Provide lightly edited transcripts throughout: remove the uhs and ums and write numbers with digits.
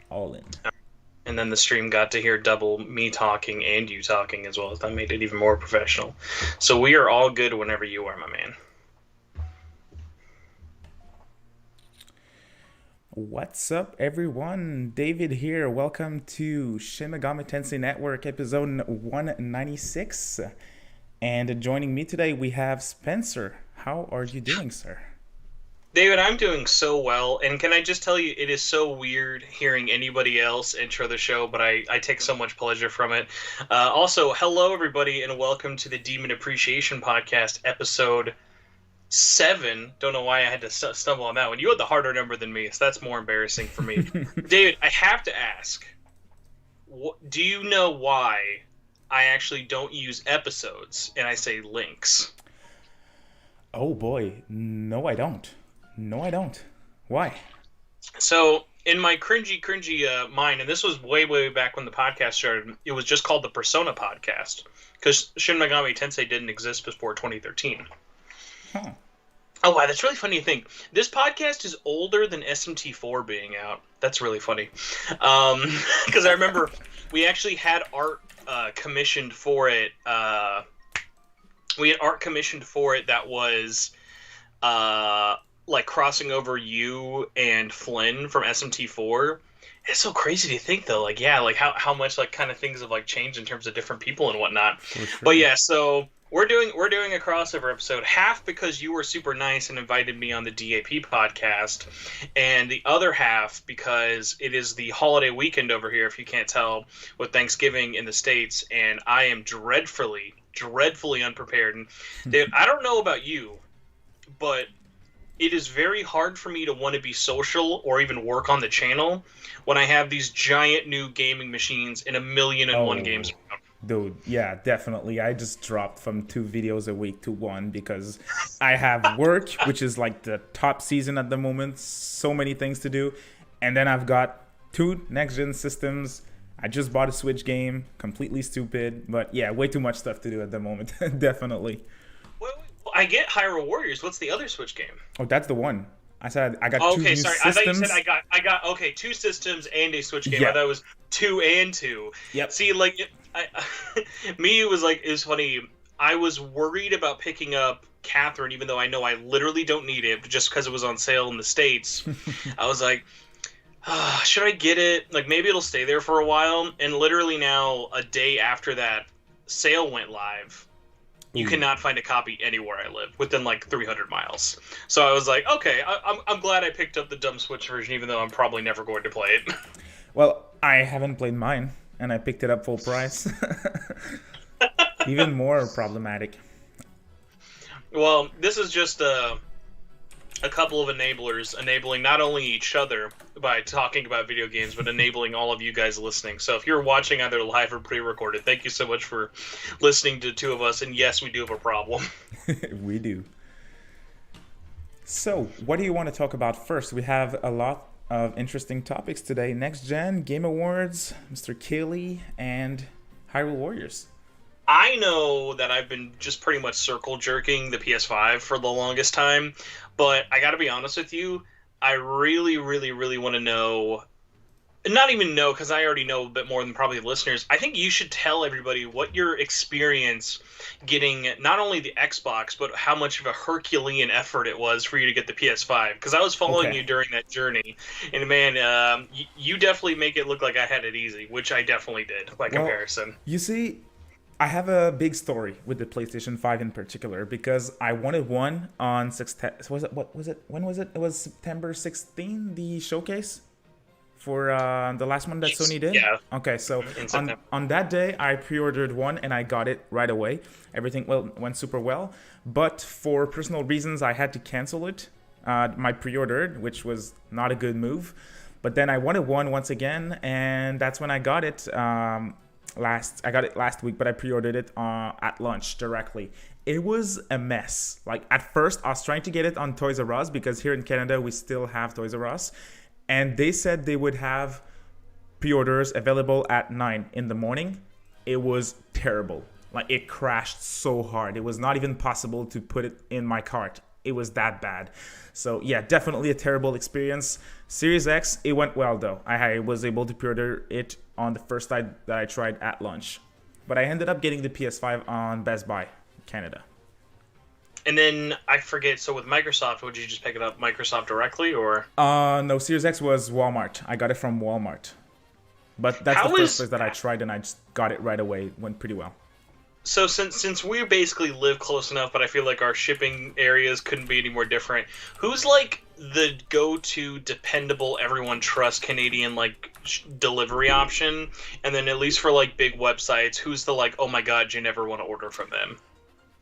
All in. And then the stream got to hear double me talking and you talking as well. That made it even more professional. So we are all good whenever you are, my man. What's up, everyone? David here. Welcome to Shin Megami Tensei Network, episode 196. And joining me today, we have Spencer. How are you doing, sir? David, I'm doing so well, and can I just tell you, it is so weird hearing anybody else intro the show, but I take so much pleasure from it. Also, hello everybody, and welcome to the Demon Appreciation Podcast, episode 7. Don't know why I had to stumble on that one. You had the harder number than me, so that's more embarrassing for me. David, I have to ask, do you know why I actually don't use episodes and I say links? Oh boy, no, I don't. No, I don't. Why? So, in my cringy mind, and this was way back when the podcast started, it was just called the Persona Podcast, because Shin Megami Tensei didn't exist before 2013. Huh. Oh, wow, that's really funny to think. This podcast is older than SMT4 being out. That's really funny. Because I remember we actually had art commissioned for it. We had art commissioned for it that was like crossing over you and Flynn from SMT4. It's so crazy to think though, like yeah, like how much like kind of things have like changed in terms of different people and whatnot. But yeah, so we're doing a crossover episode, half because you were super nice and invited me on the DAP podcast, and the other half because it is the holiday weekend over here, if you can't tell, with Thanksgiving in the States, and I am dreadfully unprepared. And dude, I don't know about you, but it is very hard for me to want to be social or even work on the channel when I have these giant new gaming machines and 1,000,001 games. Dude, yeah, definitely. I just dropped from 2 videos a week to one because I have work, which is like the top season at the moment. So many things to do. And then I've got 2 next-gen systems. I just bought a Switch game. Completely stupid. But yeah, way too much stuff to do at the moment. Definitely. Well, I get Hyrule Warriors. What's the other Switch game? Oh, that's the one. I said I got two Okay, new sorry. systems. I thought you said I got okay, 2 systems and a Switch game. I Yeah. thought it was 2 and 2. Yep. See, like me, it was funny. I was worried about picking up Catherine, even though I know I literally don't need it, but just because it was on sale in the States. I was like, should I get it? Like maybe it'll stay there for a while. And literally now, a day after that sale went live, you cannot find a copy anywhere I live within like 300 miles. So I was like, okay, I'm glad I picked up the dumb Switch version, even though I'm probably never going to play it. Well, I haven't played mine, and I picked it up full price. Even more problematic. Well, this is just a couple of enablers, enabling not only each other by talking about video games, but enabling all of you guys listening. So if you're watching either live or pre-recorded, thank you so much for listening to the two of us. And yes, we do have a problem. We do. So, what do you want to talk about first? We have a lot of interesting topics today. Next Gen, Game Awards, Mr. Kelly, and Hyrule Warriors. I know that I've been just pretty much circle jerking the PS5 for the longest time, but I gotta be honest with you, I really want to know, not even know, because I already know a bit more than probably the listeners. I think you should tell everybody what your experience getting not only the Xbox, but how much of a Herculean effort it was for you to get the PS5, because I was following you during that journey, and man, you definitely make it look like I had it easy, which I definitely did by comparison. You see, I have a big story with the PlayStation 5 in particular because I wanted one on when was it? It was September 16, the showcase for the last one that Sony did. Yeah. Okay, so on that day I pre-ordered one and I got it right away. Everything went super well, but for personal reasons I had to cancel it. My pre-order, which was not a good move. But then I wanted one once again, and that's when I got it. I got it last week, but I pre-ordered it at launch directly. It was a mess. Like at first, I was trying to get it on Toys R Us because here in Canada we still have Toys R Us, and they said they would have pre-orders available at 9 in the morning. It was terrible. Like it crashed so hard. It was not even possible to put it in my cart. it was that bad. So yeah, definitely a terrible experience. Series X, it went well though. I was able to pre-order it on the first night that I tried at launch. But I ended up getting the PS5 on Best Buy, Canada. And then I forget. So with Microsoft, would you just pick it up Microsoft directly, or? No, Series X was Walmart. I got it from Walmart. But that's the first place that I tried, and I just got it right away. It went pretty well. So since we basically live close enough, but I feel like our shipping areas couldn't be any more different. Who's like the go-to dependable, everyone trusts Canadian like delivery option? And then at least for like big websites, who's the like, oh my god, you never want to order from them?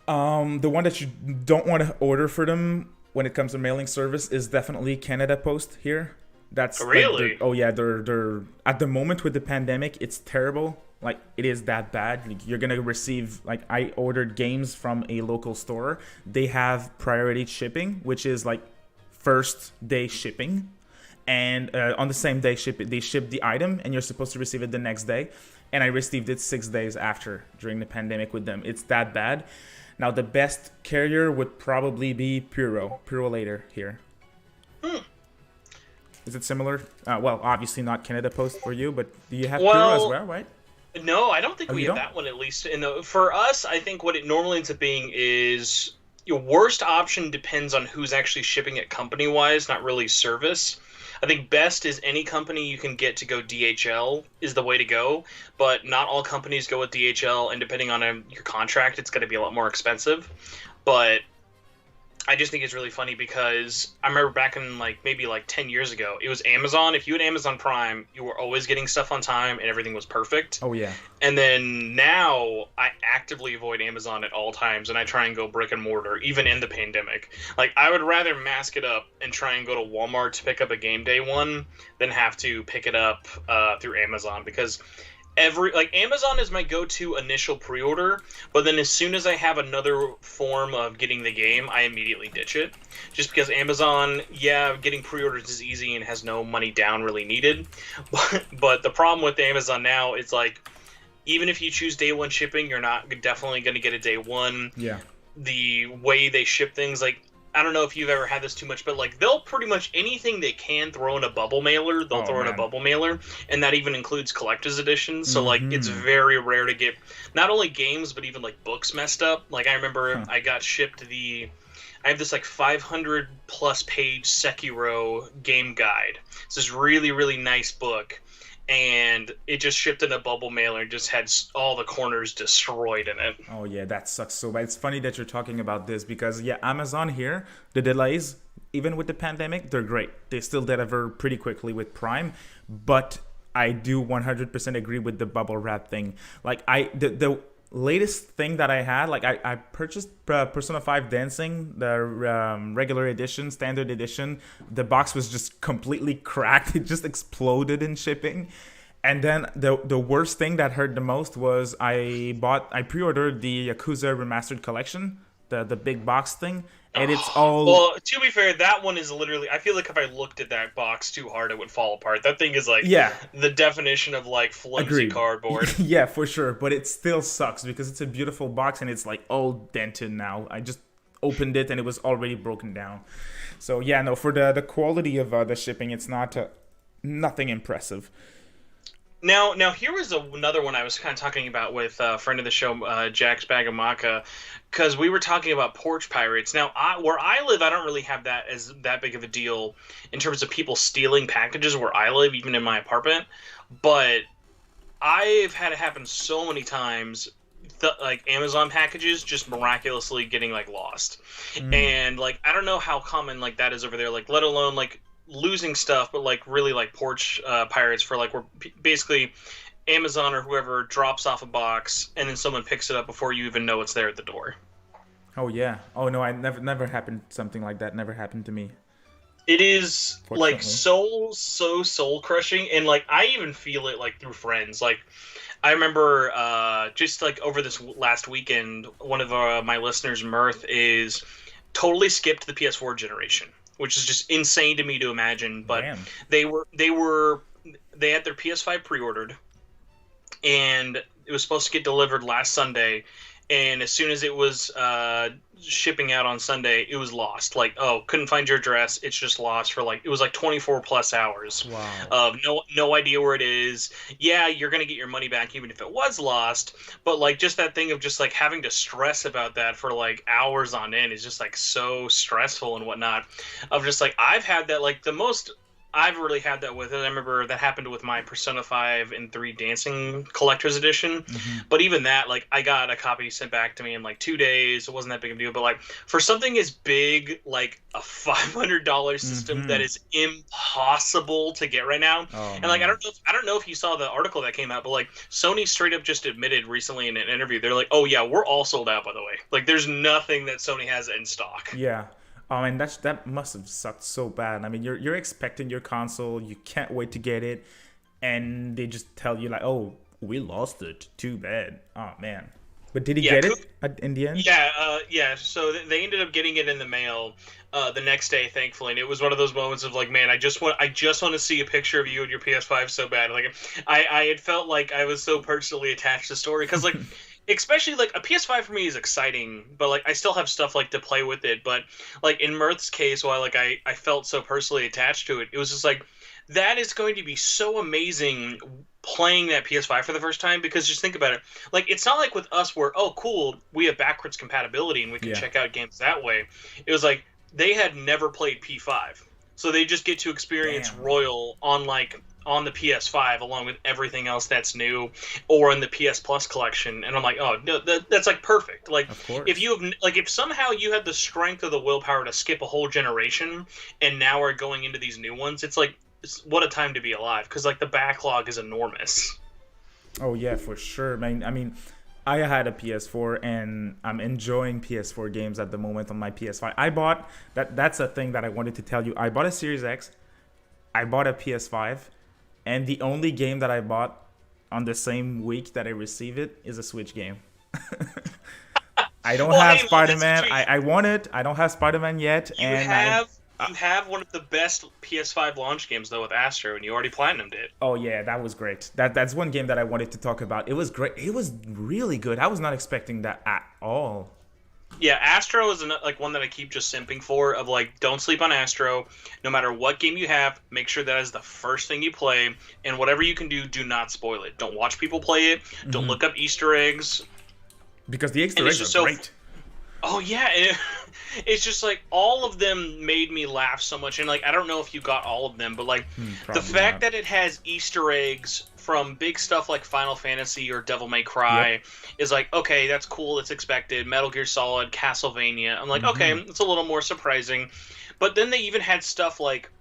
The one that you don't want to order for them when it comes to mailing service is definitely Canada Post here. That's really? Like they're at the moment with the pandemic, it's terrible. Like, it is that bad. Like, you're gonna receive, like, I ordered games from a local store. They have priority shipping, which is like first day shipping, and on the same day they ship the item, and you're supposed to receive it the next day. And I received it 6 days after during the pandemic with them. It's that bad. Now the best carrier would probably be Purolator here. Is it similar? Well, obviously not Canada Post for you, but do you have Puro as well, right? No, I don't think we have that one, at least. For us, I think what it normally ends up being is your worst option depends on who's actually shipping it company-wise, not really service. I think best is any company you can get to go DHL is the way to go, but not all companies go with DHL, and depending on your contract, it's going to be a lot more expensive. But I just think it's really funny because I remember back in maybe 10 years ago, it was Amazon. If you had Amazon Prime, you were always getting stuff on time and everything was perfect. Oh, yeah. And then now I actively avoid Amazon at all times, and I try and go brick and mortar, even in the pandemic. Like, I would rather mask it up and try and go to Walmart to pick up a game day one than have to pick it up through Amazon, because Amazon is my go-to initial pre-order, but then as soon as I have another form of getting the game, I immediately ditch it. Just because Amazon, getting pre-orders is easy and has no money down really needed. But the problem with Amazon now is even if you choose day one shipping, you're not definitely going to get a day one. Yeah. The way they ship things, I don't know if you've ever had this too much, but they'll pretty much anything they can throw in a bubble mailer, they'll throw in a bubble mailer, and that even includes collector's editions. So it's very rare to get not only games but even books messed up. I remember I got shipped I have this 500 plus page Sekiro game guide. It's this really, really nice book. And it just shipped in a bubble mailer and just had all the corners destroyed in it. Oh, yeah, that sucks so bad. It's funny that you're talking about this because, Amazon here, the delays, even with the pandemic, they're great. They still deliver pretty quickly with Prime, but I do 100% agree with the bubble wrap thing. The latest thing that I had, I purchased Persona 5 Dancing, the regular edition, standard edition. The box was just completely cracked. It just exploded in shipping. And then the worst thing that hurt the most was I pre-ordered the Yakuza Remastered collection, the big box thing. And it's all... Well, to be fair, that one is literally... I feel like if I looked at that box too hard, it would fall apart. That thing is the definition of flimsy Agreed. Cardboard. Yeah, for sure. But it still sucks because it's a beautiful box and it's all dented now. I just opened it and it was already broken down. So for the quality of the shipping, it's nothing impressive. Now here was another one I was kind of talking about with a friend of the show, Jax Bagamaka, because we were talking about porch pirates. Now, where I live, I don't really have that big of a deal in terms of people stealing packages where I live, even in my apartment. But I've had it happen so many times, Amazon packages just miraculously getting lost, and I don't know how common that is over there. Let alone losing stuff, but really porch pirates for where basically Amazon or whoever drops off a box and then someone picks it up before you even know it's there at the door. Oh yeah. Oh no, I never happened something like that. Never happened to me. It is so soul crushing, and I even feel it through friends. I remember just over this last weekend, one of my listeners, Mirth, is totally skipped the PS4 generation, which is just insane to me to imagine. But Damn. they had their PS5 pre-ordered, and it was supposed to get delivered last Sunday. and as soon as it was shipping out on Sunday, it was lost. Like, oh, couldn't find your address. It's just lost for like, it was like 24 plus hours. Wow. Of no idea where it is. Yeah, you're gonna get your money back even if it was lost, but like just that thing of just like having to stress about that for like hours on end is just like so stressful and whatnot. Of just like, I've had that, like the most I've really had that with it. I remember that happened with my Persona 5 and 3 Dancing Collector's Edition. Mm-hmm. But even that, like, I got a copy sent back to me in like 2 days. It wasn't that big of a deal. But like, for something as big, like a $500 system Mm-hmm. that is impossible to get right now. Oh, and like, man. I don't know if you saw the article that came out, but like, Sony straight up just admitted recently in an interview, they're like, oh yeah, we're all sold out, by the way. Like, there's nothing that Sony has in stock. Yeah. And that must have sucked so bad. I mean, you're expecting your console, you can't wait to get it, and they just tell you like, "Oh, we lost it. Too bad." Oh man. But did he get it in the end? Yeah. So they ended up getting it in the mail the next day, thankfully. And it was one of those moments of like, man, I just want to see a picture of you and your PS5 so bad. Like, I had felt like I was so personally attached to the story because like. Especially like a PS5 for me is exciting, but like I still have stuff like to play with it. But like in Mirth's case, while like I felt so personally attached to it, it was just like that is going to be so amazing playing that PS5 for the first time, because just think about it. Like, it's not like with us where, oh cool, we have backwards compatibility and we can check out games that way. It was like they had never played P5. So they just get to experience Royal on the PS5 along with everything else that's new, or in the PS Plus collection. And I'm like, oh no, that's like perfect. Like, if you have, like, if somehow you had the strength of the willpower to skip a whole generation and now are going into these new ones, it's like, what a time to be alive, because like the backlog is enormous. Oh yeah, for sure, man. I mean, I had a PS4 and I'm enjoying PS4 games at the moment on my PS5. I bought that's a thing that I wanted to tell you. I bought a Series X, I bought a PS5, and the only game that I bought on the same week that I received it is a Switch game. I don't have Spider-Man. I want it. I don't have Spider-Man yet. You have one of the best PS5 launch games though with Astro, and you already platinumed it. Oh yeah, that was great. That's one game that I wanted to talk about. It was great. It was really good. I was not expecting that at all. Yeah, Astro is like one that I keep just simping for. Of like, don't sleep on Astro. No matter what game you have, make sure that is the first thing you play, and whatever you can do not spoil it. Don't watch people play it. Don't look up Easter eggs. Because the Easter eggs are great. Oh yeah, it's just like all of them made me laugh so much, and like I don't know if you got all of them, but like the fact that it has Easter eggs from big stuff like Final Fantasy or Devil May Cry is like, okay, that's cool, it's expected. Metal Gear Solid, Castlevania, I'm like, okay, it's a little more surprising. But then they even had stuff like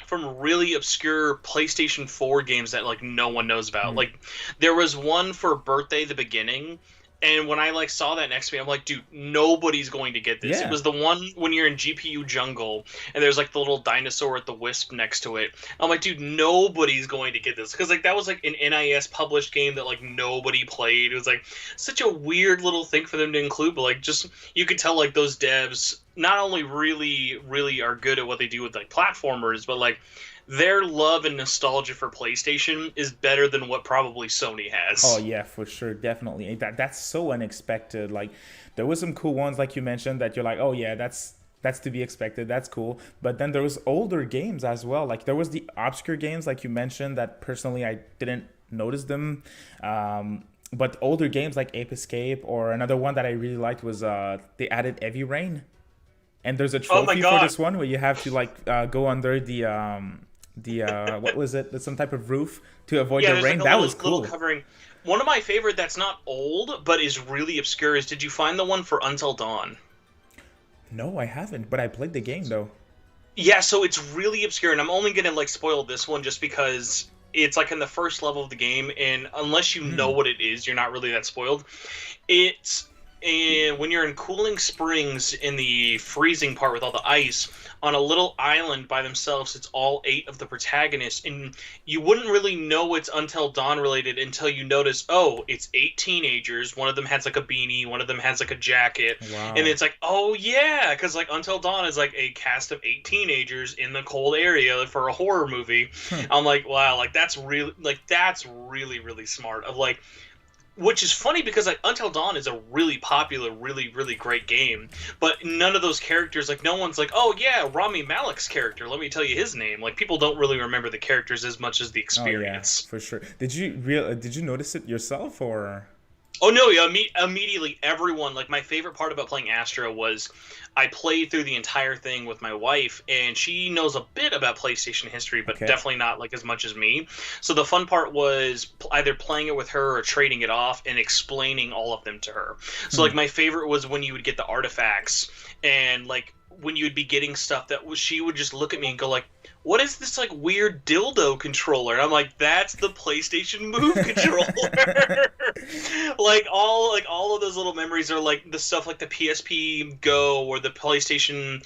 from really obscure PlayStation 4 games that like no one knows about. Like there was one for Birthday the Beginning. And when I like saw that next to me, I'm like, dude, nobody's going to get this. Yeah. It was the one when you're in GPU jungle and there's like the little dinosaur with the wisp next to it. I'm like, dude, nobody's going to get this, because like that was like an NIS published game that like nobody played. It was like such a weird little thing for them to include, but like just you could tell like those devs not only really are good at what they do with like platformers, but like their love and nostalgia for PlayStation is better than what probably Sony has. Oh yeah, for sure, definitely. That's so unexpected. Like there was some cool ones, like you mentioned, that you're like, oh yeah, that's to be expected. That's cool. But then there was older games as well. Like there was the obscure games, like you mentioned, that personally I didn't notice them. But older games like Ape Escape, or another one that I really liked was they added Heavy Rain. And there's a trophy for this one where you have to like go under the what was it? Some type of roof to avoid the rain. Like that was cool. Covering. One of my favorite that's not old but is really obscure is, did you find the one for Until Dawn? No, I haven't, but I played the game though. Yeah, so it's really obscure, and I'm only gonna like spoil this one just because it's like in the first level of the game, and unless you know what it is, you're not really that spoiled. It's when you're in Cooling Springs in the freezing part with all the ice, on a little island by themselves, it's all 8 of the protagonists, and you wouldn't really know it's Until Dawn related until you notice, oh, it's 8 teenagers, one of them has like a beanie, one of them has like a jacket, and it's like, oh yeah, because like Until Dawn is like a cast of 8 teenagers in the cold area for a horror movie. I'm like, wow, like that's really really smart. Of like, Which is funny because like Until Dawn is a really popular, really, really great game, but none of those characters, like no one's like, oh yeah, Rami Malek's character, let me tell you his name. Like people don't really remember the characters as much as the experience. Oh yeah, for sure. Did you notice it yourself or? Oh no, yeah, immediately everyone, like my favorite part about playing Astro was I played through the entire thing with my wife, and she knows a bit about PlayStation history, but definitely not like as much as me. So the fun part was either playing it with her or trading it off and explaining all of them to her. So like my favorite was when you would get the artifacts, and like when you would be getting stuff that was, she would just look at me and go like, what is this like weird dildo controller? And I'm like, that's the PlayStation Move controller. all of those little memories are like the stuff like the PSP Go or the PlayStation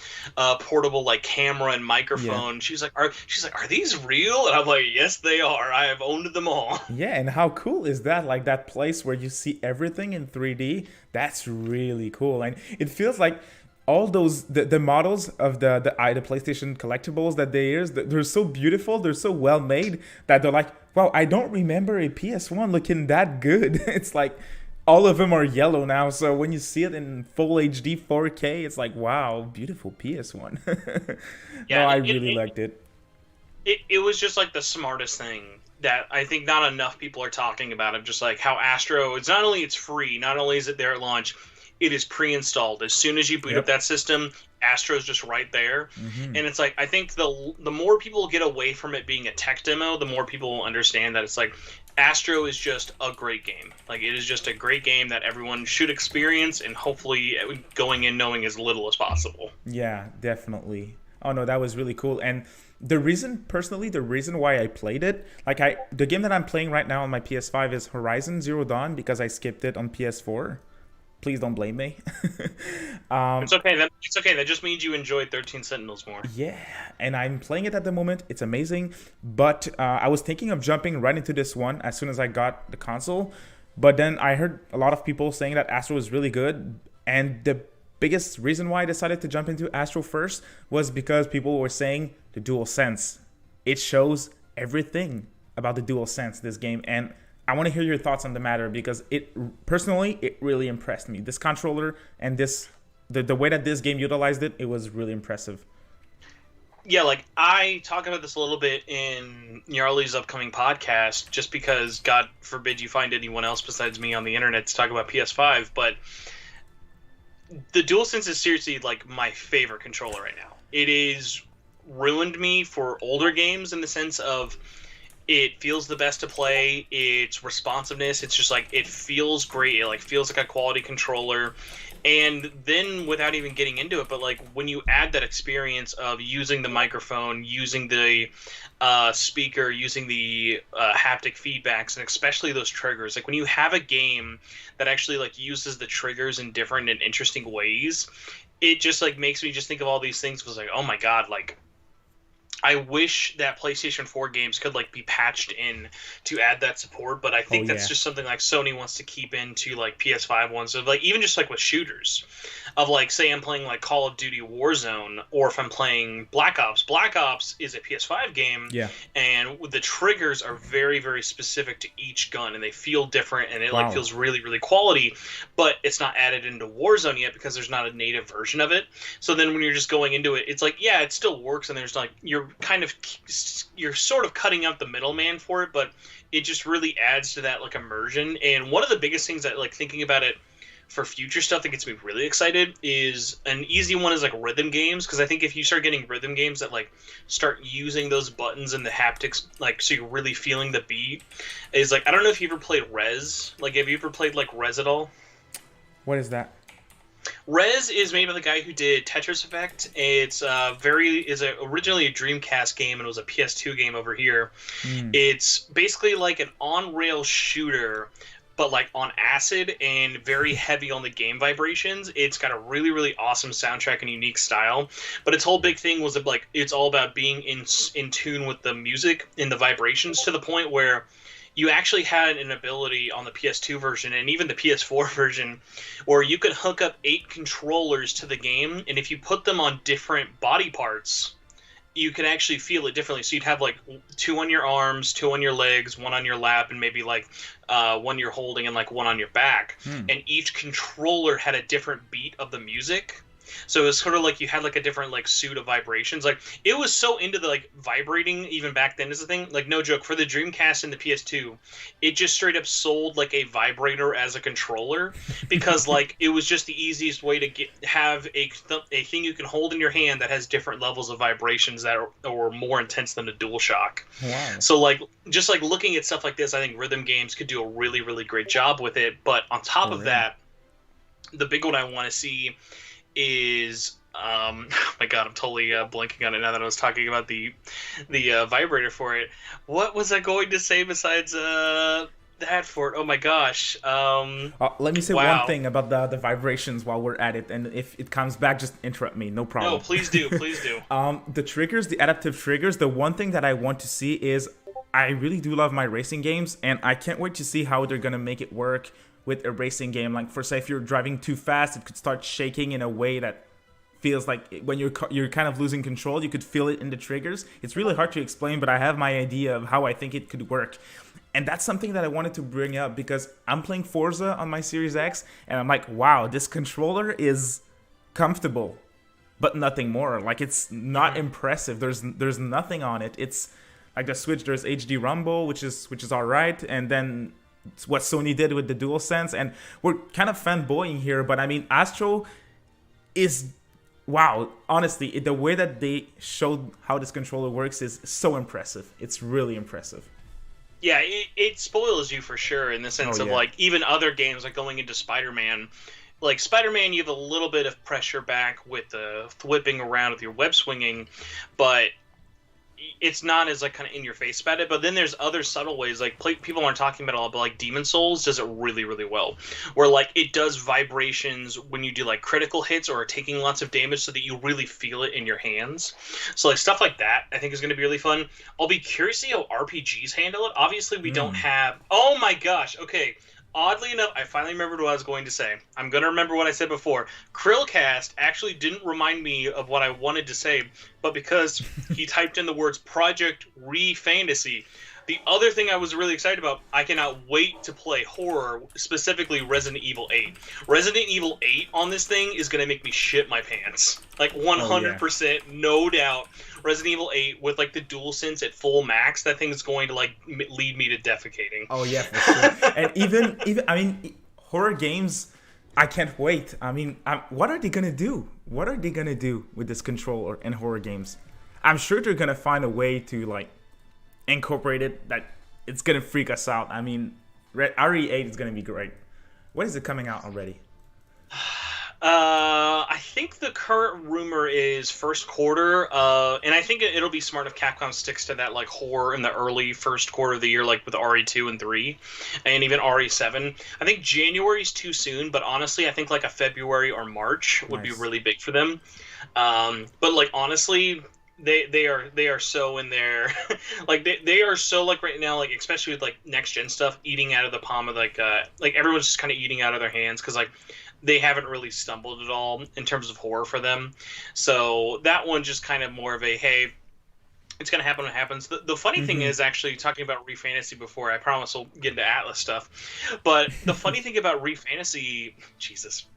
portable like camera and microphone. Yeah. She's like, are these real? And I'm like, yes, they are. I have owned them all. Yeah, and how cool is that? Like that place where you see everything in 3D. That's really cool, and it feels like all those the models of the PlayStation collectibles that they use, they're so beautiful, they're so well made that they're like, wow, I don't remember a PS1 looking that good. It's like all of them are yellow now, so when you see it in full HD 4K, it's like, wow, beautiful PS1. Yeah, no, I really liked it. It was just like the smartest thing that I think not enough people are talking about, of just like how Astro, it's not only it's free, not only is it there at launch, it is pre-installed. As soon as you boot up that system, Astro's just right there. Mm-hmm. And it's like, I think the more people get away from it being a tech demo, the more people will understand that it's like, Astro is just a great game. Like, it is just a great game that everyone should experience, and hopefully going in knowing as little as possible. Yeah, definitely. Oh no, that was really cool. And the reason why I played it, the game that I'm playing right now on my PS5 is Horizon Zero Dawn, because I skipped it on PS4. Please don't blame me. It's okay. It's okay. That just means you enjoyed 13 Sentinels more. Yeah, and I'm playing it at the moment. It's amazing. But I was thinking of jumping right into this one as soon as I got the console. But then I heard a lot of people saying that Astro was really good. And the biggest reason why I decided to jump into Astro first was because people were saying the DualSense. It shows everything about the DualSense, this game. And I want to hear your thoughts on the matter, because it really impressed me. This controller and the way that this game utilized it was really impressive. Yeah, like I talk about this a little bit in Gnarly's upcoming podcast, just because God forbid you find anyone else besides me on the internet to talk about PS5, but the DualSense is seriously like my favorite controller right now. It is ruined me for older games in the sense of it feels the best to play. Its responsiveness, it's just like, it feels great. It like feels like a quality controller. And then without even getting into it, but like when you add that experience of using the microphone, using the speaker, using the haptic feedbacks, and especially those triggers, like when you have a game that actually like uses the triggers in different and interesting ways, it just like makes me just think of all these things. It was like, oh my God, like I wish that PlayStation 4 games could like be patched in to add that support, but I think that's just something like Sony wants to keep into like PS5 ones, of like even just like with shooters, of like say I'm playing like Call of Duty Warzone, or if I'm playing Black Ops. Black Ops is a PS5 game, and the triggers are very, very specific to each gun, and they feel different, and it like feels really, really quality, but it's not added into Warzone yet because there's not a native version of it. So then when you're just going into it, it's like, yeah, it still works, and there's like you're sort of cutting out the middleman for it, but it just really adds to that like immersion. And one of the biggest things that like thinking about it for future stuff that gets me really excited is an easy one is like rhythm games, because I think if you start getting rhythm games that like start using those buttons and the haptics, like so you're really feeling the beat, is like, I don't know if you ever played Rez. Like, have you ever played like Rez at all? What is that? Rez is made by the guy who did Tetris Effect. It's originally a Dreamcast game, and it was a PS2 game over here. It's basically like an on-rail shooter, but like on acid and very heavy on the game vibrations. It's got a really, really awesome soundtrack and unique style. But its whole big thing was that, like, it's all about being in tune with the music and the vibrations, to the point where you actually had an ability on the PS2 version and even the PS4 version where you could hook up 8 controllers to the game, and if you put them on different body parts, you can actually feel it differently. So you'd have like 2 on your arms, 2 on your legs, 1 on your lap, and maybe like 1 you're holding and like 1 on your back. And each controller had a different beat of the music. So it was sort of like you had like a different like suit of vibrations. Like it was so into the like vibrating even back then is the thing. Like no joke, for the Dreamcast and the PS2, it just straight up sold like a vibrator as a controller because like it was just the easiest way to have a thing you can hold in your hand that has different levels of vibrations that are more intense than a DualShock. Wow. So like just like looking at stuff like this, I think rhythm games could do a really, really great job with it. But on top of that, the big one I want to see is oh my god, I'm totally blanking on it now that I was talking about the vibrator for it. What was I going to say besides that for it? Oh my gosh. Let me say one thing about the vibrations while we're at it, and if it comes back, just interrupt me. No problem. No, please do, please do. The triggers, the adaptive triggers. The one thing that I want to see is I really do love my racing games, and I can't wait to see how they're gonna make it work with a racing game. Like for say if you're driving too fast, it could start shaking in a way that feels like when you're kind of losing control. You could feel it in the triggers. It's really hard to explain, but I have my idea of how I think it could work. And that's something that I wanted to bring up because I'm playing Forza on my Series X and I'm like, wow, this controller is comfortable, but nothing more. Like it's not impressive. There's nothing on it. It's like the Switch, there's HD Rumble, which is all right, and then what Sony did with the DualSense, and we're kind of fanboying here, but I mean, Astro is, wow, honestly, the way that they showed how this controller works is so impressive. It's really impressive. Yeah, it spoils you for sure in the sense of like even other games like going into Spider-Man. Like Spider-Man, you have a little bit of pressure back with the whipping around with your web swinging, but it's not as like kind of in your face about it. But then there's other subtle ways like people aren't talking about it all, but like Demon's Souls does it really, really well, where like it does vibrations when you do like critical hits or are taking lots of damage so that you really feel it in your hands. So like stuff like that I think is going to be really fun. I'll be curious to see how RPGs handle it. Obviously we don't have, oh my gosh, okay, oddly enough, I finally remembered what I was going to say. I'm going to remember what I said before. Krillcast actually didn't remind me of what I wanted to say, but because he typed in the words Project Re-Fantasy, the other thing I was really excited about, I cannot wait to play horror, specifically Resident Evil 8. Resident Evil 8 on this thing is going to make me shit my pants. Like 100%, no doubt. Resident Evil 8 with like the DualSense at full max, that thing is going to like lead me to defecating. Oh yeah, for sure. And even I mean, horror games, I can't wait. I mean, what are they gonna do? What are they gonna do with this controller in horror games? I'm sure they're gonna find a way to like incorporate it that it's gonna freak us out. I mean, RE8 is gonna be great. When is it coming out already? I think the current rumor is first quarter, and I think it'll be smart if Capcom sticks to that like horror in the early first quarter of the year, like with RE2 and 3, and even RE7. I think January's too soon, but honestly, I think like a February or March would be really big for them. But like honestly, they are so in there, like they are so like right now, like especially with like next gen stuff, eating out of the palm of like everyone's just kind of eating out of their hands because like they haven't really stumbled at all in terms of horror for them. So that one just kind of more of a, hey, it's going to happen when it happens. The funny thing is actually talking about Re-Fantasy before, I promise we'll get into Atlas stuff. But the funny thing about Re-Fantasy, Jesus,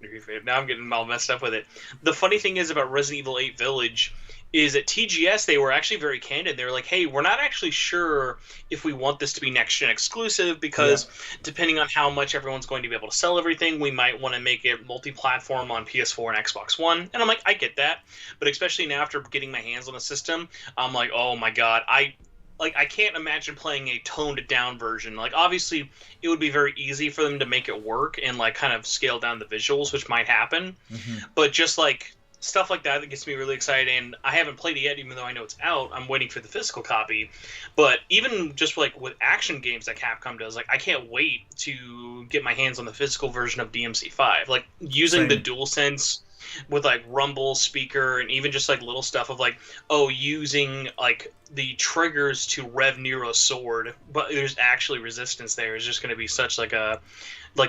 now I'm getting all messed up with it. The funny thing is about Resident Evil 8 Village is at TGS they were actually very candid. They were like, hey, we're not actually sure if we want this to be next-gen exclusive because depending on how much everyone's going to be able to sell everything, we might want to make it multi-platform on PS4 and Xbox One. And I'm like, I get that. But especially now after getting my hands on the system, I'm like, oh my god, I can't imagine playing a toned-down version. Like, obviously, it would be very easy for them to make it work and, like, kind of scale down the visuals, which might happen. But just, like, stuff like that gets me really excited, and I haven't played it yet, even though I know it's out. I'm waiting for the physical copy. But even just like with action games that Capcom does, like I can't wait to get my hands on the physical version of DMC5. Like using the DualSense with like rumble speaker and even just like little stuff of like, using like the triggers to rev Nero's sword, but there's actually resistance there is just going to be such like a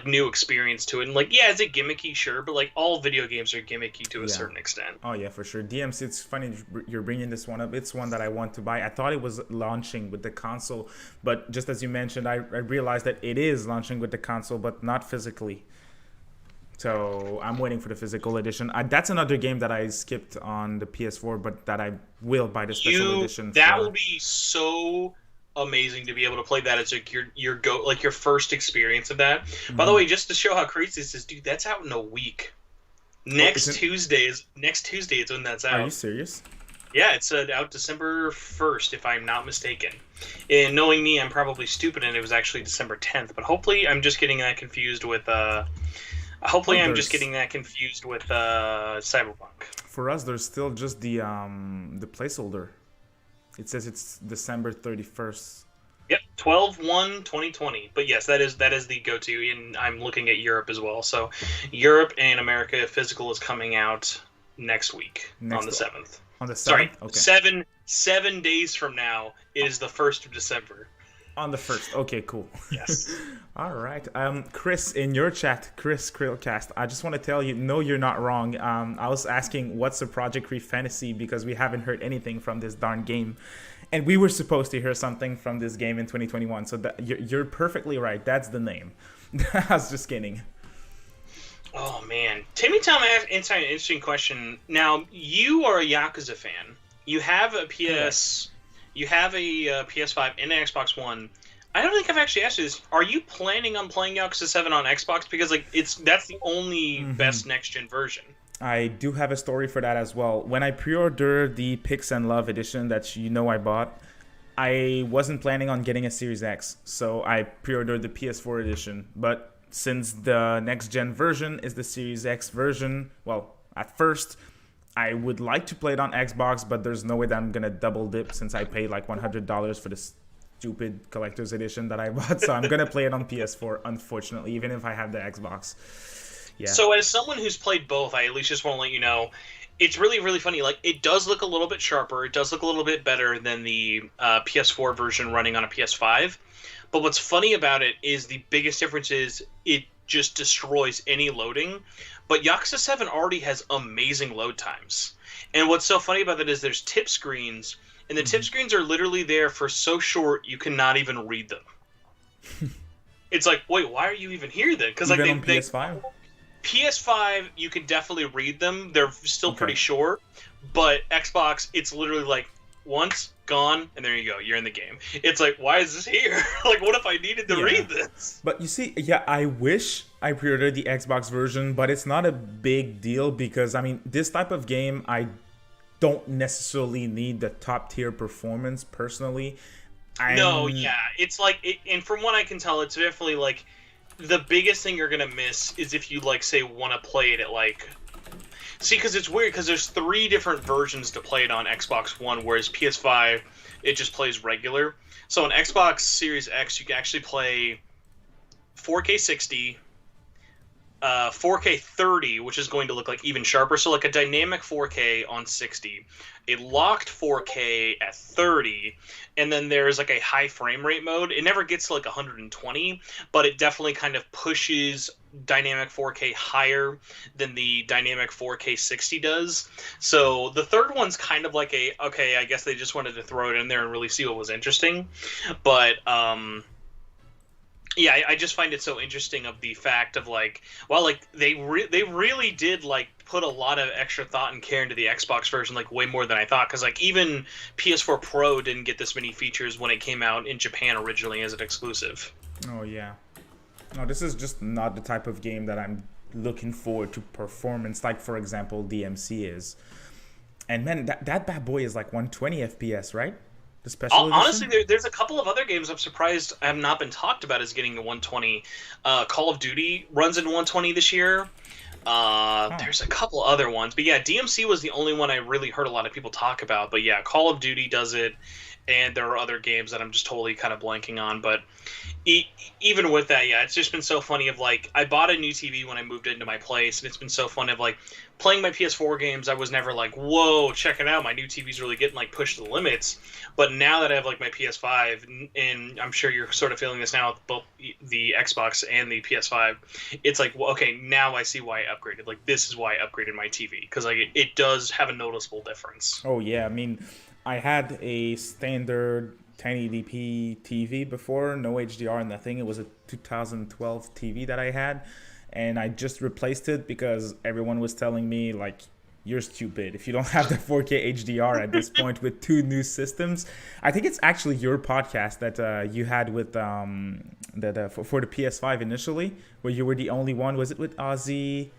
new experience to it. And like, yeah, is it gimmicky? Sure, but like all video games are gimmicky to a certain extent. Oh yeah, for sure. DMC, it's funny you're bringing this one up. It's one that I want to buy. I thought it was launching with the console, but just as you mentioned, I realized that it is launching with the console, but not physically. So I'm waiting for the physical edition. That's another game that I skipped on the PS4, but that I will buy the special edition. That will be so amazing to be able to play that as like your first experience of that. Mm-hmm. By the way, just to show how crazy this is, dude, that's out in a week. Next Tuesday is when that's out. Are you serious? Yeah, it's out December 1st, if I'm not mistaken. And knowing me, I'm probably stupid, and it was actually December 10th. But hopefully, I'm just getting that confused with. Cyberpunk. For us, there's still just the placeholder. It says it's December 31st. Yep, 12/1/2020. But yes, that is the go-to, and I'm looking at Europe as well. So Europe and America physical is coming out next week on the 7th. On the 7th? Sorry, okay. 7 days from now is the 1st of December. On the 1st. Okay, cool. Yes. All right. Chris, in your chat, Chris Krillcast, I just want to tell you, no, you're not wrong. I was asking what's a Project Creep Fantasy because we haven't heard anything from this darn game. And we were supposed to hear something from this game in 2021. So you're perfectly right. That's the name. I was just kidding. Oh, man. Timmy Tom asked an interesting question. Now, you are a Yakuza fan. You have a You have a PS5 and an Xbox One. I don't think I've actually asked you this. Are you planning on playing Yakuza 7 on Xbox? Because like that's the only best next-gen version. I do have a story for that as well. When I pre-ordered the Pix and Love edition that I bought, I wasn't planning on getting a Series X. So I pre-ordered the PS4 edition. But since the next-gen version is the Series X version, well, at first I would like to play it on Xbox, but there's no way that I'm going to double dip since I paid like $100 for this stupid collector's edition that I bought. So I'm going to play it on PS4, unfortunately, even if I have the Xbox. Yeah. So as someone who's played both, I at least just want to let you know, it's really, really funny. Like, it does look a little bit sharper. It does look a little bit better than the PS4 version running on a PS5. But what's funny about it is the biggest difference is it just destroys any loading. But Yakuza 7 already has amazing load times. And what's so funny about that is there's tip screens, and the tip screens are literally there for so short you cannot even read them. It's like, wait, why are you even here then? Because like on PS5? PS5, you can definitely read them. They're still pretty short. But Xbox, it's literally like once, gone, and there you go. You're in the game. It's like, why is this here? Like, what if I needed to read this? But you see, I wish I pre-ordered the Xbox version, but it's not a big deal because, I mean, this type of game, I don't necessarily need the top-tier performance, personally. It's like, and from what I can tell, it's definitely like, the biggest thing you're going to miss is if you, like, say, want to play it at, like... See, because it's weird, because there's 3 different versions to play it on Xbox One, whereas PS5, it just plays regular. So on Xbox Series X, you can actually play 4K 60, 4K 30, which is going to look like even sharper. So like a dynamic 4K on 60, a locked 4K at 30, and then there's like a high frame rate mode. It never gets to like 120, but it definitely kind of pushes dynamic 4K higher than the dynamic 4K 60 does. So the third one's kind of like I guess they just wanted to throw it in there and really see what was interesting. But I just find it so interesting of the fact of like, well, like they really did like put a lot of extra thought and care into the Xbox version, like way more than I thought, because like even PS4 Pro didn't get this many features when it came out in Japan originally as an exclusive. Oh yeah. No, this is just not the type of game that I'm looking forward to performance, like, for example, DMC is. And man, that bad boy is like 120 FPS, right? The special edition? Honestly, there's a couple of other games I'm surprised have not been talked about as getting a 120. Call of Duty runs in 120 this year. There's a couple other ones. But yeah, DMC was the only one I really heard a lot of people talk about. But yeah, Call of Duty does it. And there are other games that I'm just totally kind of blanking on. But Even with that, yeah, it's just been so funny of like I bought a new TV when I moved into my place, and it's been so fun of like playing my PS4 games. I was never like, whoa, check it out, my new TV's really getting like pushed to the limits. But now that I have like my PS5, and I'm sure you're sort of feeling this now with both the Xbox and the PS5, it's like, well, okay, now I see why I upgraded. Like this is why I upgraded my TV, because like it does have a noticeable difference. Oh yeah, I mean, I had a standard 1080p TV before, no HDR and nothing. It was a 2012 TV that I had, and I just replaced it because everyone was telling me like, you're stupid if you don't have the 4K HDR at this point with two new systems. I think it's actually your podcast that you had with for the PS5 initially, where you were the only one. Was it with Ozzy?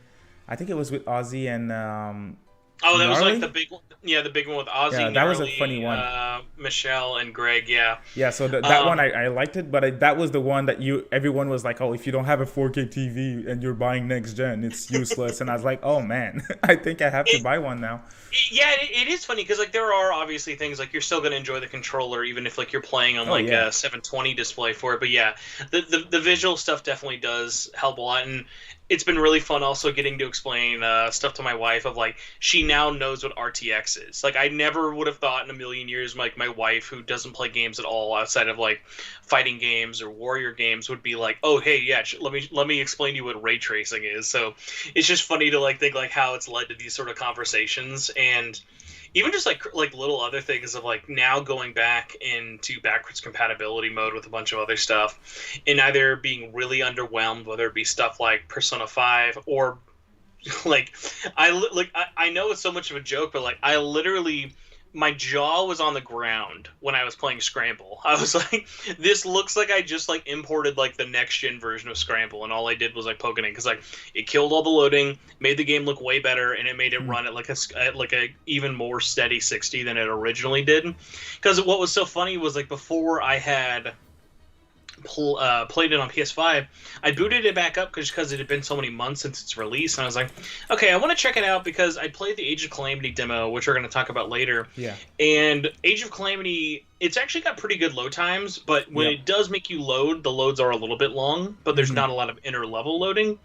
I think it was with Ozzy and Oh, that was Gnarly? like the big one. Yeah, the big one with Ozzy, Yeah, that was a Gnarly, funny one. Michelle, and Greg. Yeah. Yeah, so that one I liked it, but that was the one that everyone was like, oh, if you don't have a 4K TV and you're buying next gen, it's useless. And I was like, oh man, I think I have to buy one now. Yeah, it is funny because like there are obviously things like you're still going to enjoy the controller even if like you're playing on like yeah. a 720 display for it. But yeah, the visual stuff definitely does help a lot, and it's been really fun also getting to explain stuff to my wife of like she now knows what RTX is. Like I never would have thought in a million years like my wife, who doesn't play games at all outside of like fighting games or warrior games, would be like, oh hey, yeah, let me explain to you what ray tracing is. So it's just funny to like think like how it's led to these sort of conversations, and even just like little other things of like now going back into backwards compatibility mode with a bunch of other stuff, and either being really underwhelmed, whether it be stuff like Persona 5 or like I know it's so much of a joke, but like I literally, my jaw was on the ground when I was playing Scramble. I was like, this looks like I just like imported like the next gen version of Scramble, and all I did was like poke it in because like it killed all the loading, made the game look way better, and it made it run at like a even more steady 60 than it originally did. Because what was so funny was like before I had played it on PS5, I booted it back up because it had been so many months since its release, and I was like, okay, I want to check it out because I played the Age of Calamity demo, which we're going to talk about later. Yeah. And Age of Calamity, it's actually got pretty good load times, but when it does make you load, the loads are a little bit long, but there's not a lot of inner level loading.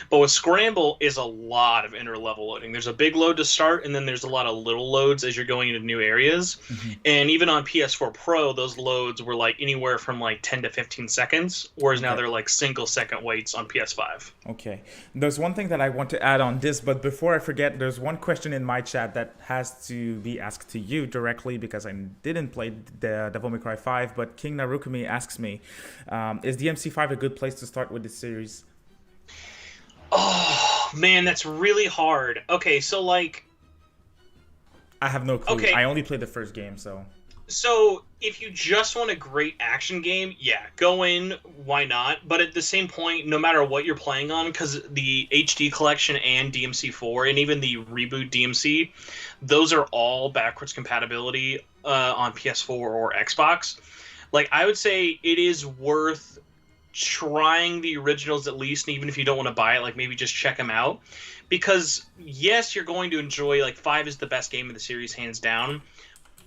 But with Scramble is a lot of inner level loading. There's a big load to start, and then there's a lot of little loads as you're going into new areas. And even on PS4 Pro, those loads were like anywhere from like 10 to 15 seconds, whereas now they're like single second waits on PS5. Okay. There's one thing that I want to add on this, but before I forget, there's one question in my chat that has to be asked to you directly because I didn't play the Devil May Cry 5, but King Narukami asks me, is DMC5 a good place to start with this series? Oh, man, that's really hard. Okay, so like... I have no clue. Okay. I only played the first game, so... So, if you just want a great action game, yeah, go in, why not? But at the same point, no matter what you're playing on, because the HD collection and DMC4, and even the reboot DMC, those are all backwards compatibility on PS4 or Xbox. Like, I would say it is worth trying the originals at least, and even if you don't want to buy it, like, maybe just check them out. Because, yes, you're going to enjoy, like, 5 is the best game of the series, hands down.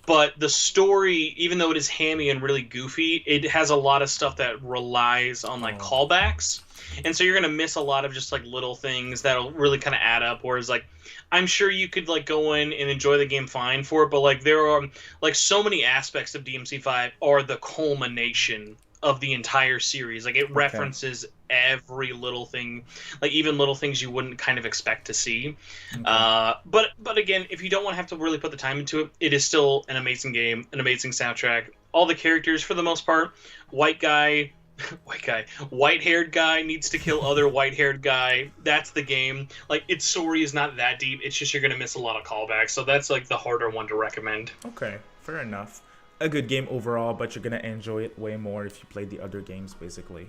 But the story, even though it is hammy and really goofy, it has a lot of stuff that relies on like callbacks, and so you're gonna miss a lot of just like little things that'll really kind of add up. Whereas like, I'm sure you could like go in and enjoy the game fine for it, but like there are like so many aspects of DMC5 are the culmination of the entire series. Like it references every little thing, like even little things you wouldn't kind of expect to see. But again, if you don't want to have to really put the time into it, it is still an amazing game, an amazing soundtrack. All the characters, for the most part, white-haired guy needs to kill other white-haired guy. That's the game. Like, its story is not that deep. It's just you're going to miss a lot of callbacks. So that's, like, the harder one to recommend. Okay, fair enough. A good game overall, but you're going to enjoy it way more if you play the other games, basically.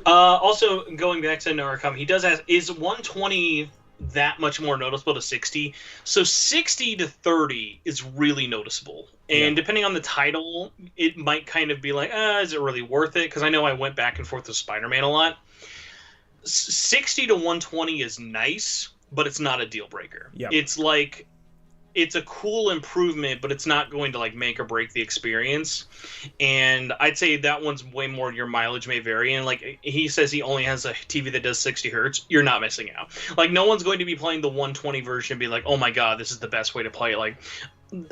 Also, going back to Narukami, he does ask, is 120 that much more noticeable to 60? So 60 to 30 is really noticeable. And depending on the title, it might kind of be like, is it really worth it? Because I know I went back and forth with Spider-Man a lot. 60 to 120 is nice, but it's not a deal breaker. It's like it's a cool improvement, but it's not going to like make or break the experience. And I'd say that one's way more your mileage may vary. And like he says, he only has a TV that does 60 hertz. You're not missing out. Like no one's going to be playing the 120 version and be like, oh my god, this is the best way to play it. Like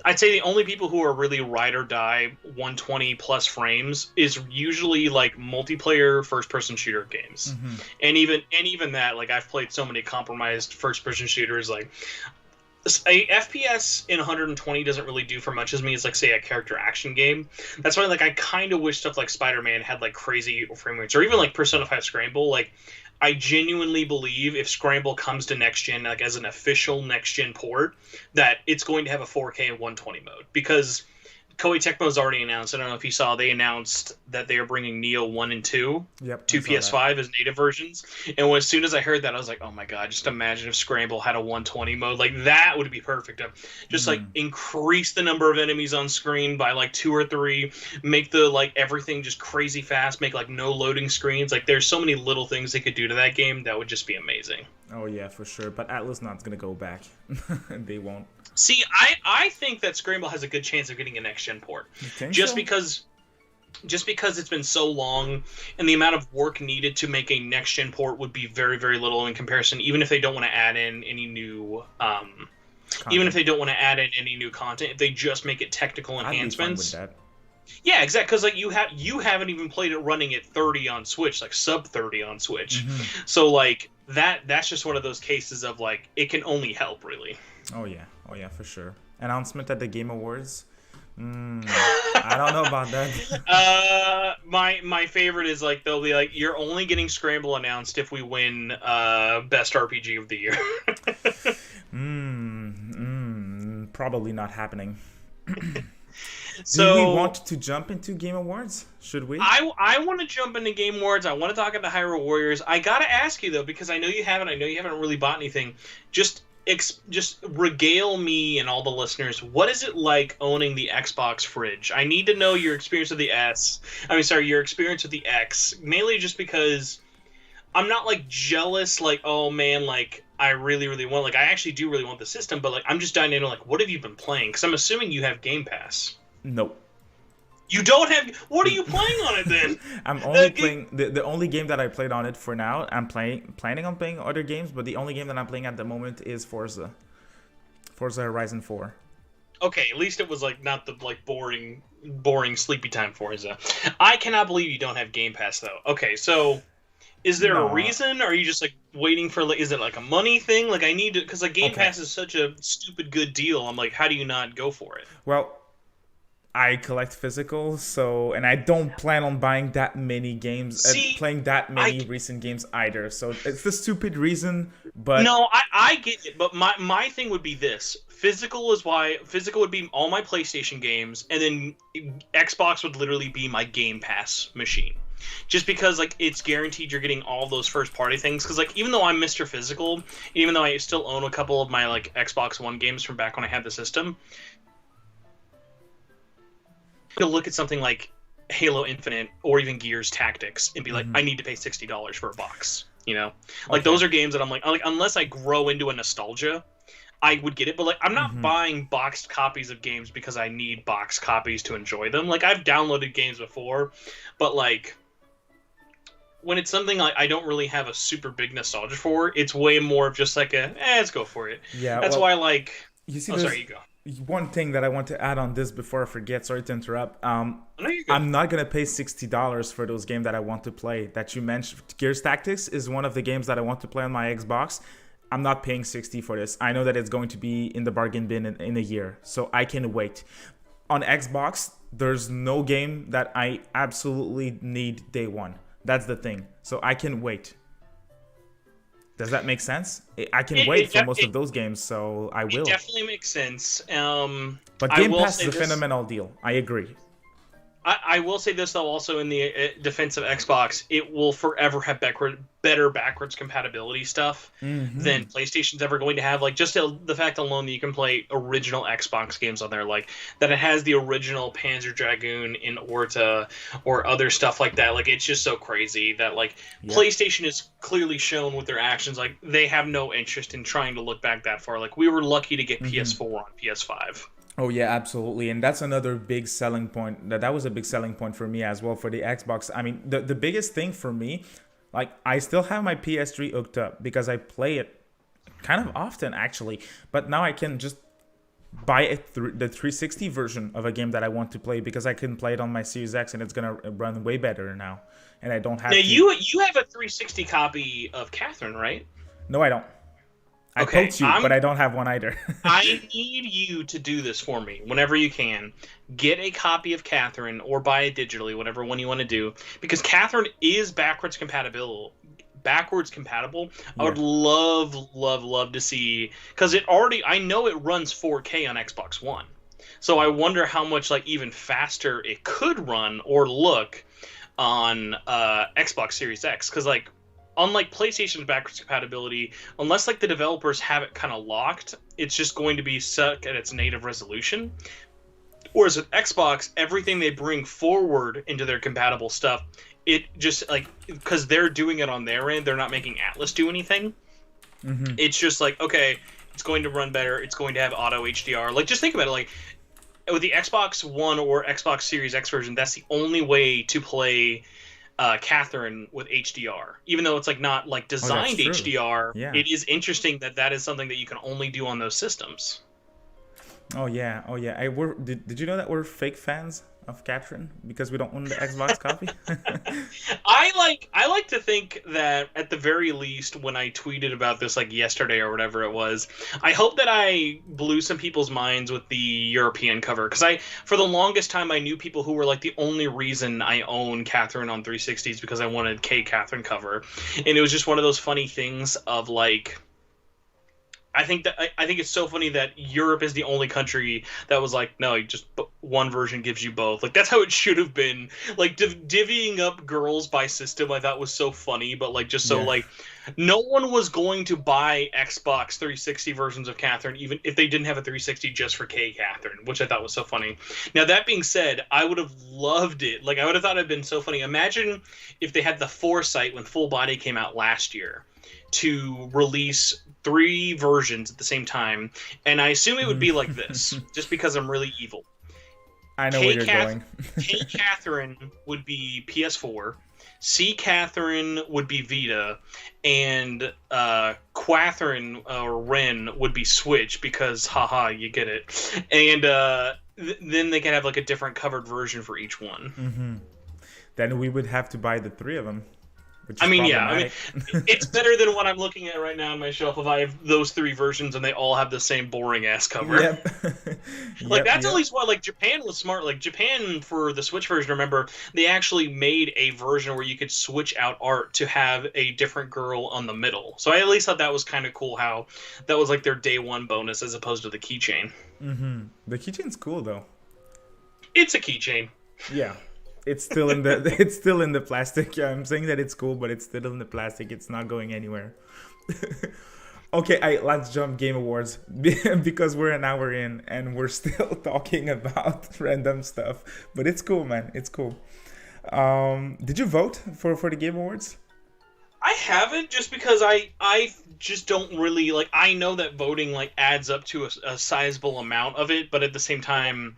I'd say the only people who are really ride or die 120 plus frames is usually like multiplayer first person shooter games. Mm-hmm. And even that, like I've played so many compromised first person shooters, like a FPS in 120 doesn't really do for much as me as like say a character action game. That's why like I kind of wish stuff like Spider-Man had like crazy frame rates, or even like Persona 5 Scramble. Like I genuinely believe if Scramble comes to next gen, like as an official next gen port, that it's going to have a 4K and 120 mode, because Koei Tecmo's already announced. I don't know if you saw, they announced that they are bringing Neo 1 and 2 to PS5 as native versions. And as soon as I heard that, I was like, oh my god, just imagine if Scramble had a 120 mode. Like, that would be perfect. Just, like, increase the number of enemies on screen by, like, 2 or 3. Make the, like, everything just crazy fast. Make, like, no loading screens. Like, there's so many little things they could do to that game that would just be amazing. Oh, yeah, for sure. But Atlas not going to go back. They won't. See, I think that Scramble has a good chance of getting a next-gen port. Just because it's been so long, and the amount of work needed to make a next-gen port would be very, very little in comparison, even if they don't want to add in any new... even if they don't want to add in any new content, if they just make it technical enhancements... I'd be fine with that. Yeah, exactly, because like, you haven't even played it running at 30 on Switch, like sub-30 on Switch. Mm-hmm. So, like, that's just one of those cases of, like, it can only help, really. Oh yeah, for sure. Announcement at the Game Awards. I don't know about that. My favorite is like they'll be like, you're only getting Scramble announced if we win best RPG of the year. Probably not happening. So, do we want to jump into Game Awards? Should we? I want to jump into Game Awards. I want to talk about Hyrule Warriors. I gotta ask you though, because I know you haven't really bought anything. Just regale me and all the listeners. What is it like owning the Xbox fridge? I need to know your experience with the your experience with the X. Mainly just because I'm not like jealous, like, oh man, like I really, really want, like I actually do really want the system, but like I'm just dying to know, like, what have you been playing? Because I'm assuming you have Game Pass. Nope. You don't have... What are you playing on it, then? I'm only playing... The only game that I played on it for now, I'm planning on playing other games, but the only game that I'm playing at the moment is Forza Horizon 4. Okay, at least it was, like, not the, like, boring, sleepy time Forza. I cannot believe you don't have Game Pass, though. Okay, so... Is there a reason, or are you just, like, waiting for... Like, is it, like, a money thing? Like, I need to... Because, like, Game Pass is such a stupid good deal. I'm like, how do you not go for it? Well... I collect physicals, and I don't plan on buying that many games, playing that many recent games either. So it's the stupid reason, but... No, I get it, but my thing would be this. Physical would be all my PlayStation games, and then Xbox would literally be my Game Pass machine. Just because, like, it's guaranteed you're getting all those first-party things. Because, like, even though I'm Mr. Physical, even though I still own a couple of my, like, Xbox One games from back when I had the system... to look at something like Halo Infinite or even Gears Tactics and be like, I need to pay $60 for a box, you know? Like, those are games that I'm like, unless I grow into a nostalgia, I would get it. But, like, I'm not buying boxed copies of games because I need boxed copies to enjoy them. Like, I've downloaded games before, but, like, when it's something like I don't really have a super big nostalgia for, it's way more of just like let's go for it. Yeah, that's why, like... You see, sorry, you go. One thing that I want to add on this before I forget, sorry to interrupt. I'm not going to pay $60 for those games that I want to play that you mentioned. Gears Tactics is one of the games that I want to play on my Xbox. I'm not paying $60 for this. I know that it's going to be in the bargain bin in a year, so I can wait. On Xbox, there's no game that I absolutely need day one. That's the thing. So I can wait. Does that make sense? I can wait for most of those games, so I will. It definitely makes sense. But Game Pass is a phenomenal deal. I agree. I will say this though, also in the defense of Xbox, it will forever have better backwards compatibility stuff than PlayStation's ever going to have. Like just the fact alone that you can play original Xbox games on there, like that it has the original Panzer Dragoon in Orta or other stuff like that. Like it's just so crazy that like PlayStation is clearly shown with their actions, like they have no interest in trying to look back that far. Like we were lucky to get PS4 on PS5. Oh yeah, absolutely, and that's another big selling point. That was a big selling point for me as well for the Xbox. I mean, the biggest thing for me, like I still have my PS3 hooked up because I play it kind of often actually, but now I can just buy the 360 version of a game that I want to play because I can play it on my Series X and it's gonna run way better now, and I don't have. Now you have a 360 copy of Catherine, right? No, I don't. I poked you, but I don't have one either. I need you to do this for me whenever you can. Get a copy of Catherine or buy it digitally, whatever one you want to do, because Catherine is backwards compatible. I would love to see, because I know it runs 4K on Xbox One. So I wonder how much like even faster it could run or look on Xbox Series X, because like unlike PlayStation's backwards compatibility, unless like the developers have it kind of locked, it's just going to be stuck at its native resolution. Whereas with Xbox, everything they bring forward into their compatible stuff, it just like, because they're doing it on their end, they're not making Atlas do anything. It's just like, okay, it's going to run better, it's going to have auto HDR. Like just think about it, like with the Xbox One or Xbox Series X version, that's the only way to play Catherine with HDR, even though it's like not like designed HDR. It is interesting that is something that you can only do on those systems. Oh yeah. Did you know that we're fake fans of Catherine because we don't own the Xbox copy? I like to think that at the very least, when I tweeted about this like yesterday or whatever it was, I hope that I blew some people's minds with the European cover, because for the longest time I knew people who were like the only reason I own Catherine on 360s because I wanted K Catherine cover, and it was just one of those funny things of like, I think it's so funny that Europe is the only country that was like, no, just one version gives you both. Like that's how it should have been. Like divvying up girls by system, I thought was so funny, but like just so like no one was going to buy Xbox 360 versions of Catherine even if they didn't have a 360 just for K Catherine, which I thought was so funny. Now that being said, I would have loved it. Like I would have thought it'd been so funny. Imagine if they had the foresight when Full Body came out last year to release 3 versions at the same time, and I assume it would be like this, just because I'm really evil. I know where you're going. K Catherine would be PS4, C Catherine would be Vita, and Quathrin or Ren would be Switch, because haha, you get it. And then they can have like a different covered version for each one. Then we would have to buy the 3 of them. I mean, it's better than what I'm looking at right now on my shelf. If I have those 3 versions and they all have the same boring ass cover, that's at least why. Like Japan was smart. Like Japan for the Switch version, remember they actually made a version where you could switch out art to have a different girl on the middle. So I at least thought that was kind of cool. How that was like their day one bonus as opposed to the keychain. The keychain's cool though. It's a keychain. Yeah. It's still in the plastic. Yeah, I'm saying that it's cool, but it's still in the plastic. It's not going anywhere. Okay, let's jump Game Awards because we're an hour in and we're still talking about random stuff. But it's cool, man. It's cool. Did you vote for the Game Awards? I haven't, just because I just don't really like. I know that voting like adds up to a sizable amount of it, but at the same time,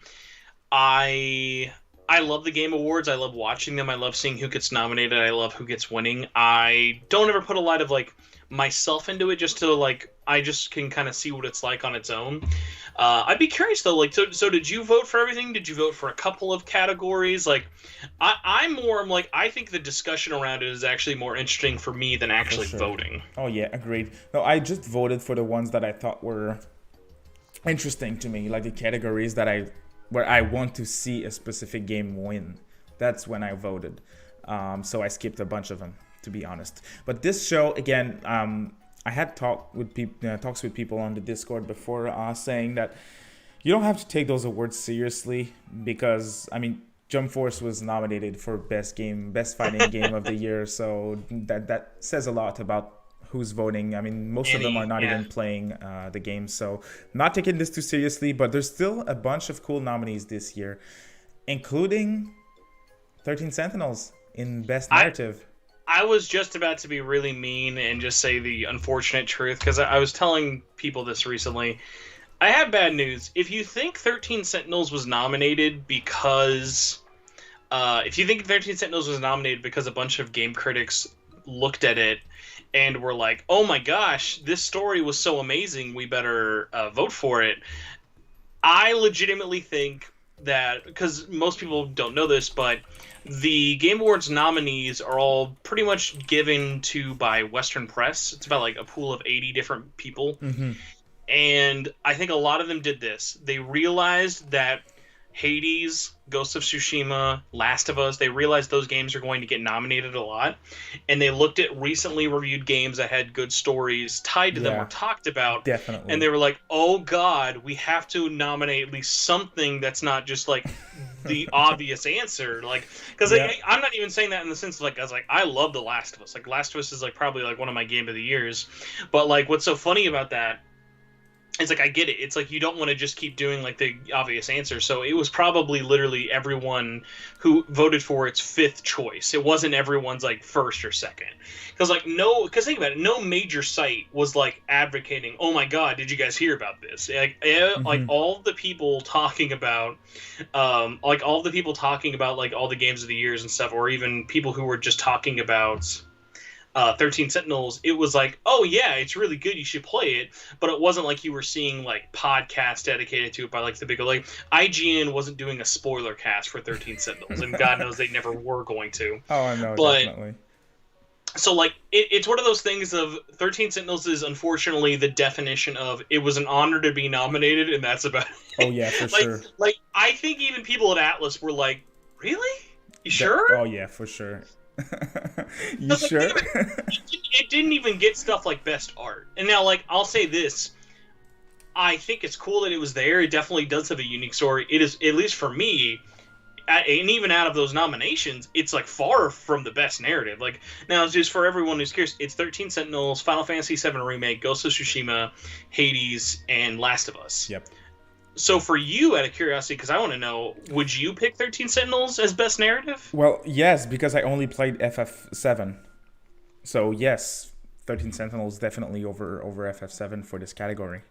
I love the Game Awards. I love watching them. I love seeing who gets nominated. I love who gets winning. I don't ever put a lot of like myself into it, just to like I just can kind of see what it's like on its own. I'd be curious though. Like, so did you vote for everything? Did you vote for a couple of categories? Like, I'm like I think the discussion around it is actually more interesting for me than actually voting. Oh yeah, agreed. No, I just voted for the ones that I thought were interesting to me, like the categories where I want to see a specific game win. That's when I voted. So I skipped a bunch of them, to be honest. But this show, again, I had talks with people on the Discord before saying that you don't have to take those awards seriously because, I mean, Jump Force was nominated for best fighting game of the year. So that says a lot about who's voting. I mean, most of them are not even playing the game, so not taking this too seriously. But there's still a bunch of cool nominees this year, including 13 Sentinels in best narrative. I was just about to be really mean and just say the unfortunate truth, because I was telling people this recently. I have bad news. If you think 13 Sentinels was nominated because... if you think 13 Sentinels was nominated because a bunch of game critics looked at it and were like, oh my gosh, this story was so amazing, we better vote for it. I legitimately think that, because most people don't know this, but the Game Awards nominees are all pretty much given to by Western press. It's about like a pool of 80 different people. Mm-hmm. And I think a lot of them did this. They realized that Hades, Ghost of Tsushima, Last of Us, they realized those games are going to get nominated a lot. And they looked at recently reviewed games that had good stories tied to them or talked about. Definitely. And they were like, oh god, we have to nominate at least something that's not just like the obvious answer. Like, because I'm not even saying that in the sense of like, I love The Last of Us. Like, Last of Us is like probably like one of my game of the years. But like, what's so funny about that, it's like, I get it. It's like you don't want to just keep doing like the obvious answer. So it was probably literally everyone who voted for its fifth choice. It wasn't everyone's like first or second. Because think about it. No major site was like advocating, oh my god, did you guys hear about this? Like all the people talking about, like all the games of the years and stuff, or even people who were just talking about 13 Sentinels, it was like, oh yeah, it's really good, you should play it, but it wasn't like you were seeing like podcasts dedicated to it by like the big, like IGN wasn't doing a spoiler cast for 13 Sentinels, and God knows they never were going to. Oh, I know, but, definitely. So like, it's one of those things of 13 Sentinels is unfortunately the definition of it was an honor to be nominated, and that's about it. Oh yeah, for sure. Like, I think even people at Atlas were like, really? You sure? Oh yeah, for sure. You sure? It didn't even get stuff like best art. And now, like, I'll say this: I think it's cool that it was there. It definitely does have a unique story. It is, at least for me, and even out of those nominations, it's like far from the best narrative. Like, now, just for everyone who's curious, it's 13 Sentinels, Final Fantasy VII Remake, Ghost of Tsushima, Hades, and Last of Us. Yep. So for you, out of curiosity, because I want to know, would you pick 13 Sentinels as best narrative? Well, yes, because I only played FF7. So yes, 13 Sentinels definitely over FF7 for this category.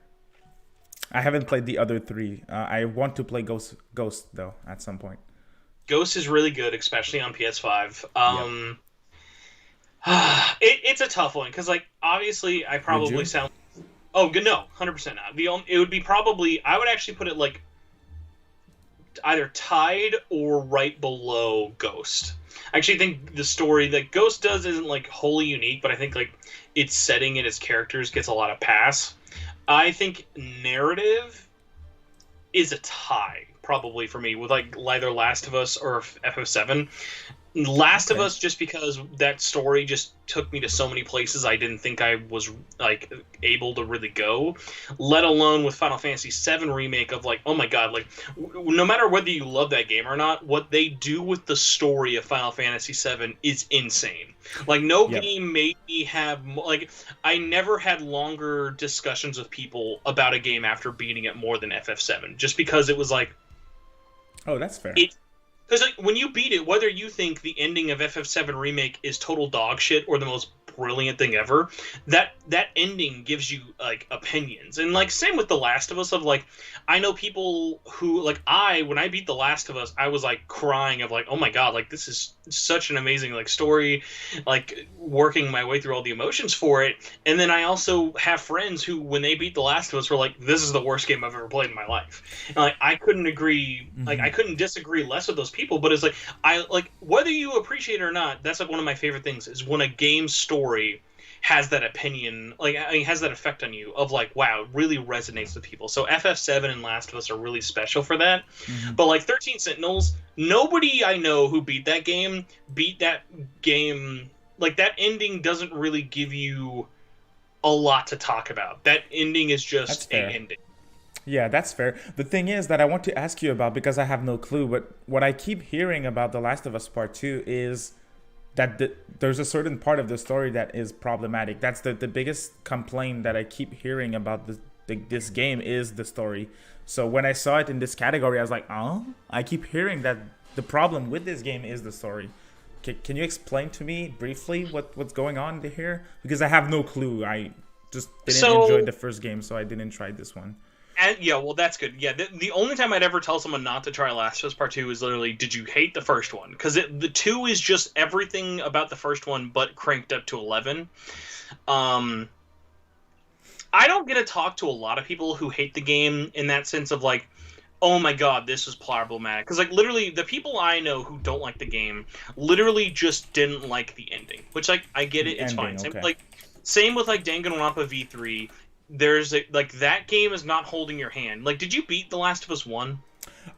I haven't played the other three. I want to play Ghost though at some point. Ghost is really good, especially on PS5. It's a tough one because, like, obviously, I probably sound. Oh, good, no, 100% not. It would be probably, I would actually put it like either tied or right below Ghost. I actually think the story that Ghost does isn't like wholly unique, but I think like its setting and its characters gets a lot of pass. I think narrative is a tie probably for me with like either Last of Us or FF7. Last of Us, just because that story just took me to so many places I didn't think I was like able to really go, let alone with Final Fantasy VII Remake of like, oh my god, like no matter whether you love that game or not, what they do with the story of Final Fantasy VII is insane. Like no game made me have, like, I never had longer discussions with people about a game after beating it more than FF7, just because it was like, oh, that's fair. Because like when you beat it, whether you think the ending of FF7 Remake is total dog shit or the most brilliant thing ever, that ending gives you like opinions. And like same with The Last of Us, of like, I know people who like, when I beat The Last of Us, I was like crying of like, oh my god, like this is such an amazing like story, like working my way through all the emotions for it. And then I also have friends who, when they beat The Last of Us, were like, this is the worst game I've ever played in my life. And like I couldn't agree, like I couldn't disagree less with those people. But it's like, I like, whether you appreciate it or not, that's like one of my favorite things is when a game story has that opinion, like I mean, has that effect on you of like, wow, it really resonates with people. So FF7 and Last of Us are really special for that. But like 13 Sentinels, nobody I know who beat that game, like that ending doesn't really give you a lot to talk about. That ending is just an ending. Yeah, that's fair. The thing is that I want to ask you about, because I have no clue, but what I keep hearing about The Last of Us Part 2 is that there's a certain part of the story that is problematic. That's the biggest complaint that I keep hearing about this game is the story. So when I saw it in this category, I was like, oh, I keep hearing that the problem with this game is the story. Can you explain to me briefly what's going on here? Because I have no clue. I just didn't enjoy the first game, so I didn't try this one. And yeah, well, that's good. Yeah, the only time I'd ever tell someone not to try Last of Us Part 2 is literally, did you hate the first one? Because the 2 is just everything about the first one, but cranked up to 11. I don't get to talk to a lot of people who hate the game in that sense of like, oh my god, this was problematic. Because like literally, the people I know who don't like the game literally just didn't like the ending. Which like I get it, it's fine. Okay. Same with like Danganronpa V3. There's like that game is not holding your hand. Like, did you beat The Last of Us 1?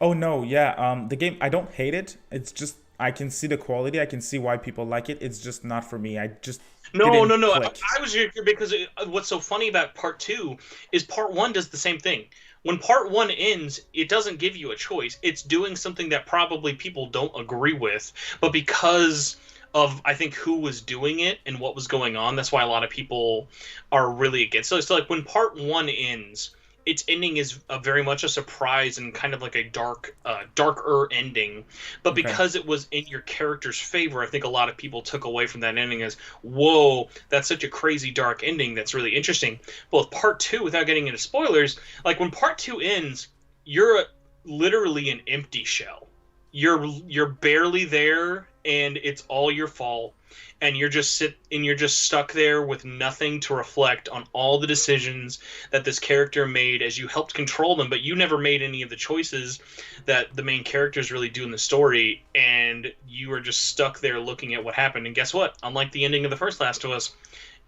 Oh no, yeah. The game, I don't hate it. It's just I can see the quality. I can see why people like it. It's just not for me. I just no. Click. I was here because what's so funny about Part 2 is Part 1 does the same thing. When Part 1 ends, it doesn't give you a choice. It's doing something that probably people don't agree with, but because of I think who was doing it and what was going on, that's why a lot of people are really against it. So like when Part 1 ends, its ending is very much a surprise and kind of like a darker ending. But because it was in your character's favor, I think a lot of people took away from that ending as, whoa, that's such a crazy dark ending that's really interesting. But with Part 2, without getting into spoilers, like when Part 2 ends, you're literally an empty shell. You're barely there, and it's all your fault, and you're just stuck there with nothing to reflect on all the decisions that this character made as you helped control them, but you never made any of the choices that the main characters really do in the story, and you are just stuck there looking at what happened. And guess what? Unlike the ending of the first Last of Us,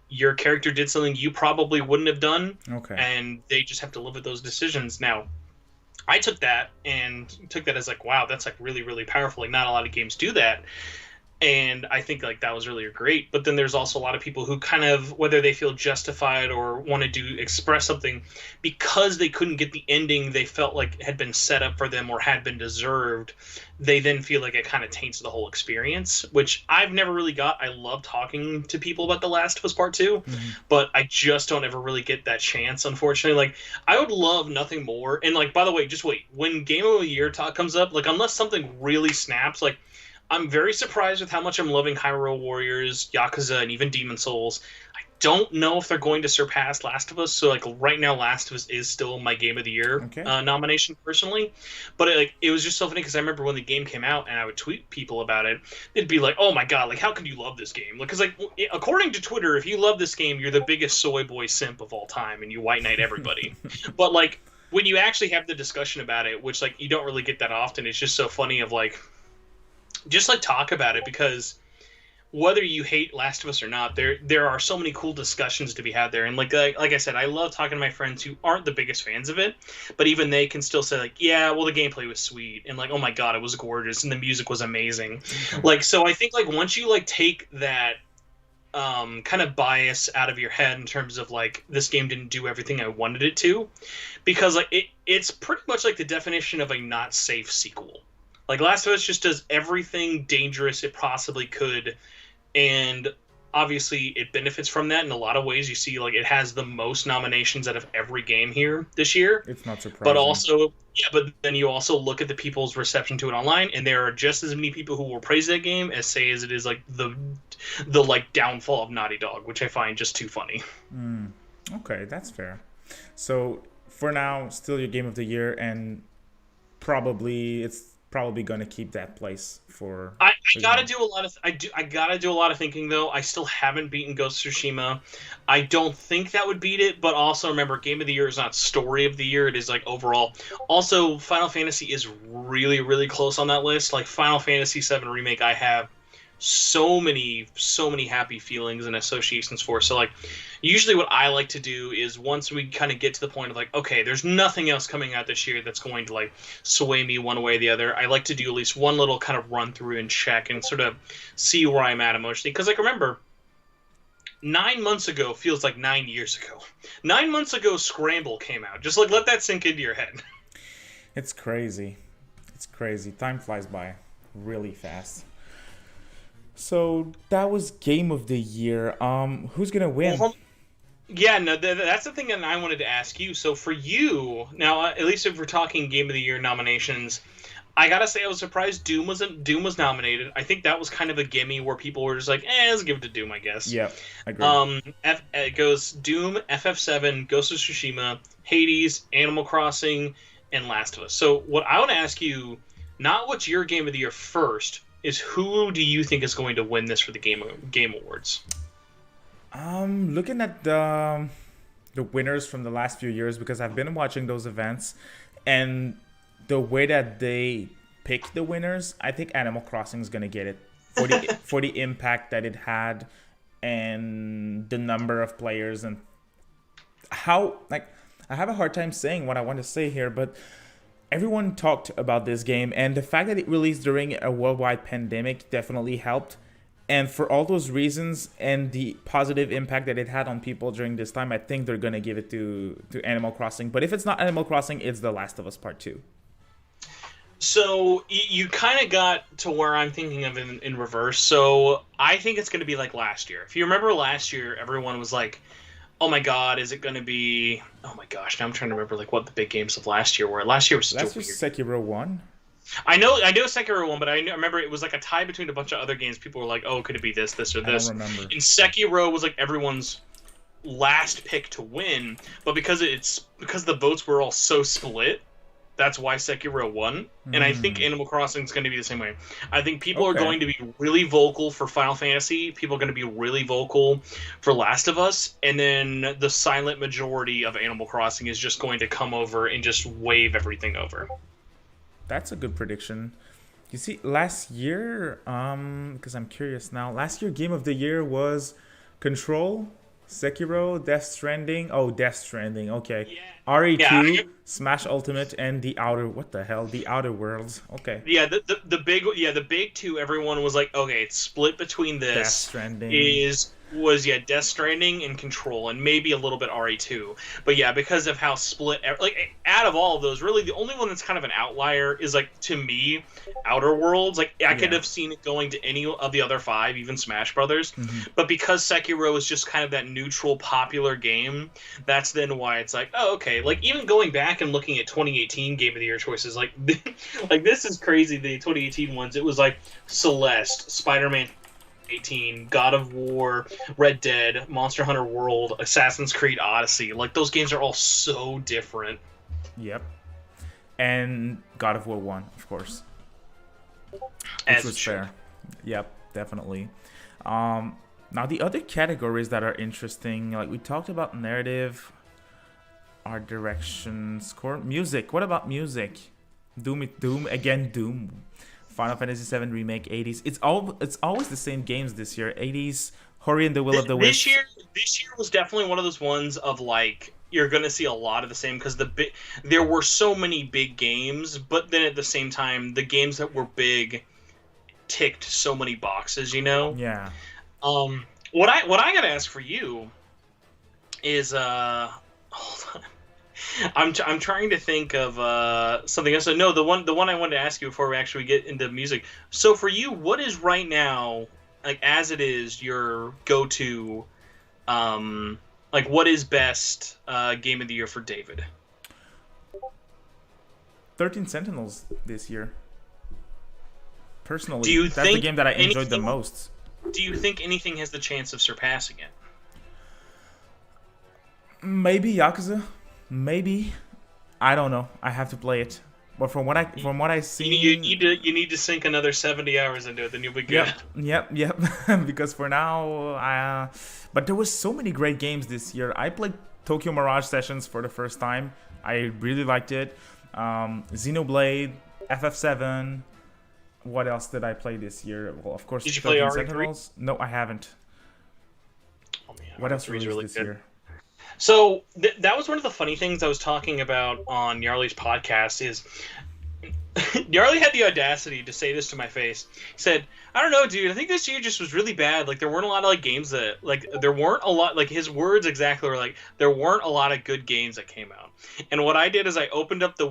your character did something you probably wouldn't have done, and they just have to live with those decisions. Now, I took that as like, wow, that's like really, really powerful. Like not a lot of games do that. And I think like that was really great. But then there's also a lot of people who kind of, whether they feel justified or want to express something because they couldn't get the ending they felt like had been set up for them or had been deserved, they then feel like it kind of taints the whole experience, which I've never really got. I love talking to people about The Last of Us Part 2, but I just don't ever really get that chance, unfortunately. Like, I would love nothing more. And like, by the way, just wait. When Game of the Year talk comes up, like unless something really snaps, like I'm very surprised with how much I'm loving Hyrule Warriors, Yakuza, and even Demon Souls. I don't know if they're going to surpass Last of Us. So, like, right now, Last of Us is still my Game of the Year nomination, personally. But, it was just so funny because I remember when the game came out and I would tweet people about it, they'd be like, oh my god, like, how could you love this game? Because, like, according to Twitter, if you love this game, you're the biggest soy boy simp of all time and you white knight everybody. But, like, when you actually have the discussion about it, which, like, you don't really get that often, it's just so funny of, like, just like talk about it, because whether you hate Last of Us or not, there are so many cool discussions to be had there. And like I said, I love talking to my friends who aren't the biggest fans of it, but even they can still say like, yeah, well, the gameplay was sweet, and like, oh my god, it was gorgeous, and the music was amazing. Like, so I think like once you like take that kind of bias out of your head in terms of like, this game didn't do everything I wanted it to, because like it's pretty much like the definition of a not safe sequel. Like, Last of Us just does everything dangerous it possibly could, and obviously it benefits from that in a lot of ways. You see, like, it has the most nominations out of every game here this year. It's not surprising. But also, but then you also look at the people's reception to it online, and there are just as many people who will praise that game as say as it is, like, the like, downfall of Naughty Dog, which I find just too funny. Okay, that's fair. So, for now, still your Game of the Year, and it's probably gonna keep that place for. I gotta do a lot of I gotta do a lot of thinking though. I still haven't beaten Ghost of Tsushima. I don't think that would beat it, but also remember, Game of the Year is not Story of the Year. It is like overall. Also, Final Fantasy is really, really close on that list. Like Final Fantasy VII Remake, I have so many happy feelings and associations for. So like, usually what I like to do is once we kind of get to the point of like, okay, there's nothing else coming out this year that's going to like sway me one way or the other, I like to do at least one little kind of run through and check and sort of see where I'm at emotionally. Because like, remember, 9 months ago feels like 9 years ago. 9 months ago, Scramble came out. Just like let that sink into your head. It's crazy. It's crazy. Time flies by really fast. So that was Game of the Year. Who's gonna win? Yeah, no, that's the thing that I wanted to ask you. So for you, now at least if we're talking Game of the Year nominations, I gotta say I was surprised Doom was nominated. I think that was kind of a gimme where people were just like, let's give it to Doom, I guess. Yeah, I agree. It goes Doom, FF7, Ghost of Tsushima, Hades, Animal Crossing, and Last of Us. So what I want to ask you, not what's your Game of the Year first, is who do you think is going to win this for the Game Awards? Looking at the winners from the last few years, because I've been watching those events, and the way that they pick the winners, I think Animal Crossing is gonna get it for the impact that it had, and the number of players, and how, like, I have a hard time saying what I want to say here, but everyone talked about this game, and the fact that it released during a worldwide pandemic definitely helped. And for all those reasons and the positive impact that it had on people during this time, I think they're going to give it to Animal Crossing. But if it's not Animal Crossing, it's The Last of Us Part 2. So you kind of got to where I'm thinking of in reverse. So I think it's going to be like last year. If you remember last year, everyone was like, oh my god, is it going to be... Oh my gosh, now I'm trying to remember like what the big games of last year were. Last year was still weird. Sekiro 1? I know Sekiro 1, but I remember it was like a tie between a bunch of other games. People were like, oh, could it be this, or this? I don't remember. And Sekiro was like everyone's last pick to win, but because the votes were all so split, that's why Sekiro won. And I think Animal Crossing is going to be the same way. I think people are going to be really vocal for Final Fantasy. People are going to be really vocal for Last of Us. And then the silent majority of Animal Crossing is just going to come over and just wave everything over. That's a good prediction. You see, last year, because I'm curious now, last year Game of the Year was Control, Sekiro, Death Stranding. Oh, Death Stranding. Okay. Yeah. RE2, Smash Ultimate, and The Outer Worlds. Okay. Yeah, the big two. Everyone was like, okay, it's split between this. Death Stranding was Death Stranding and Control, and maybe a little bit RE2. But yeah, because of how split, like out of all of those, really the only one that's kind of an outlier is like, to me, Outer Worlds. Like I could have seen it going to any of the other 5, even Smash Brothers. But because Sekiro is just kind of that neutral, popular game, that's then why it's like, oh, okay. Like even going back and looking at 2018 Game of the Year choices, like like this is crazy. The 2018 ones, it was like Celeste, Spider-Man 18, God of War, Red Dead, Monster Hunter World, Assassin's Creed Odyssey. Like, those games are all so different. Yep. And God of War 1, of course. As which was fair. Yep, definitely. Now, the other categories that are interesting, like we talked about narrative, art direction, score, music. What about music? Doom. Final Fantasy VII Remake, 80s. It's always the same games this year. 80s, Ori and the Will of the Wisps. This year was definitely one of those ones of like you're going to see a lot of the same because there were so many big games, but then at the same time the games that were big ticked so many boxes, you know? Yeah. What I got to ask for you is hold on. I'm trying to think of something else. No, the one I wanted to ask you before we actually get into music. So for you, what is right now, like as it is, your go-to, like what is best game of the year for David? 13 Sentinels this year. Personally, that's the game that I enjoyed the most. Do you think anything has the chance of surpassing it? Maybe Yakuza. Maybe, I don't know. I have to play it, but from what I see, you need to sink another 70 hours into it, then you'll be good. Yep. Because for now, but there was so many great games this year. I played Tokyo Mirage Sessions for the first time. I really liked it. Xenoblade, FF7. What else did I play this year? Well, of course, did you play RE3? Sentinels. No, I haven't. Oh man, what else released really this good. Year? So that was one of the funny things I was talking about on Yarley's podcast is Gnarly had the audacity to say this to my face. He said, "I don't know, dude. I think this year just was really bad. Like, there weren't a lot of like games that like there weren't a lot like his words exactly were like there weren't a lot of good games that came out." And what I did is I opened up the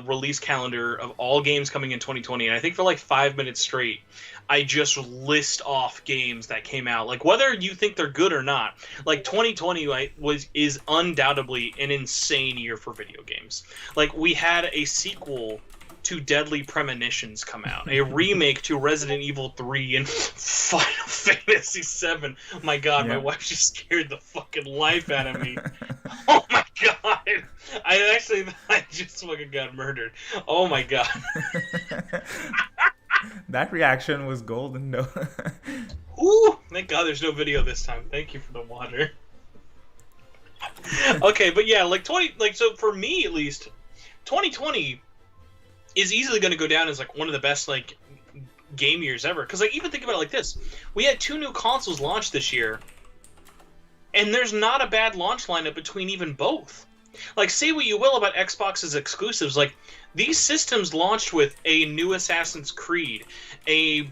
release calendar of all games coming in 2020, and I think for like 5 minutes straight, I just list off games that came out, like whether you think they're good or not. Like 2020 is undoubtedly an insane year for video games. Like we had a sequel to Deadly Premonitions come out, a remake to Resident Evil 3 and Final Fantasy 7. My God, my wife just scared the fucking life out of me. Oh my God, I actually I just fucking got murdered. Oh my God. That reaction was golden, though. Ooh, thank God there's no video this time. Thank you for the water. Okay, but yeah, like so for me at least, 2020 is easily going to go down as like one of the best like game years ever. Because like even think about it like this: we had 2 new consoles launched this year, and there's not a bad launch lineup between even both. Like, say what you will about Xbox's exclusives, like these systems launched with a new Assassin's Creed, a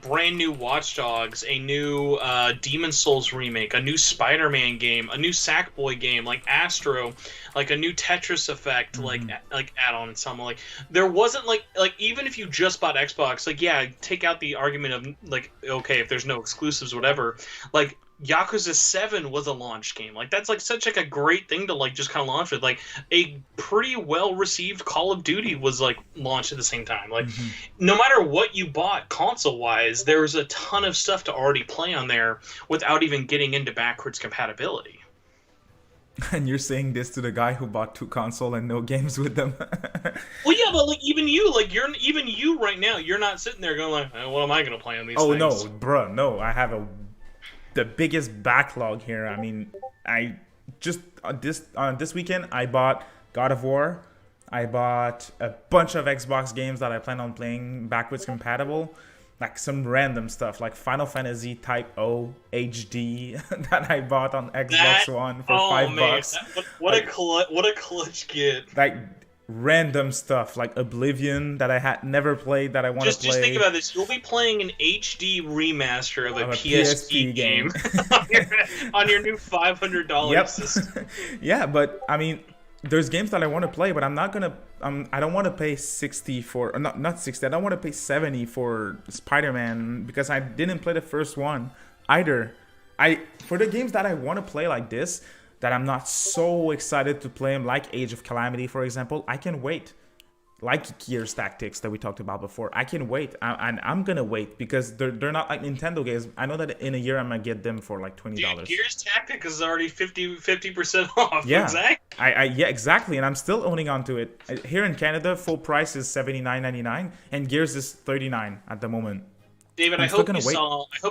brand new Watch Dogs, a new Demon Souls remake, a new Spider-Man game, a new Sackboy game, like Astro, like a new Tetris Effect, like add-on and something. Like there wasn't like even if you just bought Xbox, like yeah, take out the argument of like okay if there's no exclusives, whatever, like. Yakuza 7 was a launch game. Like that's like such like a great thing to like just kind of launch with. Like a pretty well received Call of Duty was like launched at the same time. Like no matter what you bought console wise, there was a ton of stuff to already play on there without even getting into backwards compatibility. And you're saying this to the guy who bought 2 consoles and no games with them. Well, yeah, but like even you right now, you're not sitting there going like, what am I going to play on these things? Oh no, bruh, no, I have the biggest backlog here. I mean, I just this weekend I bought God of War. I bought a bunch of Xbox games that I plan on playing backwards compatible, like some random stuff like Final Fantasy Type O HD that I bought on Xbox One for $5. What a clutch get! Like random stuff like Oblivion that I had never played that I want to play. Just think about this. You'll be playing an HD remaster of a PSP game on your new $500 system. Yeah, but I mean, there's games that I want to play, but I'm not gonna. I don't want to pay 60 for, or not 60. I don't want to pay 70 for Spider-Man because I didn't play the first one either. For the games that I want to play like this, that I'm not so excited to play them, like Age of Calamity, for example, I can wait. Like Gears Tactics that we talked about before, I can wait. I'm gonna wait because they're not like Nintendo games. I know that in a year I'm gonna get them for like $20. Dude, Gears Tactics is already 50% off. Yeah, exactly. Yeah, exactly, and I'm still owning on to it. Here in Canada, full price is $79.99, and Gears is $39 at the moment. David, I hope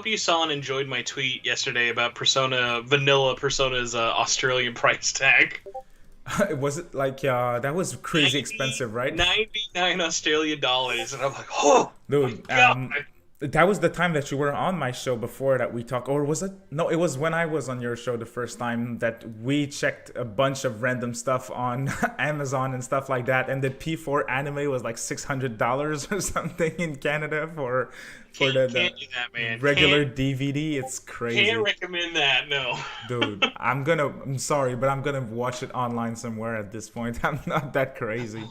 you saw and enjoyed my tweet yesterday about Vanilla Persona's Australian price tag. Was it like that was crazy expensive, right? 99 Australian dollars, and I'm like, oh, dude. That was the time that you were on my show before that we talked, or was it? No, it was when I was on your show the first time that we checked a bunch of random stuff on Amazon and stuff like that, and the P4 anime was like $600 or something in Canada for the can't do that, man. Regular DVD. It's crazy. Can't recommend that, no. Dude, I'm sorry, but I'm gonna watch it online somewhere at this point. I'm not that crazy.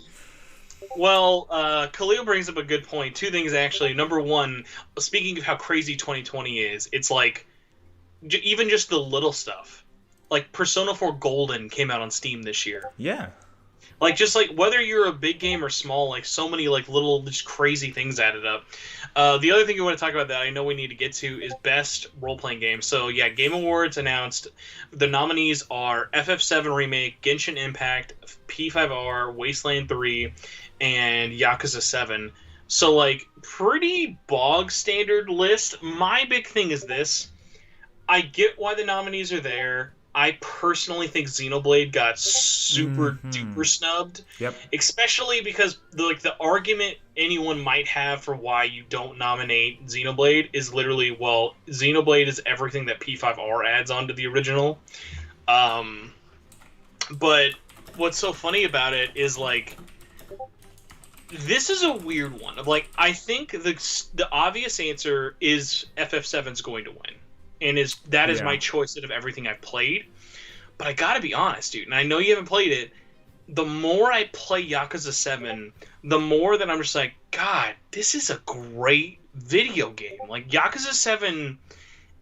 Well, Khalil brings up a good point. 2 things, actually. Number one, speaking of how crazy 2020 is, it's like, even just the little stuff. Like, Persona 4 Golden came out on Steam this year. Yeah. Like, just like, whether you're a big game or small, like, so many, like, little, just crazy things added up. The other thing we want to talk about that I know we need to get to is best role-playing game. So, yeah, Game Awards announced. The nominees are FF7 Remake, Genshin Impact, P5R, Wasteland 3, and Yakuza 7. So, like, pretty bog standard list. My big thing is this. I get why the nominees are there. I personally think Xenoblade got super duper snubbed. Yep. Especially because the argument anyone might have for why you don't nominate Xenoblade is literally, well, Xenoblade is everything that P5R adds onto the original. But what's so funny about it is, like, this is a weird one. Like, I think the obvious answer is FF7's going to win, and that is my choice out of everything I've played. But I gotta be honest, dude, and I know you haven't played it. The more I play Yakuza 7, the more that I'm just like, God, this is a great video game. Like, Yakuza 7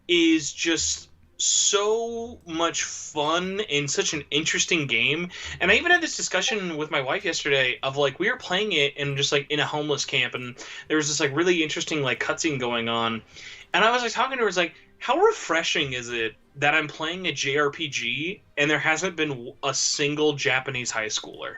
is just so much fun and such an interesting game. And I even had this discussion with my wife yesterday of, like, we were playing it and just, like, in a homeless camp, and there was this, like, really interesting, like, cutscene going on. And I was, like, talking to her, I was like, how refreshing is it that I'm playing a JRPG and there hasn't been a single Japanese high schooler?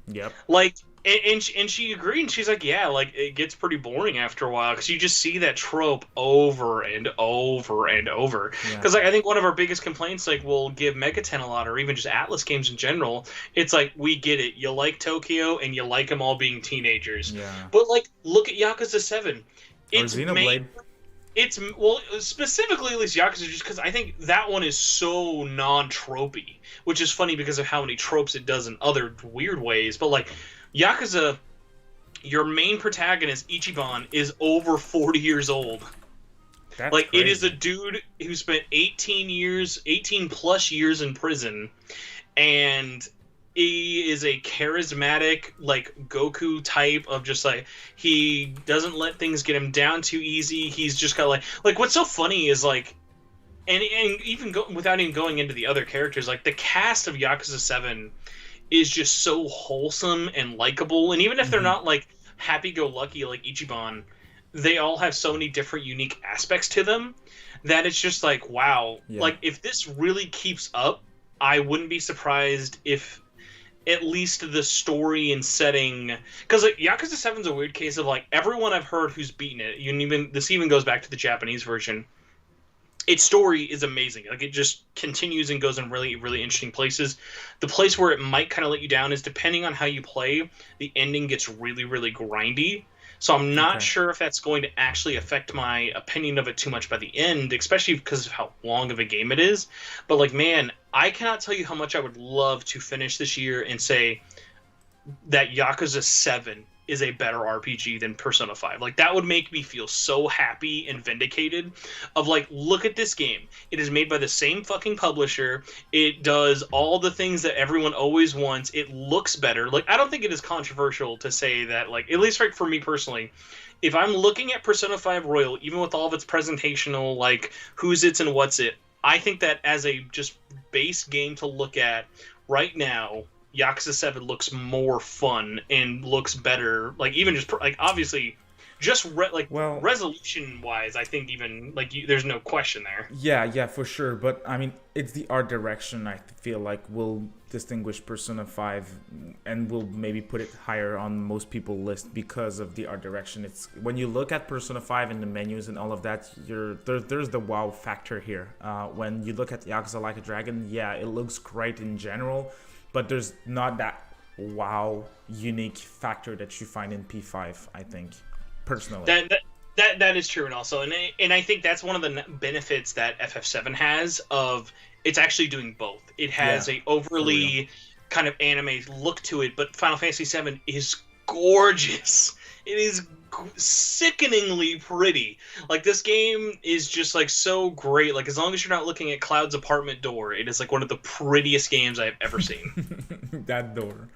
Yep. Like, and she agreed, and she's like, yeah, like, it gets pretty boring after a while, because you just see that trope over and over and over. Because, like, I think one of our biggest complaints, like, we'll give Megaten a lot, or even just Atlas games in general, it's like, we get it. You like Tokyo, and you like them all being teenagers. Yeah. But, like, look at Yakuza 7. It's Xenoblade. It's, well, specifically at least Yakuza, just because I think that one is so non-tropey, which is funny because of how many tropes it does in other weird ways. But, like, Yakuza, your main protagonist, Ichiban, is over 40 years old. That's like, crazy. It is a dude who spent 18 plus years in prison, and he is a charismatic, like, Goku type of just, like, he doesn't let things get him down too easy. He's just got, like, what's so funny is, like, and even without even going into the other characters, like, the cast of Yakuza 7 is just so wholesome and likable. And even if they're not, like, happy-go-lucky like Ichiban, they all have so many different unique aspects to them that it's just like, wow. Yeah. Like, if this really keeps up, I wouldn't be surprised if at least the story and setting, because, like, Yakuza 7's a weird case of, like, everyone I've heard who's beaten it, this even goes back to the Japanese version, its story is amazing. Like, it just continues and goes in really, really interesting places. The place where it might kind of let you down is, depending on how you play, the ending gets really, really grindy. So I'm not sure if that's going to actually affect my opinion of it too much by the end, especially because of how long of a game it is. But, like, man, I cannot tell you how much I would love to finish this year and say that Yakuza 7 is a better RPG than Persona 5. Like, that would make me feel so happy and vindicated of, like, look at this game. It is made by the same fucking publisher. It does all the things that everyone always wants. It looks better. Like, I don't think it is controversial to say that, like, at least, like, for me personally, if I'm looking at Persona 5 Royal, even with all of its presentational, like, who's its and what's it, I think that as a just base game to look at right now, Yakuza 7 looks more fun and looks better. Like, even just, like, obviously, just, resolution-wise, I think even, like, there's no question there. Yeah, for sure. But, I mean, it's the art direction, I feel like, will distinguish Persona 5 and will maybe put it higher on most people's list because of the art direction. It's when you look at Persona 5 and the menus and all of that, there's the wow factor here. When you look at Yakuza Like a Dragon, yeah, it looks great in general, but there's not that wow unique factor that you find in P5, I think, personally. That is true, and also, and I think that's one of the benefits that FF7 has of it's actually doing both. It has a overly kind of anime look to it, but Final Fantasy VII is gorgeous. It is sickeningly pretty. Like, this game is just, like, so great. Like, as long as you're not looking at Cloud's apartment door, it is, like, one of the prettiest games I've ever seen. That door.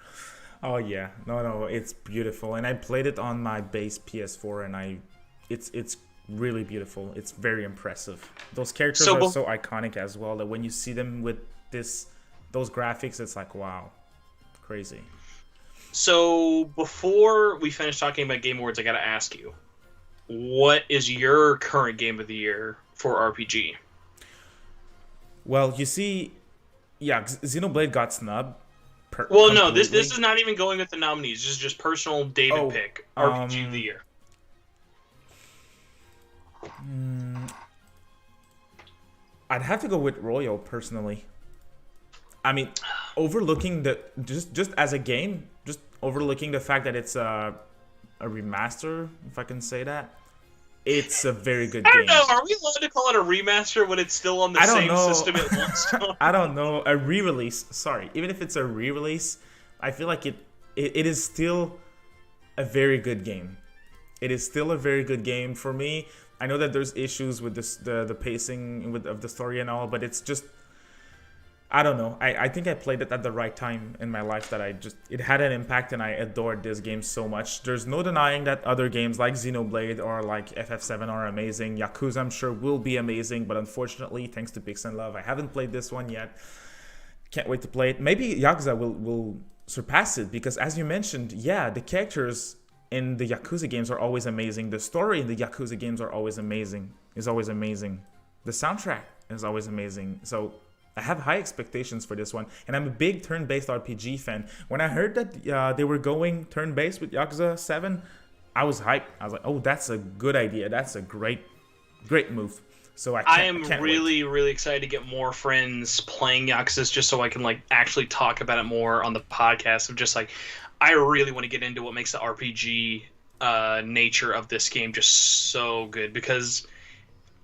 Oh yeah, no, it's beautiful, and I played it on my base PS4, and it's really beautiful. It's very impressive. Those characters are so iconic as well that when you see them with those graphics, it's like, wow, crazy. So before we finish talking about Game Awards, I gotta ask you, what is your current game of the year for RPG? Well, you see, yeah, Xenoblade got snubbed. Well, no, this is not even going with the nominees. This is just personal David pick RPG of the year. I'd have to go with Royal personally. I mean, overlooking just as a game, just overlooking the fact that it's a remaster, if I can say that. It's a very good game. I don't know. Are we allowed to call it a remaster when it's still on the same system it launched on? I don't know. A re-release. Sorry. Even if it's a re-release, I feel like it is still a very good game. It is still a very good game for me. I know that there's issues with this, the pacing of the story and all, but it's just, I don't know. I think I played it at the right time in my life that it had an impact, and I adored this game so much. There's no denying that other games like Xenoblade or like FF7 are amazing. Yakuza, I'm sure, will be amazing, but unfortunately, thanks to Pix and Love, I haven't played this one yet. Can't wait to play it. Maybe Yakuza will surpass it, because as you mentioned, yeah, the characters in the Yakuza games are always amazing. The story in the Yakuza games are always amazing. The soundtrack is always amazing. So I have high expectations for this one, and I'm a big turn-based RPG fan. When I heard that they were going turn-based with Yakuza 7, I was hyped. I was like, oh, that's a good idea. That's a great move. So I am really, really excited to get more friends playing Yakuza, just so I can like actually talk about it more on the podcast. Of just like, I really want to get into what makes the RPG nature of this game just so good, because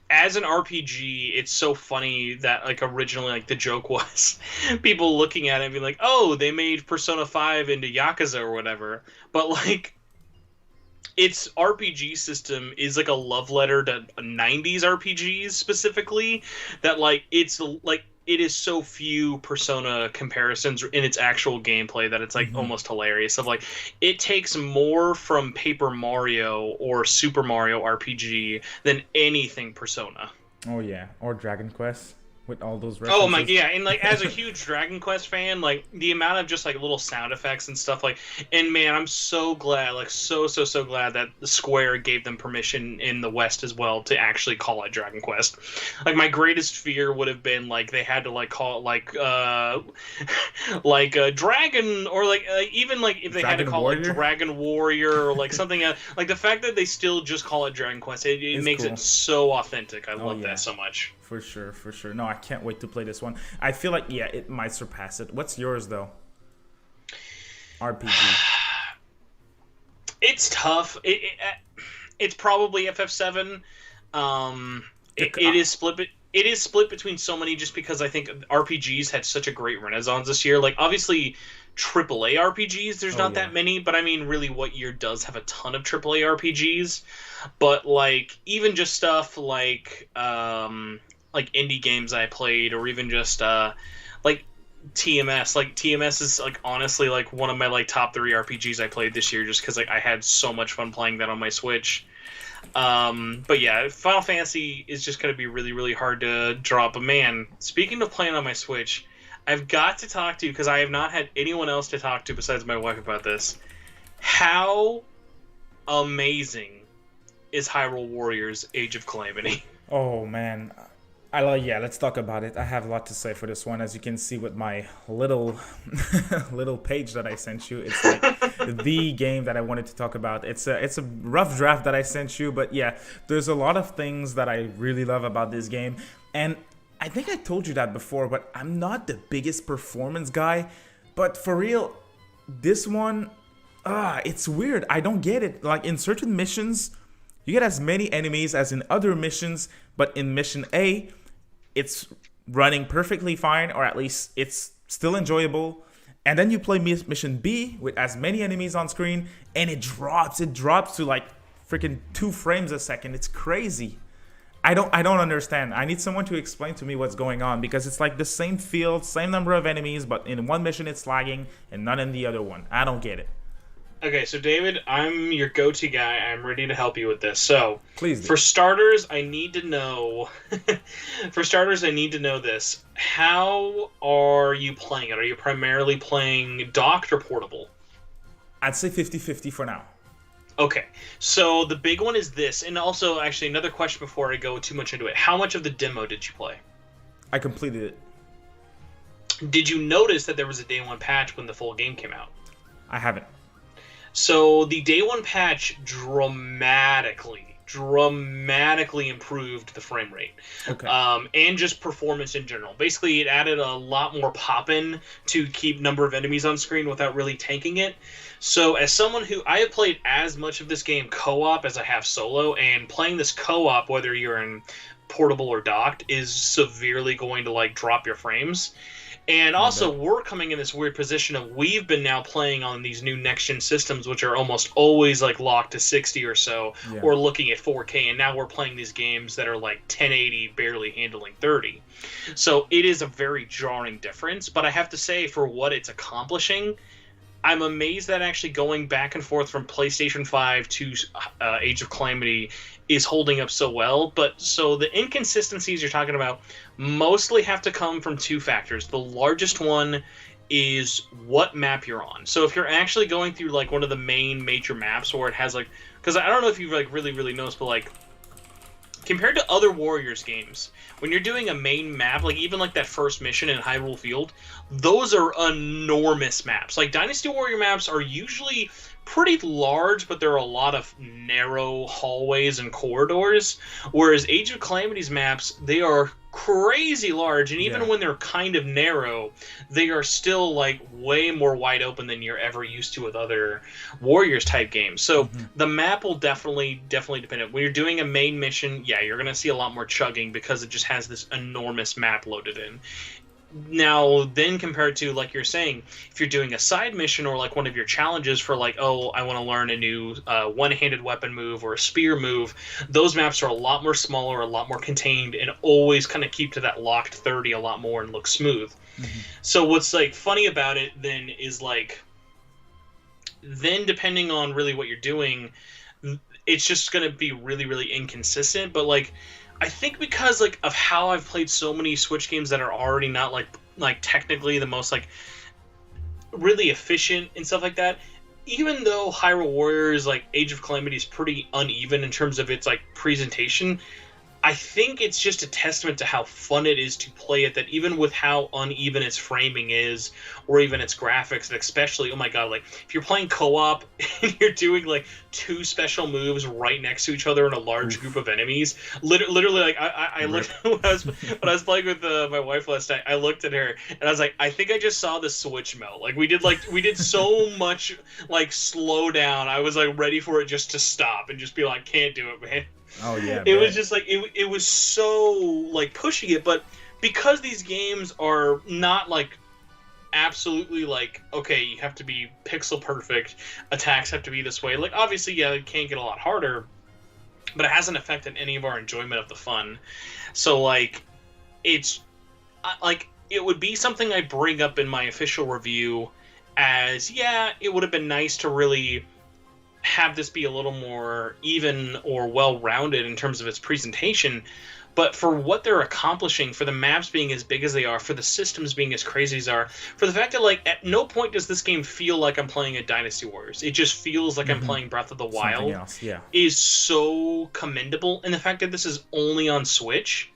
as an RPG, it's so funny that like originally like the joke was people looking at it and being like, oh, they made Persona 5 into Yakuza or whatever, but like its RPG system is like a love letter to 90s RPGs specifically, that like it's like it is so few Persona comparisons in its actual gameplay that it's like almost hilarious. Of like, it takes more from Paper Mario or Super Mario RPG than anything Persona. Oh yeah, or Dragon Quest with all those references. Oh my, yeah, and like as a huge Dragon Quest fan, like the amount of just like little sound effects and stuff, like, and man, I'm so glad, like so glad that the Square gave them permission in the West as well to actually call it Dragon Quest. Like my greatest fear would have been like they had to like call it like a dragon, or like even like if they had to call it Dragon Warrior, or like something like the fact that they still just call it Dragon Quest, it makes it so authentic. I love that so much. For sure. No, I can't wait to play this one. I feel like, yeah, it might surpass it. What's yours, though? RPG. It's tough. It's probably FF7. It is split. It is split between so many, just because I think RPGs had such a great renaissance this year. Like, obviously, AAA RPGs, there's not that many, but I mean, really, what year does have a ton of AAA RPGs? But, like, even just stuff like indie games I played, or even just like TMS. Like TMS is like honestly like one of my like top 3 RPGs I played this year, just because like I had so much fun playing that on my Switch. But yeah, Final Fantasy is just going to be really, really hard to draw. But man, speaking of playing on my Switch, I've got to talk to you, because I have not had anyone else to talk to besides my wife about this. How amazing is Hyrule Warriors Age of Calamity? Oh man, let's talk about it. I have a lot to say for this one. As you can see with my little page that I sent you, it's like the game that I wanted to talk about. It's a rough draft that I sent you, but yeah, there's a lot of things that I really love about this game. And I think I told you that before, but I'm not the biggest performance guy. But for real, this one, it's weird. I don't get it. Like in certain missions, you get as many enemies as in other missions, but in mission A, it's running perfectly fine, or at least it's still enjoyable. And then you play mission B with as many enemies on screen, and it drops to like freaking 2 frames a second. It's crazy. I don't understand. I need someone to explain to me what's going on, because it's like the same field, same number of enemies, but in one mission it's lagging and not in the other one. I don't get it. Okay, so David, I'm your go-to guy. I'm ready to help you with this. So, please do. For starters, I need to know. This. How are you playing it? Are you primarily playing docked or portable? I'd say 50-50 for now. Okay, so the big one is this, and also actually another question before I go too much into it. How much of the demo did you play? I completed it. Did you notice that there was a day 1 patch when the full game came out? I haven't. So the day 1 patch dramatically improved the frame rate. Okay. And just performance in general. Basically, it added a lot more pop-in to keep number of enemies on screen without really tanking it. So as someone who, I have played as much of this game co-op as I have solo, and playing this co-op, whether you're in portable or docked is severely going to like drop your frames. And also, we're coming in this weird position of we've been now playing on these new next-gen systems, which are almost always like locked to 60 or so, or looking at 4K, and now we're playing these games that are like 1080, barely handling 30. So it is a very jarring difference, but I have to say, for what it's accomplishing, I'm amazed that actually going back and forth from PlayStation 5 to Age of Calamity is holding up so well. But so the inconsistencies you're talking about mostly have to come from two factors. The largest one is what map you're on. So if you're actually going through like one of the main major maps where it has like, because I don't know if you've like really noticed, but like compared to other Warriors games, when you're doing a main map, like even like that first mission in Hyrule Field, those are enormous maps. Like Dynasty Warrior maps are usually pretty large, but there are a lot of narrow hallways and corridors, whereas Age of Calamity's maps, they are crazy large, and even when they're kind of narrow, they are still like way more wide open than you're ever used to with other Warriors type games. So the map will definitely depend. When you're doing a main mission, you're gonna see a lot more chugging because it just has this enormous map loaded in. Now, then compared to, like you're saying, if you're doing a side mission or like one of your challenges for like, oh, I want to learn a new one-handed weapon move or a spear move, those maps are a lot more smaller, a lot more contained, and always kind of keep to that locked 30 a lot more and look smooth. So what's like funny about it then is like, then depending on really what you're doing, it's just going to be really inconsistent. But like, I think because like of how I've played so many Switch games that are already not like technically the most like really efficient and stuff like that, even though Hyrule Warriors like Age of Calamity is pretty uneven in terms of its like presentation, I think it's just a testament to how fun it is to play it, that even with how uneven its framing is, or even its graphics, and especially, oh my god, like, if you're playing co-op and you're doing, like, two special moves right next to each other in a large group of enemies, literally, like, I looked, when I was playing with my wife last night, I looked at her, and I was like, I think I just saw the Switch melt. Like, we did so much, like, slow down, I was, like, ready for it just to stop and just be like, can't do it, man. Oh yeah, it was just like it was so like pushing it, but because these games are not like absolutely like, okay, you have to be pixel perfect, attacks have to be this way. Like obviously, it can get a lot harder, but it hasn't affected any of our enjoyment of the fun. So like, it's like it would be something I bring up in my official review as it would have been nice to really have this be a little more even or well-rounded in terms of its presentation, but for what they're accomplishing, for the maps being as big as they are, for the systems being as crazy as they are, for the fact that like at no point does this game feel like I'm playing a Dynasty Warriors, it just feels like I'm playing Breath of the Wild, is so commendable. And the fact that this is only on Switch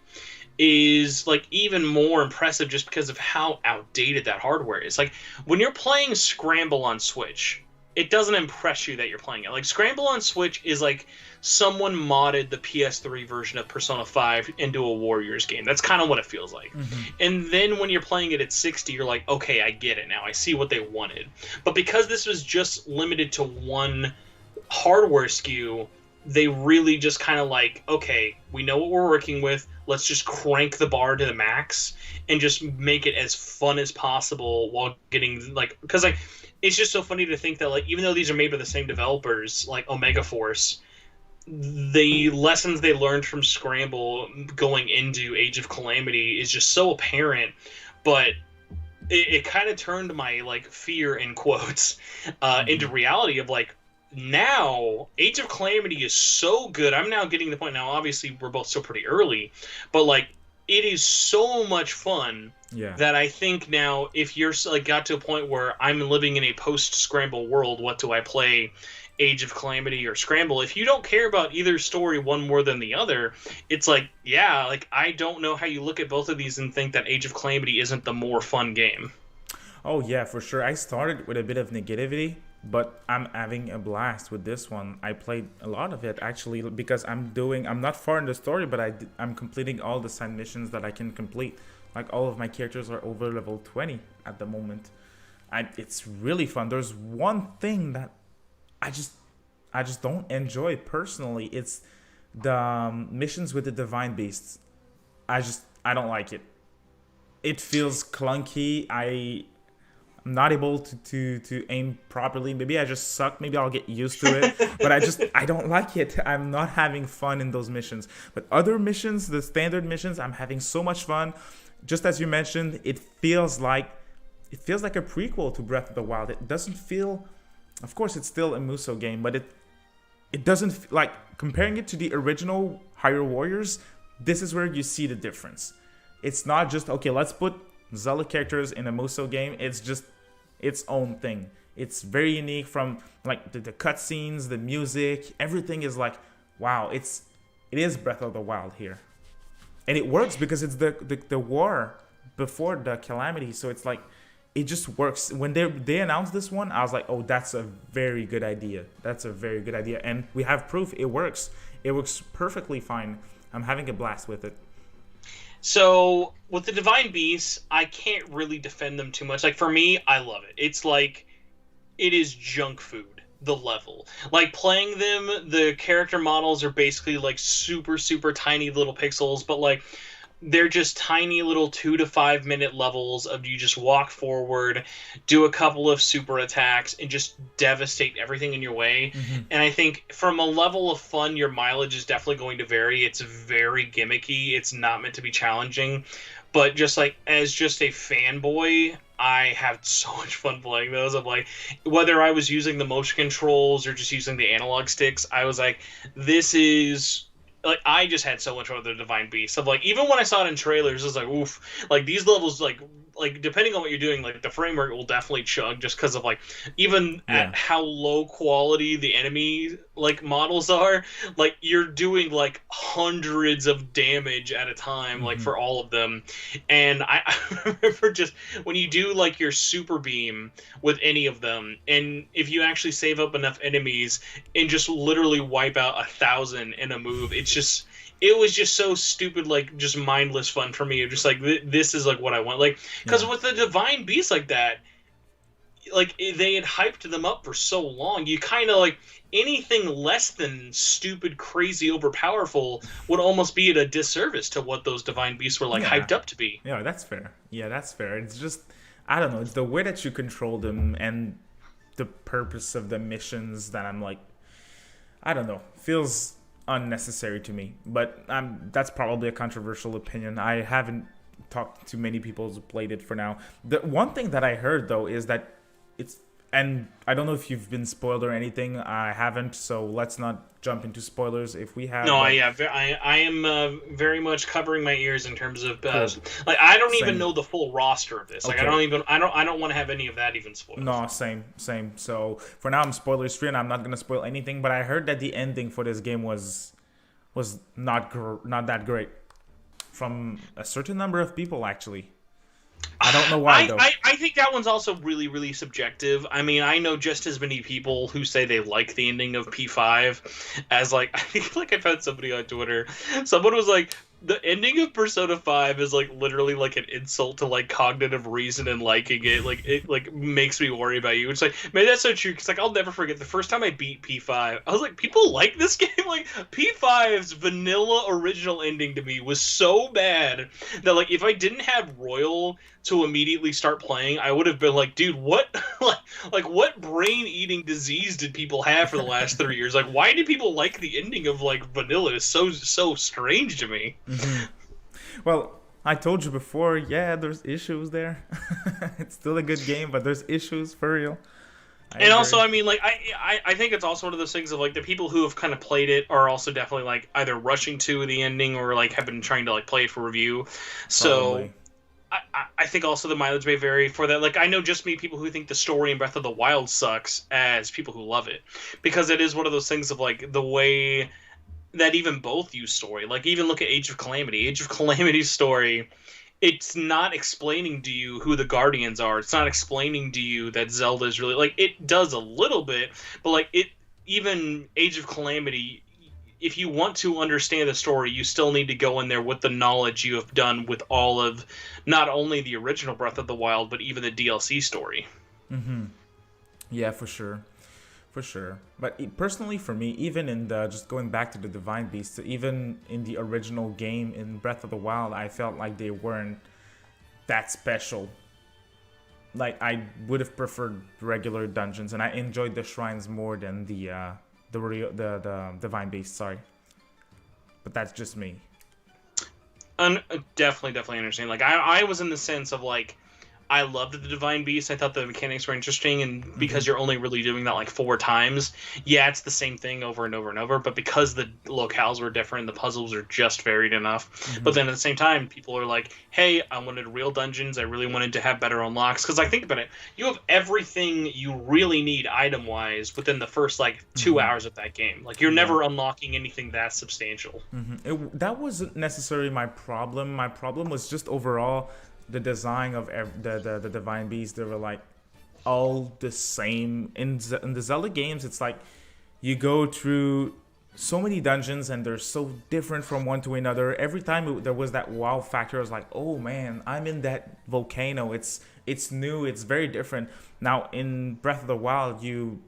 is like even more impressive just because of how outdated that hardware is. Like when you're playing Scramble on Switch, it doesn't impress you that you're playing it. Like, Scramble on Switch is like someone modded the PS3 version of Persona 5 into a Warriors game. That's kind of what it feels like. And then when you're playing it at 60, you're like, okay, I get it now. I see what they wanted. But because this was just limited to one hardware SKU, they really just kind of like, okay, we know what we're working with. Let's just crank the bar to the max and just make it as fun as possible while getting, like, because, like, it's just so funny to think that, like, even though these are made by the same developers, like Omega Force, the lessons they learned from Scramble going into Age of Calamity is just so apparent, but it kind of turned my, like, fear, in quotes, into reality of, like, now, Age of Calamity is so good. I'm now getting to the point now, obviously, we're both still pretty early, but, like, it is so much fun that I think now, if you're like got to a point where I'm living in a post-Scramble world, what do I play, Age of Calamity or Scramble? If you don't care about either story one more than the other, it's like, like I don't know how you look at both of these and think that Age of Calamity isn't the more fun game. Oh yeah, for sure. I started with a bit of negativity, but I'm having a blast with this one. I played a lot of it actually because I'm not far in the story, but I'm completing all the side missions that I can complete. Like all of my characters are over level 20 at the moment. It's really fun. There's one thing that I just don't enjoy personally. It's the missions with the divine beasts, I don't like it. It feels clunky. I'm not able to aim properly. Maybe I just suck. Maybe I'll get used to it. But I don't like it. I'm not having fun in those missions. But other missions, the standard missions, I'm having so much fun. Just as you mentioned, it feels like a prequel to Breath of the Wild. It doesn't feel, of course, it's still a Musou game, but it doesn't, like, comparing it to the original Hyrule Warriors, this is where you see the difference. It's not just, okay, let's put Zelda characters in a Musou game. It's just its own thing. It's very unique, from like the cutscenes, the music, everything is like, wow, it is Breath of the Wild here. And it works because it's the war before the Calamity, so it's like, it just works. When they announced this one, I was like, oh, that's a very good idea. That's a very good idea. And we have proof it works. It works perfectly fine. I'm having a blast with it. So, with the Divine Beasts, I can't really defend them too much. Like, for me, I love it. It's like, it is junk food, the level. Like, playing them, the character models are basically, like, super, super tiny little pixels, but, like, they're just tiny little 2 to 5 minute levels of you just walk forward, do a couple of super attacks, and just devastate everything in your way. Mm-hmm. And I think from a level of fun, your mileage is definitely going to vary. It's very gimmicky. It's not meant to be challenging. But just like, as just a fanboy, I had so much fun playing those. Of like, whether I was using the motion controls or just using the analog sticks, I was like, this is... Like, I just had so much fun with the Divine Beast. Of like, even when I saw it in trailers, it was like, oof. Like, these levels, like depending on what you're doing, like, the frame rate will definitely chug just because of, like, even at how low quality the enemy, like, models are. Like, you're doing, like, hundreds of damage at a time, like, for all of them. And I remember just, when you do, like, your super beam with any of them, and if you actually save up enough enemies and just literally wipe out 1,000 in a move, it was just so stupid, like, just mindless fun for me. Just like, this is like what I want. Like, because with the Divine Beast like that, like, they had hyped them up for so long, you kind of like, anything less than stupid, crazy, overpowerful would almost be at a disservice to what those Divine Beasts were like hyped up to be. Yeah, that's fair. It's just, I don't know, it's the way that you control them and the purpose of the missions that I'm like, I don't know, feels unnecessary to me. But that's probably a controversial opinion. I haven't talked to many people who played it for now. The one thing that I heard, though, is that it's, and I don't know if you've been spoiled or anything. I haven't, so let's not jump into spoilers if we have. No, I am very much covering my ears in terms of like, I don't even know the full roster of this. Like, okay. I don't want to have any of that even spoiled. No, same. So for now, I'm spoilers free, and I'm not gonna spoil anything. But I heard that the ending for this game was not that great from a certain number of people, actually. I don't know why, though. I think that one's also really, really subjective. I mean, I know just as many people who say they like the ending of P5 as, like, I think, like, I've had somebody on Twitter. Someone was like, the ending of Persona 5 is, like, literally, like, an insult to, like, cognitive reason and liking it. Like, it, like, makes me worry about you. It's like, man, that's so true, because, like, I'll never forget the first time I beat P5. I was like, people like this game? Like, P5's vanilla original ending to me was so bad that, like, if I didn't have Royal to immediately start playing, I would have been like, dude, what, like, what brain-eating disease did people have for the last 3 years? Like, why do people like the ending of, like, vanilla? It's so strange to me. Mm-hmm. Well, I told you before, there's issues there. It's still a good game, but there's issues for real. And also, I mean, like, I think it's also one of those things of, like, the people who have kind of played it are also definitely, like, either rushing to the ending or, like, have been trying to, like, play it for review. So probably. I think also the mileage may vary for that. Like, I know just me people who think the story in Breath of the Wild sucks as people who love it. Because it is one of those things of, like, the way that even both use story. Like, even look at Age of Calamity. Age of Calamity's story, it's not explaining to you who the Guardians are. It's not explaining to you that Zelda is really... Like, it does a little bit, but, like, even Age of Calamity... If you want to understand the story, you still need to go in there with the knowledge you have done with all of, not only the original Breath of the Wild, but even the DLC story. Mm-hmm. Yeah, for sure. For sure. But personally, for me, even in the, just going back to the Divine Beasts, even in the original game in Breath of the Wild, I felt like they weren't that special. Like, I would have preferred regular dungeons, and I enjoyed the shrines more than the Divine Beasts, sorry. But that's just me. Definitely understand. Like, I was in the sense of, like, I loved the Divine Beast. I thought the mechanics were interesting, and because you're only really doing that like 4 times, yeah, it's the same thing over and over and over. But because the locales were different, the puzzles are just varied enough. But then at the same time, people are like, "Hey, I wanted real dungeons. I really wanted to have better unlocks." Because I think about it, you have everything you really need item-wise within the first like 2 hours of that game. Like you're never unlocking anything that substantial. That wasn't necessarily my problem. My problem was just overall the design of the Divine Beasts. They were like all the same. In the Zelda games, it's like you go through so many dungeons and they're so different from one to another. Every time there was that wow factor, I was like, oh man, I'm in that volcano. It's new, it's very different. Now in Breath of the Wild, you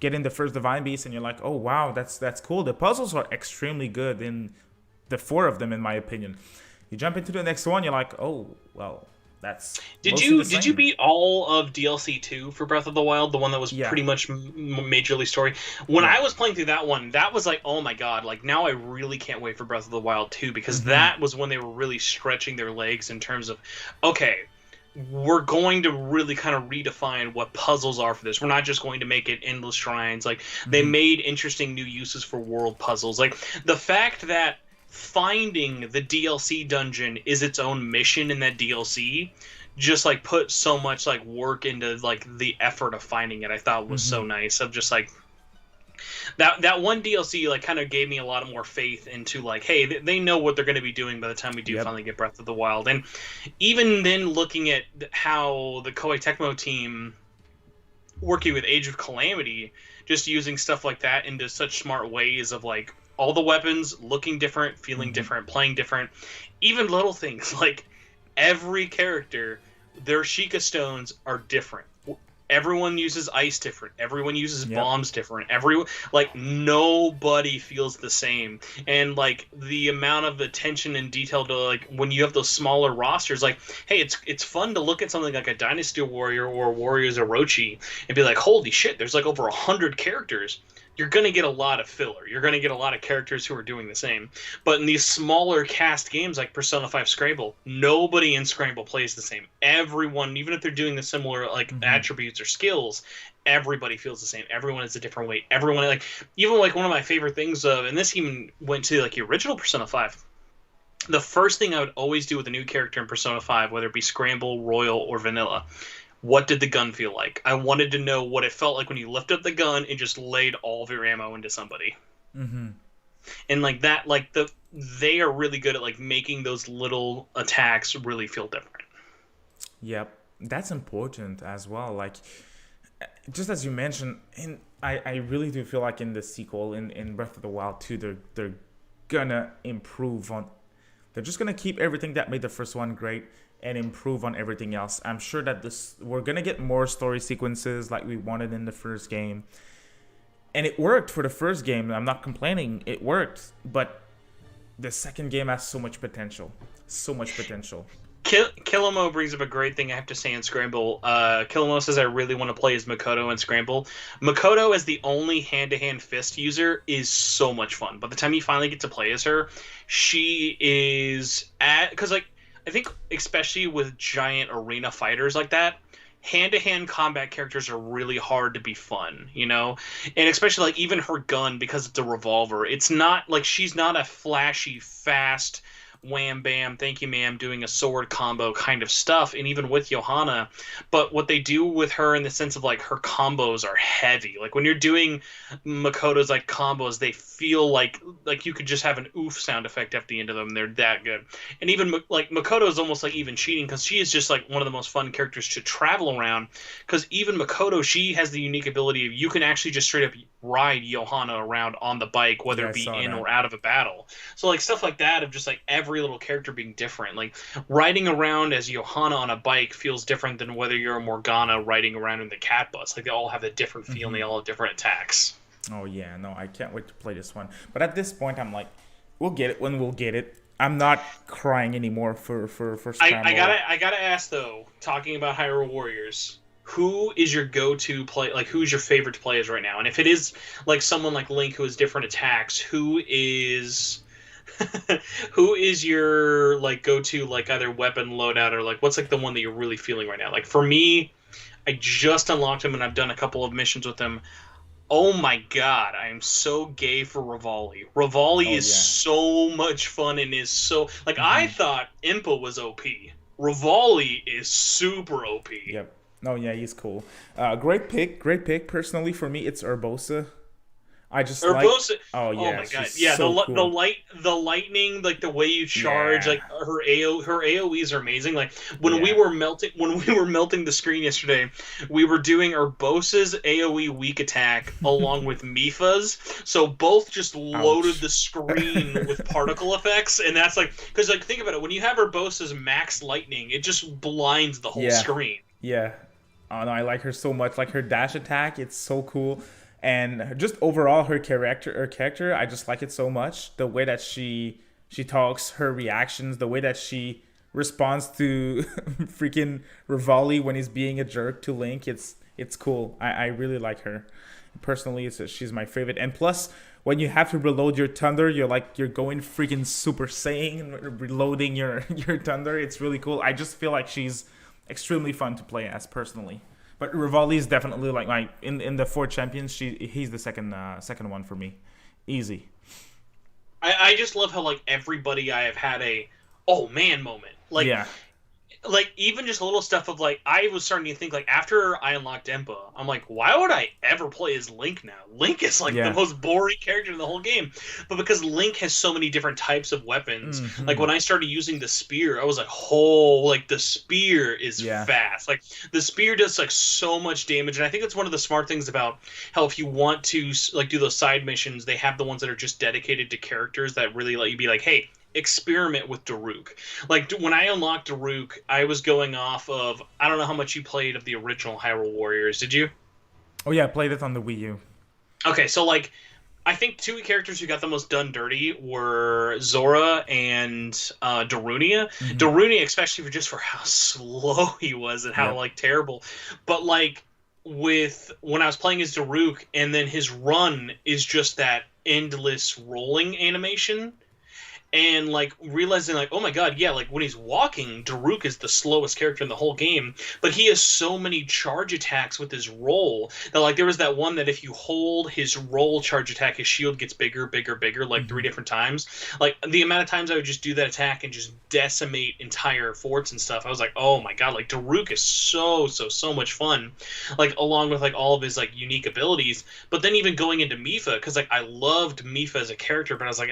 get in the first Divine Beast and you're like, oh wow, that's cool. The puzzles are extremely good in the 4 of them, in my opinion. You jump into the next one, you're like, oh, well, that's Did you beat all of DLC 2 for Breath of the Wild, the one that was pretty much majorly story? When I was playing through that one, that was like, oh my god, like now I really can't wait for Breath of the Wild 2, because that was when they were really stretching their legs in terms of, okay, we're going to really kind of redefine what puzzles are for this. We're not just going to make it endless shrines. Like they made interesting new uses for world puzzles. Like the fact that finding the DLC dungeon is its own mission in that DLC just like put so much like work into like the effort of finding it. I thought was so nice. Of just like that one DLC like kind of gave me a lot of more faith into like, hey, they know what they're going to be doing by the time we do finally get Breath of the Wild. And even then, looking at how the Koei Tecmo team working with Age of Calamity, just using stuff like that into such smart ways of like all the weapons looking different, feeling different, playing different. Even little things like every character, their Sheikah stones are different. Everyone uses ice different. Everyone uses bombs different. Like nobody feels the same. And like the amount of attention and detail to like when you have those smaller rosters, like, hey, it's fun to look at something like a Dynasty Warrior or Warriors Orochi and be like, holy shit, there's like over 100 characters. You're going to get a lot of filler. You're going to get a lot of characters who are doing the same. But in these smaller cast games like Persona 5 Scramble, nobody in Scramble plays the same. Everyone, even if they're doing the similar like attributes or skills, everybody feels the same. Everyone is a different way. Everyone, like, even like one of my favorite things of, and this even went to like the original Persona 5, the first thing I would always do with a new character in Persona 5, whether it be Scramble, Royal, or Vanilla, what did the gun feel like? I wanted to know what it felt like when you lifted up the gun and just laid all of your ammo into somebody. And like that, like they are really good at like making those little attacks really feel different. Yep, that's important as well. Like, just as you mentioned, I really do feel like in the sequel, in Breath of the Wild 2, they're gonna improve on. They're just gonna keep everything that made the first one great and improve on everything else. I'm sure that we're gonna get more story sequences like we wanted in the first game, and it worked for the first game. I'm not complaining; it worked. But the second game has so much potential, Kilimo brings up a great thing I have to say in Scramble. Kilimo says, I really want to play as Makoto in Scramble. Makoto as the only hand-to-hand fist user is so much fun. By the time you finally get to play as her, she is because like I think especially with giant arena fighters like that, hand-to-hand combat characters are really hard to be fun, you know? And especially like even her gun, because it's a revolver, it's not like she's not a flashy, fast wham bam, thank you ma'am, doing a sword combo kind of stuff. And even with Johanna, but what they do with her in the sense of like her combos are heavy. Like when you're doing Makoto's like combos, they feel like you could just have an oof sound effect at the end of them. They're that good. And even like Makoto is almost like even cheating, because she is just like one of the most fun characters to travel around, because even Makoto, she has the unique ability of you can actually just straight up ride Johanna around on the bike, whether it be in or out of a battle. So like stuff like that of just like every every little character being different. Like, riding around as Johanna on a bike feels different than whether you're a Morgana riding around in the cat bus. Like, they all have a different feel and they all have different attacks. Oh yeah, no, I can't wait to play this one. But at this point, I'm like, we'll get it when we'll get it. I'm not crying anymore for Scramble. I gotta ask though, talking about Hyrule Warriors, who is your go-to play? Like, who's your favorite to play as right now? And if it is like someone like Link who has different attacks, who is who is your like go-to like either weapon loadout or like what's like the one that you're really feeling right now? Like for me, I just unlocked him and I've done a couple of missions with him. Oh my god, I am so gay for Rivali. Rivali is so much fun and is so... Like, I thought Impa was OP. Rivali is super OP. Yep. Oh, yeah, he's cool. Great pick. Personally, for me, it's Urbosa. I just Urbosa, like... Oh, yeah. Oh my god. Yeah, so the cool. the lightning, like the way you charge, like her AoEs are amazing. Like when we were melting the screen yesterday, we were doing Urbosa's AoE weak attack along with Mipha's. So both just loaded the screen with particle effects, and that's like because like think about it, when you have Urbosa's max lightning, it just blinds the whole screen. Yeah. Oh no, I like her so much. Like her dash attack, it's so cool. And just overall, her character, I just like it so much. The way that she talks, her reactions, the way that she responds to freaking Rivali when he's being a jerk to Link, it's cool. I really like her. Personally, she's my favorite. And plus, when you have to reload your Thunder, you're going freaking Super Saiyan, reloading your Thunder. It's really cool. I just feel like she's extremely fun to play as personally. But Rivali is definitely like in the 4 champions. He's the second one for me, easy. I just love how like everybody I have had a oh man moment. Like like even just a little stuff of like I was starting to think like after I unlocked Impa, I'm like, why would I ever play as Link now? Link is like the most boring character in the whole game. But because Link has so many different types of weapons, like when I started using the spear, I was like, oh, like the spear is fast. Like the spear does like so much damage, and I think that's one of the smart things about how if you want to like do those side missions, they have the ones that are just dedicated to characters that really let you be like, hey, experiment with Daruk. Like when I unlocked Daruk, I was going off of I don't know how much you played of the original Hyrule Warriors. Did you? Oh yeah, I played it on the Wii U. Okay, so like I think 2 characters who got the most done dirty were Zora and Darunia. Darunia, especially for how slow he was and how like terrible. But like with when I was playing as Daruk, and then his run is just that endless rolling animation. And, like, realizing, like, oh my god, yeah, like, when he's walking, Daruk is the slowest character in the whole game, but he has so many charge attacks with his roll that, like, there was that one that if you hold his roll charge attack, his shield gets bigger, like, 3 different times. Like, the amount of times I would just do that attack and just decimate entire forts and stuff, I was like, oh my god, like, Daruk is so much fun, like, along with, like, all of his, like, unique abilities. But then even going into Mipha, because, like, I loved Mipha as a character, but I was like,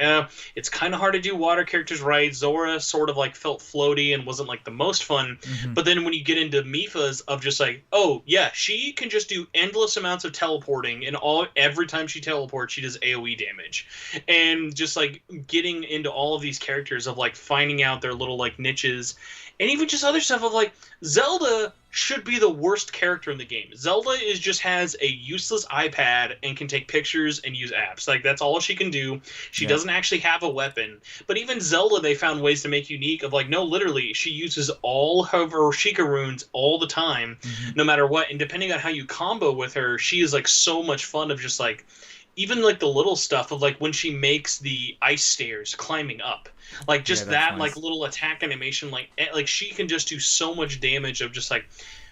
it's kind of hard to do water characters right. Zora sort of like felt floaty and wasn't like the most fun. But then when you get into Mipha's of just like, oh yeah, she can just do endless amounts of teleporting, and every time she teleports, she does AoE damage. And just like getting into all of these characters of like finding out their little like niches, and even just other stuff of like Zelda should be the worst character in the game. Zelda just has a useless iPad and can take pictures and use apps. Like that's all she can do. She doesn't actually have a weapon. But even Zelda, they found ways to make unique of like, no, literally, she uses all of her Sheikah runes all the time, no matter what. And depending on how you combo with her, she is like so much fun of just like, even like the little stuff of like when she makes the ice stairs climbing up. Like just that nice. Like little attack animation, like she can just do so much damage of just like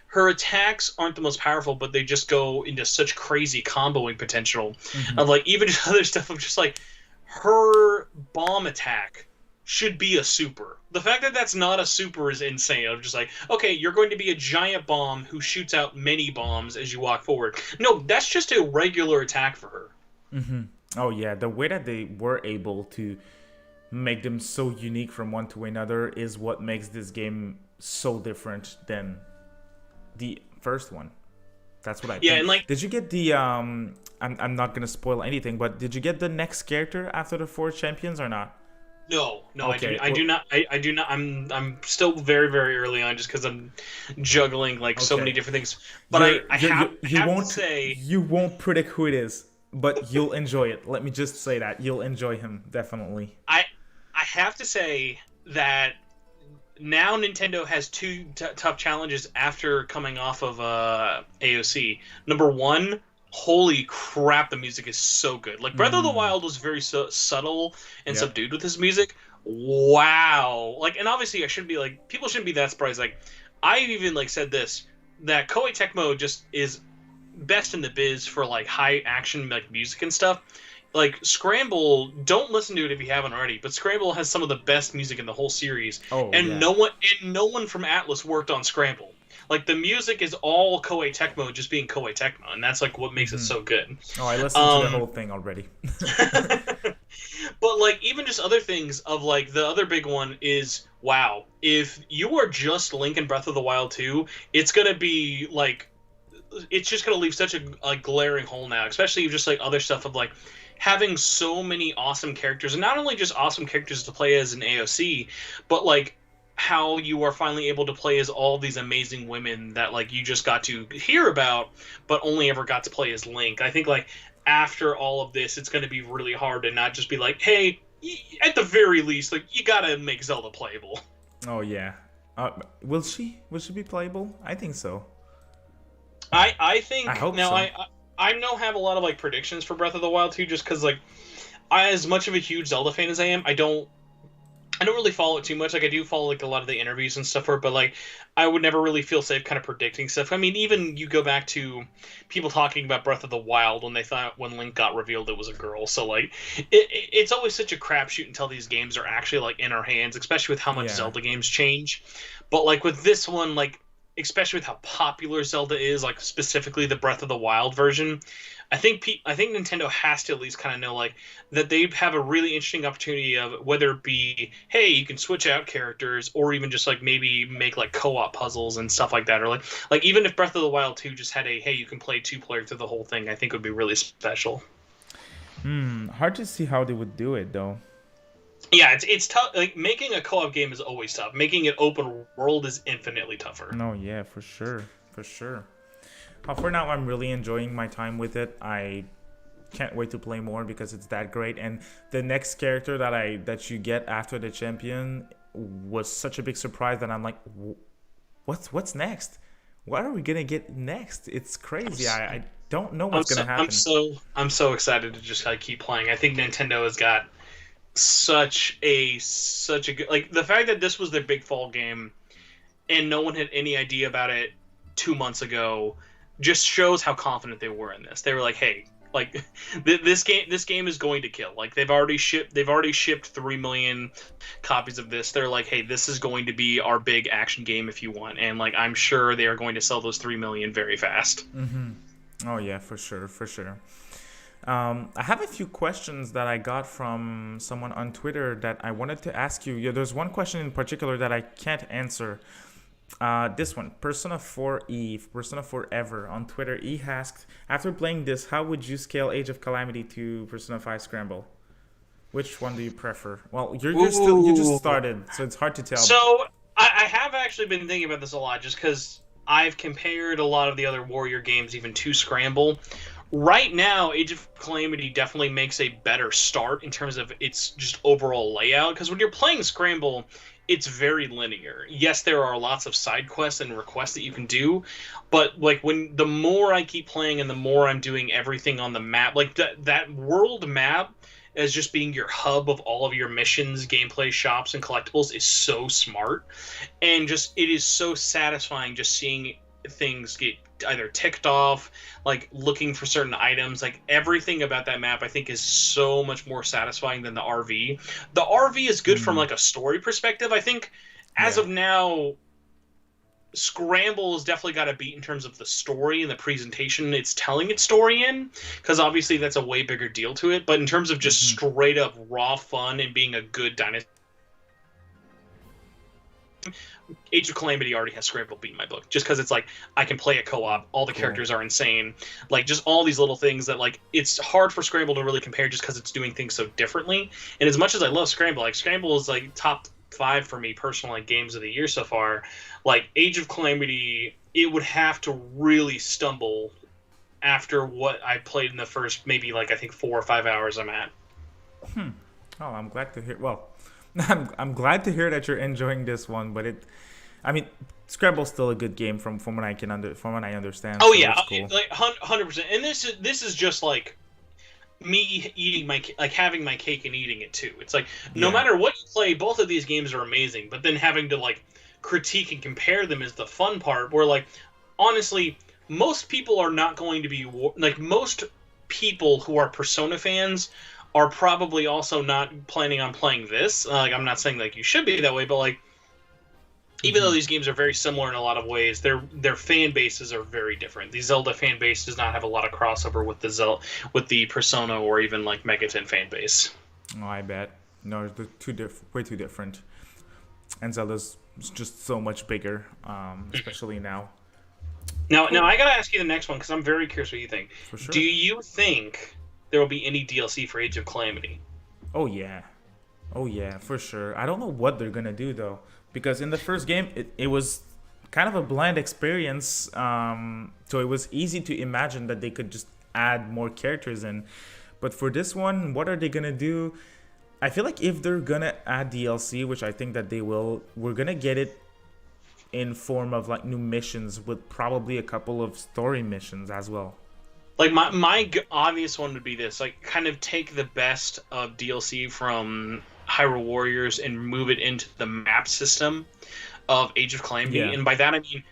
her attacks aren't the most powerful, but they just go into such crazy comboing potential of like even just other stuff of just like her bomb attack should be a super. The fact that that's not a super is insane. Of just like, okay, you're going to be a giant bomb who shoots out many bombs as you walk forward. No, that's just a regular attack for her. Oh yeah, the way that they were able to make them so unique from one to another is what makes this game so different than the first one. That's what I think. And like, did you get the I'm not gonna spoil anything, but did you get the next character after the 4 champions or not? No, Okay, I do not. I do not. I'm still very, very early on, just because I'm juggling like so many okay. different things. But I You have to won't say, predict who it is, but you'll enjoy it. Let me just say that you'll enjoy him definitely. I I have to say that now Nintendo has two tough challenges after coming off of AOC. Number one, holy crap, the music is so good. Like Breath of the Mm, Wild was very subtle and yep. subdued with his music. Wow. Like, and obviously I shouldn't be like, people shouldn't be that surprised. Like, I even like said this, that Koei Tecmo just is best in the biz for like high action like music and stuff. Like Scramble, don't listen to it if you haven't already, but Scramble has some of the best music in the whole series, Oh and yeah. no one from Atlas worked on Scramble. Like the music is all Koei Tecmo just being Koei Tecmo, and that's like what makes it Hmm. so good. Oh, I listened to the Um whole thing already. but like even just other things of like the other big one is wow, if you are just Link in Breath of the Wild 2, it's going to be like it's just going to leave such a glaring hole now, especially just like other stuff of like having so many awesome characters, and not only just awesome characters to play as an AOC, but like how you are finally able to play as all these amazing women that like you just got to hear about but only ever got to play as Link. I think like after all of this it's going to be really hard to not just be like, hey, at the very least like you got to make Zelda playable. Oh yeah. Uh, will she? Will she be playable? I think so. I I think hope now so. I know have a lot of like predictions for Breath of the Wild 2 just because like as much of a huge Zelda fan as I am, I don't really follow it too much. Like I do follow like a lot of the interviews and stuff for it, but like I would never really feel safe kind of predicting stuff. I mean, even you go back to people talking about Breath of the Wild when they thought when Link got revealed it was a girl. So like it's always such a crapshoot until these games are actually like in our hands, especially with how much Yeah. Zelda games change. But like with this one, like especially with how popular Zelda is, like specifically the Breath of the Wild version, I think Nintendo has to at least kind of know like that they have a really interesting opportunity of whether it be hey you can switch out characters or even just like maybe make like co-op puzzles and stuff like that, or like even if Breath of the Wild 2 just had a hey you can play two-player through the whole thing, I think would be really special. Hard to see how they would do it though. Yeah, it's tough. Like making a co-op game is always tough. Making it open world is infinitely tougher. No, yeah, for sure, for sure. For now, I'm really enjoying my time with it. I can't wait to play more because it's that great. And the next character that you get after the champion was such a big surprise that I'm like, what's next? What are we gonna get next? It's crazy. I don't know I'm what's so gonna happen. I'm so excited to just like keep playing. I think Nintendo has got such a good like the fact that this was their big fall game and no one had any idea about it 2 months ago just shows how confident they were in this. They were like, hey, like this game is going to kill. Like they've already shipped 3 million copies of this. They're like, hey, this is going to be our big action game if you want, and like I'm sure they are going to sell those 3 million very fast. Oh yeah, for sure, for sure. I have a few questions that I got from someone on Twitter that I wanted to ask you. Yeah, there's one question in particular that I can't answer. This one, Persona 4 Eve, Persona 4 Ever on Twitter. He asked, after playing this, how would you scale Age of Calamity to Persona 5 Scramble? Which one do you prefer? Well, you just started, so it's hard to tell. So I have actually been thinking about this a lot, just because I've compared a lot of the other Warrior games even to Scramble. Right now, Age of Calamity definitely makes a better start in terms of its just overall layout, because when you're playing Scramble, it's very linear. Yes, there are lots of side quests and requests that you can do, but like when the more I keep playing and the more I'm doing everything on the map, like that world map as just being your hub of all of your missions, gameplay, shops, and collectibles is so smart, and just it is so satisfying just seeing things get either ticked off, like looking for certain items. Like everything about that map I think is so much more satisfying than the RV. The RV is good from like a story perspective. I think as Yeah. of now Scramble has definitely got a beat in terms of the story and the presentation it's telling its story in, because obviously that's a way bigger deal to it. But in terms of just straight up raw fun and being a good dynasty Age of Calamity already has Scramble beat in my book, just because it's like I can play a co-op, all the characters are insane, like just all these little things that like it's hard for Scramble to really compare just because it's doing things so differently. And as much as I love Scramble, like Scramble is like top 5 for me personally, like games of the year so far. Like Age of Calamity, it would have to really stumble after what I played in the first maybe like I think 4 or 5 hours I'm at. Oh, I'm glad to hear. Well, I'm glad to hear that you're enjoying this one, but I mean, Scrabble's still a good game from what I understand. Oh so yeah, it's cool. like 100%. And this is just like me eating my like having my cake and eating it too. It's like no matter what you play, both of these games are amazing. But then having to like critique and compare them is the fun part. Where like honestly, most people are not going to be like most people who are Persona fans are probably also not planning on playing this. Like I'm not saying like you should be that way, but like even though these games are very similar in a lot of ways, their fan bases are very different. The Zelda fan base does not have a lot of crossover with the Persona or even like Megaton fan base. Oh, I bet. No, they're way too different. And Zelda's just so much bigger, especially now. Now I gotta ask you the next one because I'm very curious what you think. For sure. Do you think there will be any DLC for Age of Calamity? Oh yeah, for sure. I don't know what they're gonna do though, because in the first game it was kind of a bland experience, so it was easy to imagine that they could just add more characters in. But for this one, what are they gonna do? I feel like if they're gonna add DLC, which I think that they will, we're gonna get it in form of like new missions with probably a couple of story missions as well. Like my obvious one would be this: like kind of take the best of DLC from Hyrule Warriors and move it into the map system of Age of Calamity. Yeah. And by that I mean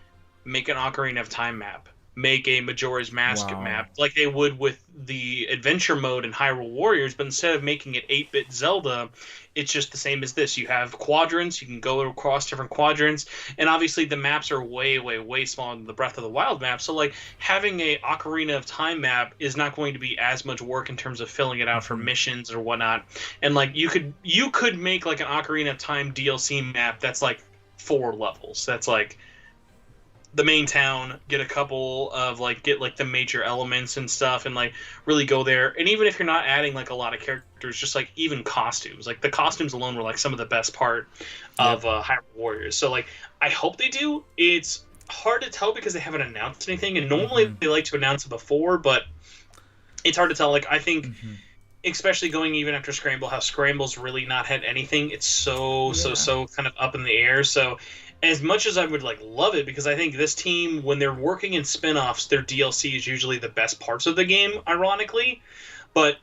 make an Ocarina of Time map, make a Majora's Mask map, like they would with the adventure mode in Hyrule Warriors, but instead of making it 8-bit Zelda, it's just the same as this. You have quadrants, you can go across different quadrants, and obviously the maps are way, way, way smaller than the Breath of the Wild map, so like having a Ocarina of Time map is not going to be as much work in terms of filling it out for missions or whatnot. And like you could make like an Ocarina of Time DLC map that's like 4 levels. That's like the main town, get a couple of like get like the major elements and stuff, and like really go there. And even if you're not adding like a lot of characters, just like even costumes, like the costumes alone were like some of the best part of Hyrule Warriors. So like I hope they do. It's hard to tell because they haven't announced anything, and normally they like to announce it before, but it's hard to tell. Like I think especially going even after Scramble, how Scramble's really not had anything. It's so kind of up in the air. So as much as I would like love it, because I think this team, when they're working in spin-offs, their DLC is usually the best parts of the game, ironically. But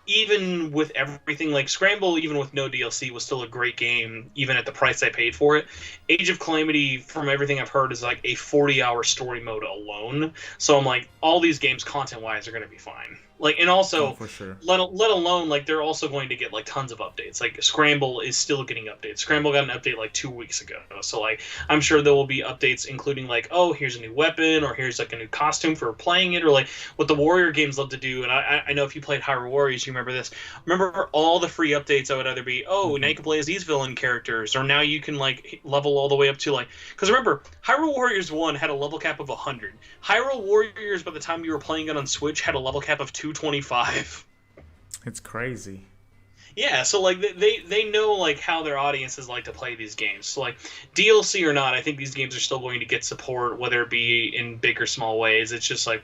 even with everything, like Scramble, even with no DLC, was still a great game, even at the price I paid for it. Age of Calamity, from everything I've heard, is like a 40-hour story mode alone. So I'm like, all these games, content-wise, are going to be fine. Like, and also, for sure. let alone, like, they're also going to get, like, tons of updates. Like, Scramble is still getting updates. Scramble got an update, like, 2 weeks ago. So, like, I'm sure there will be updates including, like, oh, here's a new weapon, or here's, like, a new costume for playing it, or, like, what the Warrior games love to do. And I know if you played Hyrule Warriors, you remember this. Remember all the free updates that would either be, oh, now you can play as these villain characters, or now you can, like, level all the way up to, like... Because remember, Hyrule Warriors 1 had a level cap of 100. Hyrule Warriors, by the time you were playing it on Switch, had a level cap of 225. It's crazy. Yeah, so like they know like how their audiences like to play these games. So like DLC or not, I think these games are still going to get support, whether it be in big or small ways. It's just like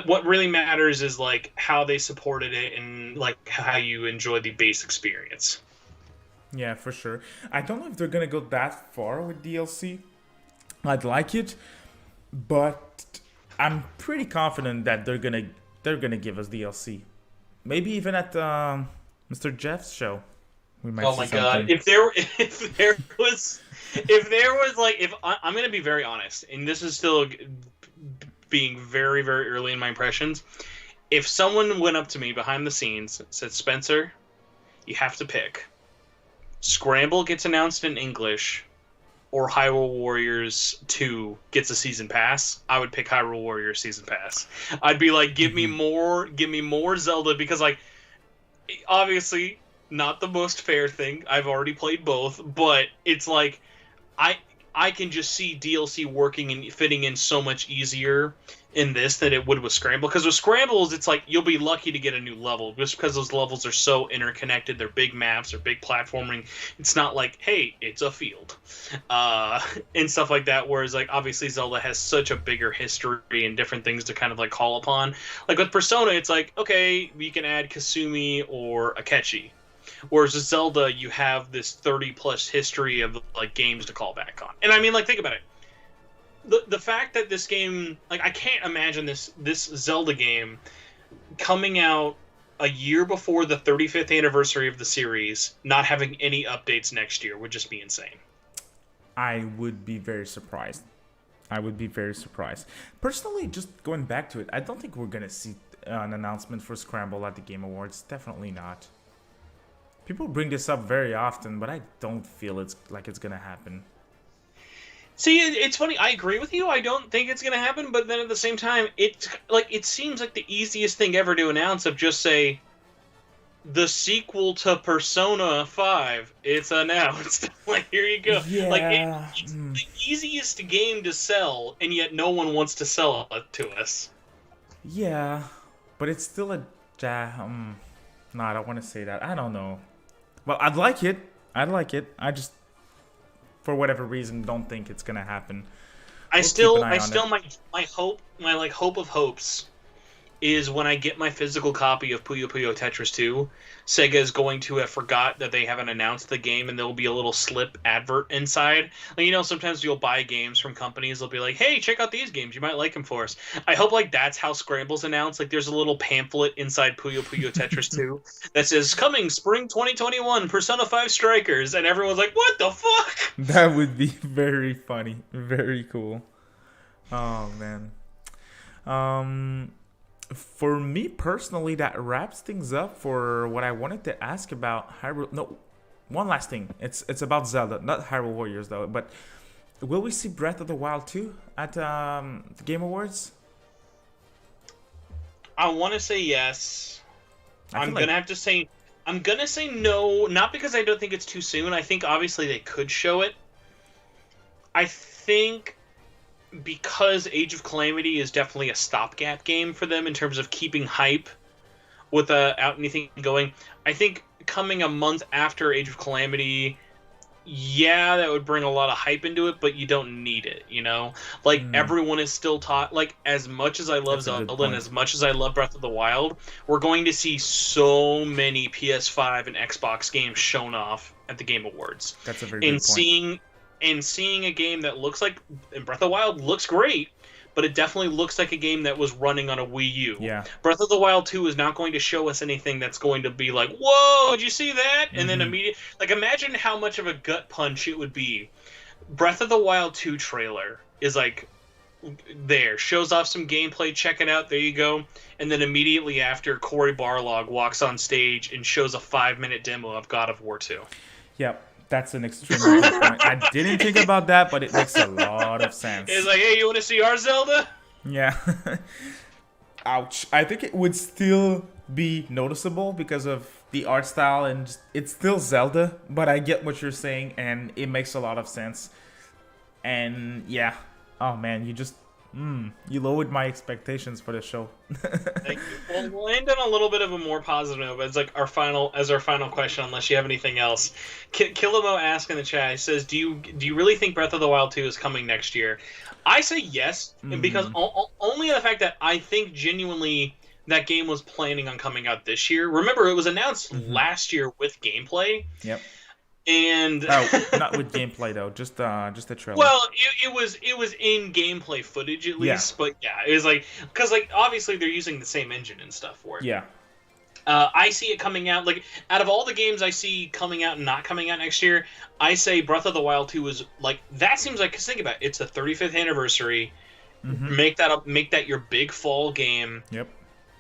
what really matters is like how they supported it and like how you enjoy the base experience. Yeah, for sure. I don't know if they're gonna go that far with DLC. I'd like it, but I'm pretty confident that they're gonna give us DLC. Maybe even at Mr. Jeff's show, we might. Oh see my something. god! If there was like, if I'm gonna be very honest, and this is still being very, very early in my impressions. If someone went up to me behind the scenes, said, "Spencer, you have to pick. Scramble gets announced in English, or Hyrule Warriors 2 gets a season pass," I would pick Hyrule Warriors season pass. I'd be like, give me more Zelda, because like obviously not the most fair thing. I've already played both, but it's like I can just see DLC working and fitting in so much easier in this than it would with Scramble. Because with Scrambles, it's like you'll be lucky to get a new level just because those levels are so interconnected. They're big maps, they're big platforming. It's not like, hey, it's a field, and stuff like that. Whereas like obviously Zelda has such a bigger history and different things to kind of like call upon. Like with Persona, it's like, okay, we can add Kasumi or Akechi. Whereas with Zelda, you have this 30-plus history of like games to call back on. And I mean, like, think about it. The fact that this game, like, I can't imagine this Zelda game coming out a year before the 35th anniversary of the series, not having any updates next year would just be insane. I would be very surprised. Personally, just going back to it, I don't think we're going to see an announcement for Scramble at the Game Awards. Definitely not. People bring this up very often, but I don't feel it's going to happen. See, it's funny. I agree with you. I don't think it's going to happen, but then at the same time, it seems like the easiest thing ever to announce of just say, the sequel to Persona 5, it's announced. Like, here you go. Yeah. Like, it's the easiest game to sell, and yet no one wants to sell it to us. Yeah, but it's still a... No, I don't want to say that. I don't know. Well, I'd like it. I just, for whatever reason, don't think it's gonna happen. My hope of hopes is when I get my physical copy of Puyo Puyo Tetris 2, Sega is going to have forgot that they haven't announced the game, and there'll be a little slip advert inside. Like, you know, sometimes you'll buy games from companies, they'll be like, hey, check out these games, you might like them for us. I hope, like, that's how Scramble's announced. Like, there's a little pamphlet inside Puyo Puyo Tetris 2 that says, coming spring 2021, Persona 5 Strikers, and everyone's like, what the fuck? That would be very funny. Very cool. Oh, man. For me personally, that wraps things up for what I wanted to ask about Hyrule. No, one last thing. It's about Zelda, not Hyrule Warriors though. But will we see Breath of the Wild 2 at the Game Awards? I want to say yes. I'm gonna say no, not because I don't think it's too soon. I think obviously they could show it. I think because Age of Calamity is definitely a stopgap game for them in terms of keeping hype without anything going. I think coming a month after Age of Calamity, yeah, that would bring a lot of hype into it, but you don't need it, you know? Like, everyone is still taught, like, as much as I love Zelda and as much as I love Breath of the Wild, we're going to see so many PS5 and Xbox games shown off at the Game Awards. That's a very good point. Seeing a game that looks like Breath of the Wild looks great, but it definitely looks like a game that was running on a Wii U. Yeah. Breath of the Wild 2 is not going to show us anything that's going to be like, whoa, did you see that? And then immediately, like, imagine how much of a gut punch it would be. Breath of the Wild 2 trailer is like, there, shows off some gameplay, check it out, there you go. And then immediately after, Cory Barlog walks on stage and shows a 5-minute demo of God of War 2. Yep. That's an extremely good point. I didn't think about that, but it makes a lot of sense. It's like, hey, you want to see our Zelda? Yeah. Ouch. I think it would still be noticeable because of the art style, and just, it's still Zelda, but I get what you're saying, and it makes a lot of sense. And yeah. Oh, man, you just... you lowered my expectations for the show. Thank you. Well, we'll end on a little bit of a more positive note, but it's like our final question, unless you have anything else. Kilimo asked in the chat, he says, do you really think Breath of the Wild 2 is coming next year? I say yes, and because only the fact that I think genuinely that game was planning on coming out this year. Remember, it was announced last year with gameplay. Yep. And not with gameplay though, just a trailer. Well, it was in gameplay footage at least, but yeah, it was like, because like obviously they're using the same engine and stuff for it. Yeah. I see it coming out, like, out of all the games I see coming out and not coming out next year, I say Breath of the Wild 2 is like, that seems like, because think about it, it's the 35th anniversary. Make that your big fall game. Yep.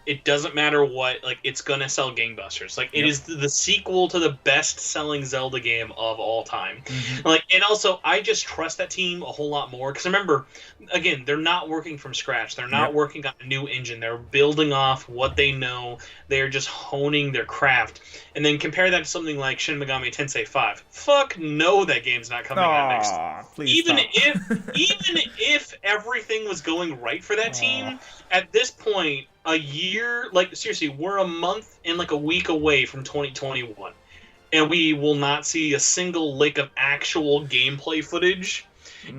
it doesn't matter what, like, it's gonna sell gangbusters. Like, it is the sequel to the best-selling Zelda game of all time. Like, and also, I just trust that team a whole lot more, because remember, again, they're not working from scratch. They're not working on a new engine. They're building off what they know. They're just honing their craft. And then compare that to something like Shin Megami Tensei 5. Fuck no, that game's not coming out next. Please even stop. if everything was going right for that team, at this point, a year, like, seriously, we're a month and like a week away from 2021, and we will not see a single lick of actual gameplay footage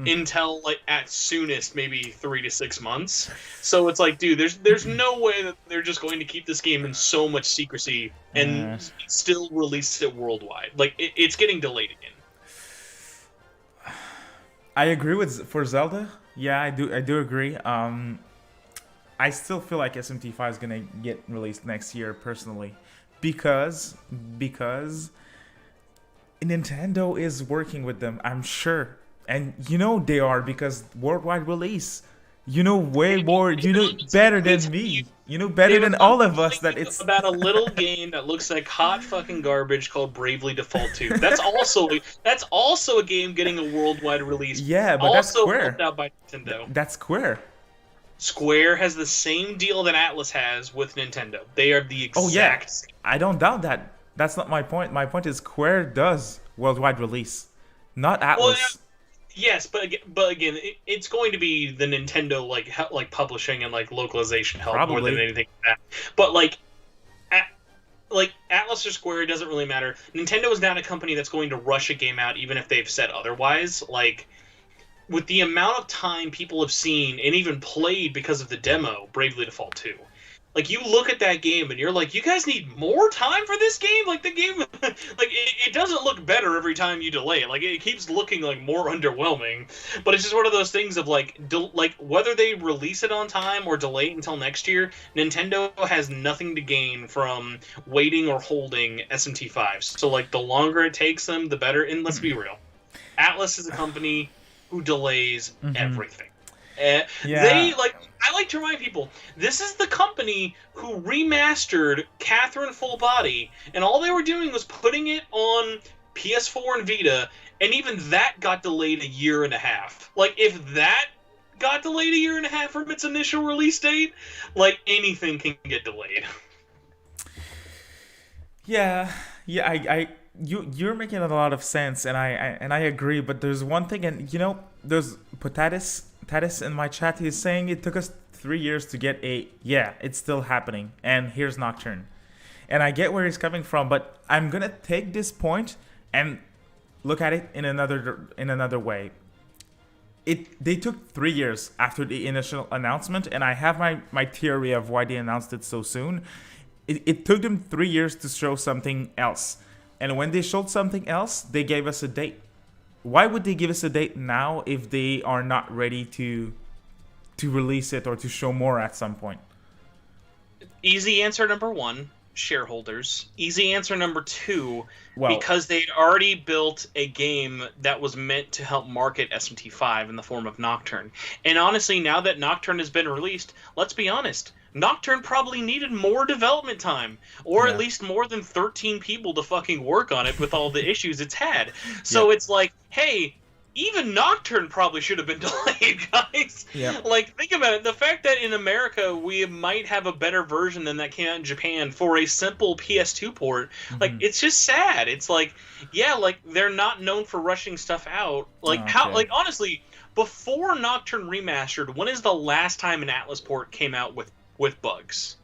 until, like, at soonest maybe 3 to 6 months. So it's like, dude, there's no way that they're just going to keep this game in so much secrecy and still release it worldwide. Like, it's getting delayed again. I agree for Zelda. Yeah, I do agree. I still feel like SMT5 is gonna get released next year, personally, because Nintendo is working with them, I'm sure, and you know they are, because worldwide release. You know way more. You know better than me. You know better than all of us that it's about a little game that looks like hot fucking garbage called Bravely Default 2. That's also a game getting a worldwide release. Yeah, but that's Square. Also out by Nintendo. That's Square. Square has the same deal that Atlas has with Nintendo. They are the exact same. I don't doubt that. That's not my point. My point is Square does worldwide release, not Atlas. Well, yes, but again, it's going to be the Nintendo like publishing and like localization help more than anything like that. But like Atlas or Square, doesn't really matter. Nintendo is not a company that's going to rush a game out even if they've said otherwise. Like, with the amount of time people have seen and even played because of the demo, Bravely Default 2. Like, you look at that game and you're like, you guys need more time for this game? Like, the game, like, it doesn't look better every time you delay it. Like, it keeps looking, like, more underwhelming. But it's just one of those things of, like, whether they release it on time or delay it until next year, Nintendo has nothing to gain from waiting or holding SMT5s. So, like, the longer it takes them, the better. And let's be real. Atlas is a company who delays everything. I like to remind people, this is the company who remastered Catherine Full Body, and all they were doing was putting it on PS4 and Vita, and even that got delayed a year and a half. Like, if that got delayed a year and a half from its initial release date, like, anything can get delayed. Yeah, you're making a lot of sense, and I agree. But there's one thing, and you know, there's Tatis in my chat. He's saying it took us 3 years to get a. Yeah, it's still happening, and here's Nocturne, and I get where he's coming from, but I'm gonna take this point and look at it in another way. They took 3 years after the initial announcement, and I have my theory of why they announced it so soon. It took them 3 years to show something else. And when they showed something else, they gave us a date. Why would they give us a date now if they are not ready to release it or to show more at some point? Easy answer number one, shareholders. Easy answer number two, because they'd already built a game that was meant to help market SMT5 in the form of Nocturne. And honestly, now that Nocturne has been released, let's be honest, Nocturne probably needed more development time, or at least more than 13 people to fucking work on it with all the issues it's had. So it's like, hey, even Nocturne probably should have been delayed, guys. Like, think about it. The fact that in America we might have a better version than that came out in Japan for a simple PS2 port, like, it's just sad. It's like, yeah, like, they're not known for rushing stuff out. Like, like, honestly, before Nocturne Remastered, when is the last time an Atlas port came out with bugs?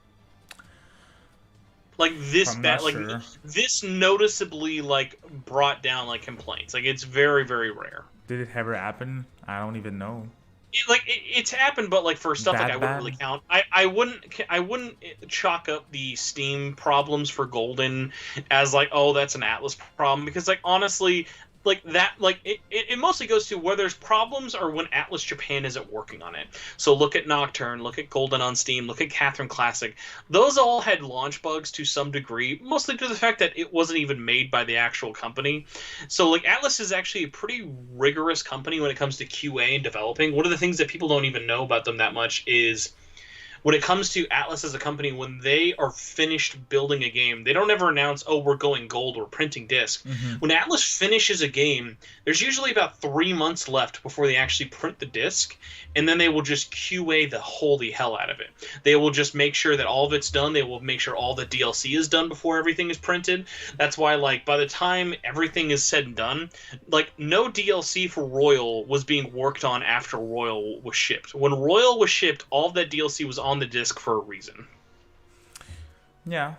Like, this bad, like, this noticeably, like, brought down, like, complaints. Like, it's very, very rare. Did it ever happen? I don't even know. It's happened, but like for stuff like I wouldn't really count. I wouldn't chalk up the Steam problems for Golden as like, oh, that's an Atlas problem, because like honestly, like that, like it mostly goes to where there's problems or when Atlas Japan isn't working on it. So look at Nocturne, look at Golden on Steam, look at Catherine Classic. Those all had launch bugs to some degree, mostly due to the fact that it wasn't even made by the actual company. So like Atlas is actually a pretty rigorous company when it comes to QA and developing. One of the things that people don't even know about them that much is when it comes to Atlas as a company, when they are finished building a game, they don't ever announce, oh, we're going gold, we're printing disc. When Atlas finishes a game, there's usually about 3 months left before they actually print the disc, and then they will just QA the holy hell out of it. They will just make sure that all of it's done. They will make sure all the DLC is done before everything is printed. That's why, like, by the time everything is said and done, like, no DLC for Royal was being worked on after Royal was shipped. When Royal was shipped, all of that DLC was on the disc for a reason. Yeah.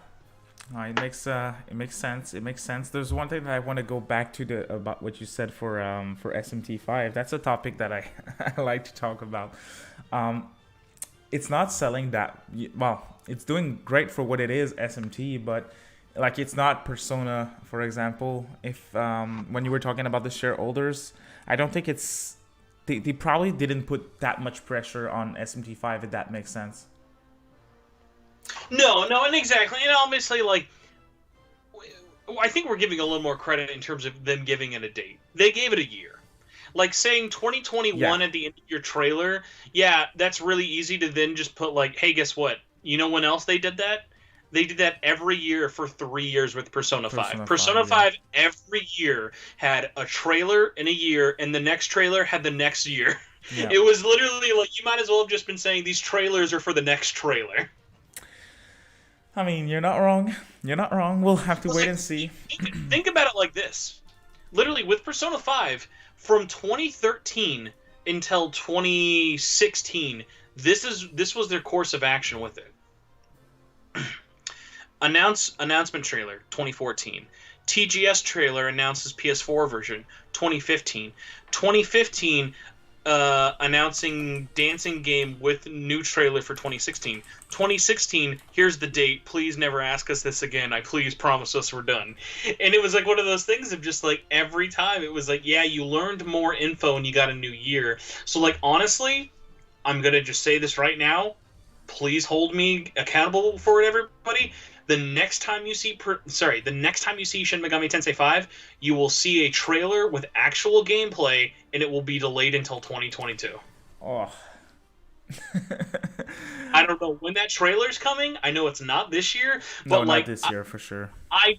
It makes sense. It makes sense. There's one thing that I want to go back to about what you said for SMT5. That's a topic that I I like to talk about. It's not selling that well. It's doing great for what it is, SMT, but like it's not Persona, for example. If when you were talking about the shareholders, I don't think it's they probably didn't put that much pressure on SMT5, if that makes sense. No, and exactly. And obviously, like, I think we're giving a little more credit in terms of them giving it a date. They gave it a year. Like, saying 2021 at the end of your trailer, yeah, that's really easy to then just put, like, hey, guess what? You know when else they did that? They did that every year for 3 years with Persona 5. Persona 5 every year had a trailer in a year, and the next trailer had the next year. Yeah. It was literally like, you might as well have just been saying these trailers are for the next trailer. I mean, you're not wrong. You're not wrong. We'll have to wait and see. Think about it like this. Literally, with Persona 5, from 2013 until 2016, this was their course of action with it. Announcement trailer, 2014. TGS trailer announces PS4 version, 2015. 2015, announcing dancing game with new trailer for 2016. 2016, here's the date. Please never ask us this again. I please promise us we're done. And it was like one of those things of just like every time it was like, yeah, you learned more info and you got a new year. So like honestly, I'm gonna just say this right now. Please hold me accountable for it, everybody. The next time you see Shin Megami Tensei 5, you will see a trailer with actual gameplay, and it will be delayed until 2022. Oh. I don't know when that trailer's coming. I know it's not this year, but no, not this year for sure. I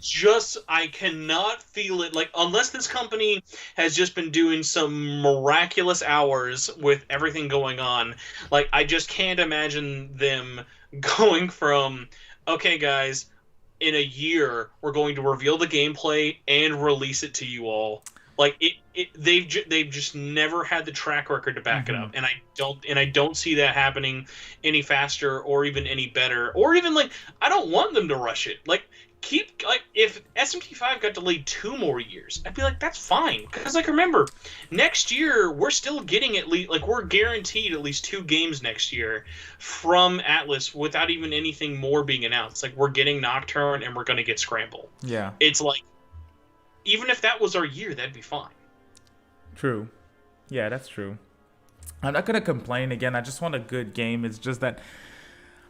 cannot feel it. Like, unless this company has just been doing some miraculous hours with everything going on, like, I just can't imagine them going from, okay, guys, in a year we're going to reveal the gameplay and release it to you all. Like they've just never had the track record to back it up, and I don't see that happening any faster or even any better, or even like I don't want them to rush it. Like if SMT5 got delayed 2 more years, I'd be like, that's fine, because like remember, next year we're still getting at least, like, we're guaranteed at least 2 games next year from Atlas without even anything more being announced. Like, we're getting Nocturne and we're gonna get Scramble. Yeah, it's like, even if that was our year, that'd be fine. True. Yeah, that's true. I'm not gonna complain again. I just want a good game. It's just that,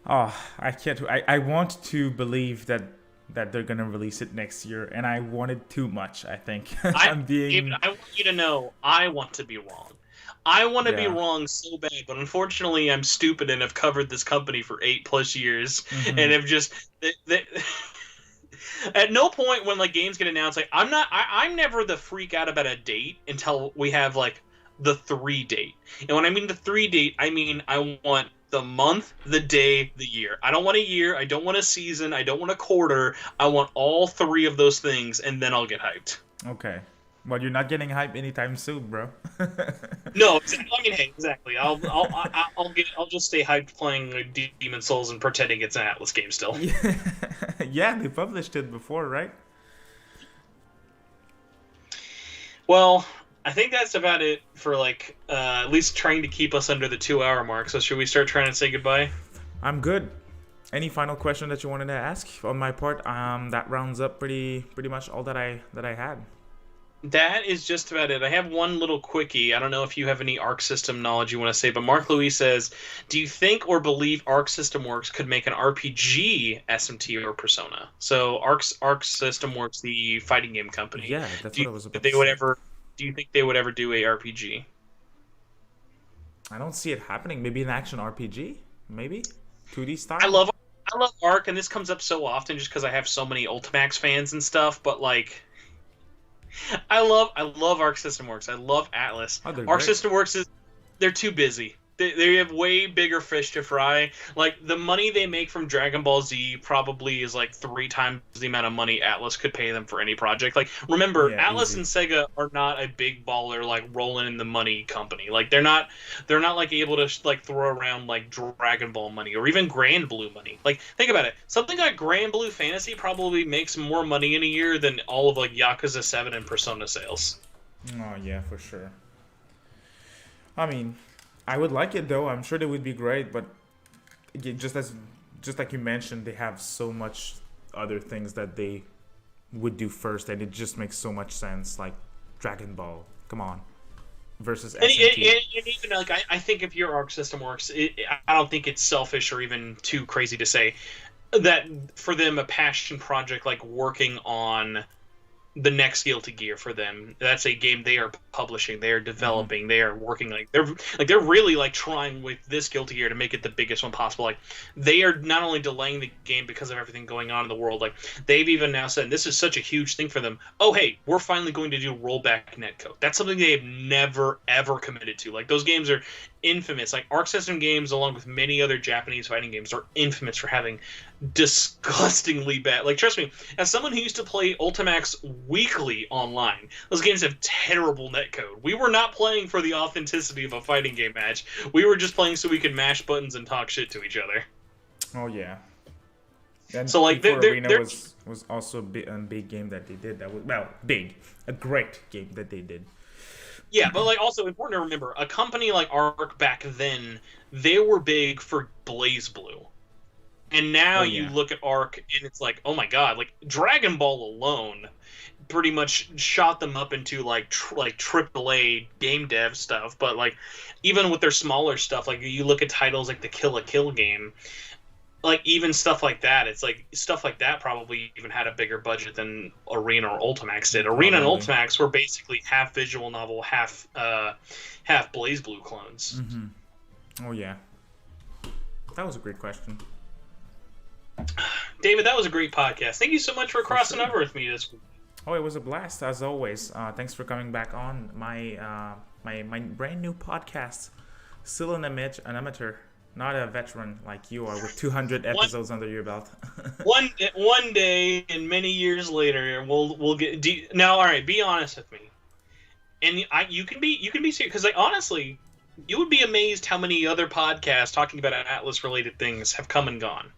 I can't. I want to believe that they're gonna release it next year, and I want it too much. I think I want you to know I want to be wrong. I want to be wrong so bad, but unfortunately, I'm stupid and have covered this company for 8+ years, and have just. At no point when like games get announced, like I'm never the freak out about a date until we have like the 3 date. And when I mean the 3 date, I mean I want the month, the day, the year. I don't want a year, I don't want a season, I don't want a quarter. I want all 3 of those things, and then I'll get hyped. Okay. Well, you're not getting hyped anytime soon, bro. No, I mean, hey, exactly. I'll just stay hyped playing Demon Souls and pretending it's an Atlas game still. Yeah, they published it before, right? Well, I think that's about it for like at least trying to keep us under the 2-hour mark. So should we start trying to say goodbye? I'm good. Any final question that you wanted to ask on my part? That rounds up pretty much all that I had. That is just about it. I have one little quickie. I don't know if you have any Arc System knowledge you want to say, but Mark Louis says, do you think or believe Arc System Works could make an RPG SMT or Persona? So Arc System Works, the fighting game company. Yeah, that's what I was about to say. Do you think they would ever do a RPG? I don't see it happening. Maybe an action RPG? Maybe? 2D style. I love Arc, and this comes up so often just because I have so many Ultimax fans and stuff. But like, I love Arc System Works. I love Atlas. Arc System Works they're too busy. They have way bigger fish to fry. Like, the money they make from Dragon Ball Z probably is like 3 times the amount of money Atlas could pay them for any project. Like, remember, Atlas and Sega are not a big baller, like, rolling in the money company. Like, they're not like able to like throw around like Dragon Ball money or even Grand Blue money. Like, think about it. Something like Grand Blue Fantasy probably makes more money in a year than all of like Yakuza 7 and Persona sales. Oh yeah, for sure. I mean, I would like it though. I'm sure they would be great, but just like you mentioned, they have so much other things that they would do first, and it just makes so much sense. Like Dragon Ball, come on, versus SMT. And even like I think if your Arc System Works, I don't think it's selfish or even too crazy to say that for them a passion project like working on the next Guilty Gear for them. That's a game they are publishing, they are developing, they are working they're really like trying with this Guilty Gear to make it the biggest one possible. Like they are not only delaying the game because of everything going on in the world, like they've even now said, and this is such a huge thing for them, oh hey, we're finally going to do rollback netcode. That's something they've never ever committed to. Like those games are infamous. Like Arc System games, along with many other Japanese fighting games, are infamous for having disgustingly bad. Like, trust me, as someone who used to play Ultimax weekly online, those games have terrible netcode. We were not playing for the authenticity of a fighting game match. We were just playing so we could mash buttons and talk shit to each other. Oh yeah. And so like, Arena was also a big game that they did. That was a great game that they did. Yeah, but like also important to remember, a company like Arc back then, they were big for BlazBlue. And now you look at Arc and it's like, oh my god, like Dragon Ball alone pretty much shot them up into like AAA game dev stuff. But like even with their smaller stuff, like you look at titles like the Kill la Kill game, like even stuff like that, it's like stuff like that probably even had a bigger budget than Arena or Ultimax did. Arena and Ultimax were basically half visual novel, half BlazBlue clones. Mm-hmm. Oh yeah, that was a great question. David, that was a great podcast. Thank you so much for crossing over with me this week. Oh, it was a blast as always. Thanks for coming back on my brand new podcast. Still an amateur, not a veteran like you are with 200 episodes under your belt. one day and many years later, we'll get. Now, all right, be honest with me, and you can be serious because like honestly, you would be amazed how many other podcasts talking about Atlas related things have come and gone.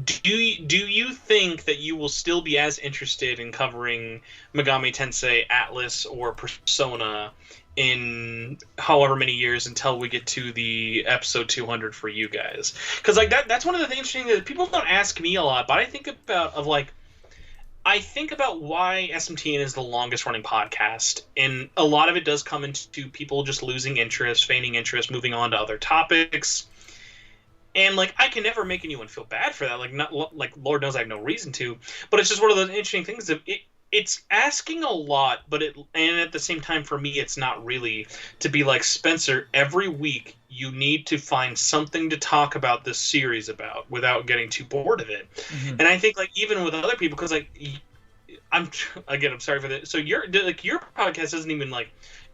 Do you think that you will still be as interested in covering Megami Tensei, Atlas, or Persona in however many years until we get to the episode 200 for you guys? Because like that's one of the things interesting that people don't ask me a lot, but I think about why SMTN is the longest running podcast, and a lot of it does come into people just losing interest, feigning interest, moving on to other topics. And like I can never make anyone feel bad for that. Like not like Lord knows I have no reason to, but it's just one of those interesting things that it's asking a lot, but and at the same time for me it's not really to be like, Spencer, every week you need to find something to talk about this series about without getting too bored of it. Mm-hmm. And I think like even with other people, because like I'm sorry for that. So your podcast isn't even like.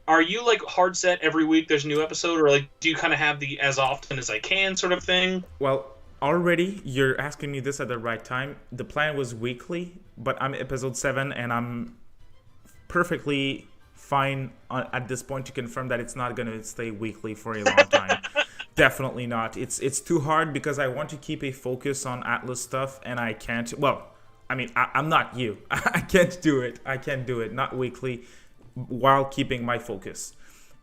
Are you like hard set every week there's a new episode, or like do you kind of have the as often as I can sort of thing? Well, already you're asking me this at the right time. The plan was weekly, but I'm episode 7 and I'm perfectly fine at this point to confirm that it's not going to stay weekly for a long time. Definitely not. It's too hard because I want to keep a focus on Atlas stuff and I can't. Well, I mean, I'm not you. I can't do it. I can't do it. Not weekly. While keeping my focus.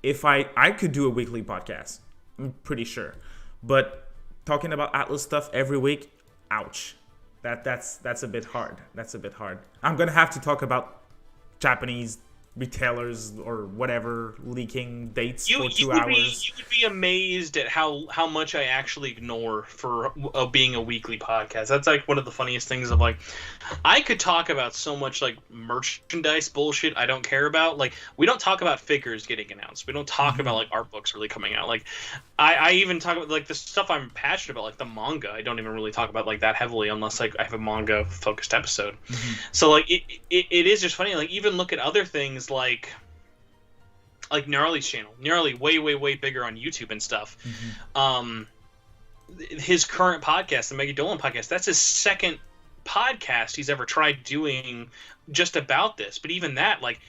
If I could do a weekly podcast, I'm pretty sure. But talking about Atlas stuff every week, ouch. That's a bit hard. I'm gonna have to talk about Japanese retailers or whatever leaking dates for 2 would hours. You would be amazed at how much I actually ignore for being a weekly podcast. That's like one of the funniest things of like, I could talk about so much like merchandise bullshit I don't care about. Like, we don't talk about figures getting announced. We don't talk about like art books really coming out. Like, I even talk about like the stuff I'm passionate about, like the manga. I don't even really talk about like that heavily unless like I have a manga focused episode. So like it is just funny. Like, even look at other things like Gnarly's channel. Gnarly, way bigger on YouTube and stuff. His current podcast, the Mega Dolan podcast, that's his second podcast he's ever tried doing just about this. But even that, like,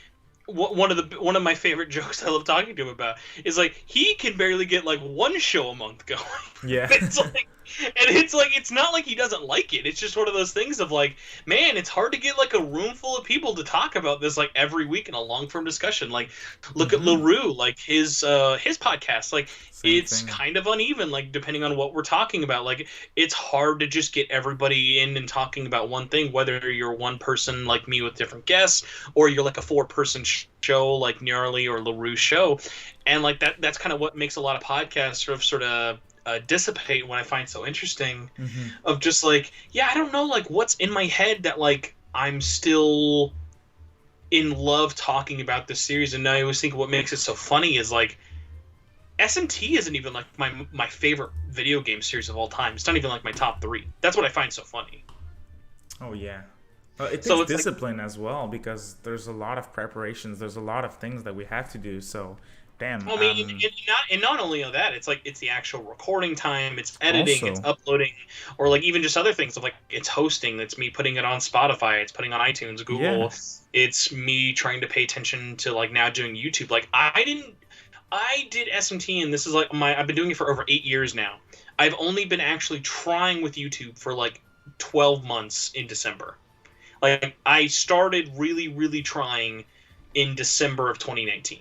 one of my favorite jokes I love talking to him about is like, he can barely get like one show a month going. Yeah. It's not like he doesn't like it. It's just one of those things of like, man, it's hard to get like a room full of people to talk about this like every week in a long form discussion. Like, look at LaRue, like his podcast, like it's kind of uneven, like depending on what we're talking about. Like, it's hard to just get everybody in and talking about one thing, whether you're one person like me with different guests, or you're like a 4-person show like Gnarly or LaRue's show. And like that's kind of what makes a lot of podcasts sort of dissipate, when I find so interesting, of just like, yeah, I don't know like what's in my head that like I'm still in love talking about this series. And now I always think what makes it so funny is like, SMT isn't even like my favorite video game series of all time. It's not even like my top 3. That's what I find so funny. Oh yeah. It takes discipline as well, because there's a lot of preparations, there's a lot of things that we have to do, so damn. Well, I mean, not only that, it's like it's the actual recording time, it's editing, it's uploading, or like even just other things of like it's hosting. It's me putting it on Spotify, it's putting on iTunes, Google. Yeah. It's me trying to pay attention to like now doing YouTube. Like I did SMT, and this is like I've been doing it for over 8 years now. I've only been actually trying with YouTube for like 12 months in December. Like, I started really trying in December of 2019.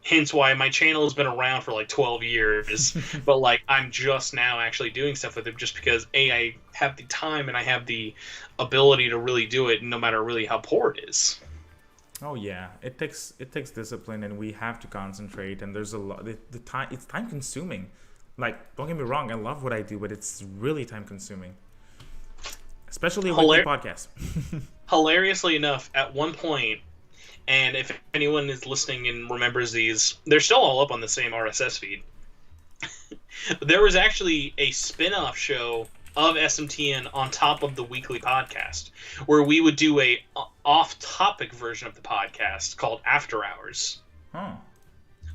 Hence why my channel has been around for like 12 years. But like, I'm just now actually doing stuff with it, just because I have the time and I have the ability to really do it, no matter really how poor it is. Oh yeah, it takes discipline, and we have to concentrate, and there's a lot. The time, it's time consuming. Like, don't get me wrong, I love what I do, but it's really time consuming. Especially a weekly podcast. Hilariously enough, at one point, and if anyone is listening and remembers these, they're still all up on the same RSS feed. There was actually a spin-off show of SMTN on top of the weekly podcast, where we would do a off-topic version of the podcast called After Hours. Huh.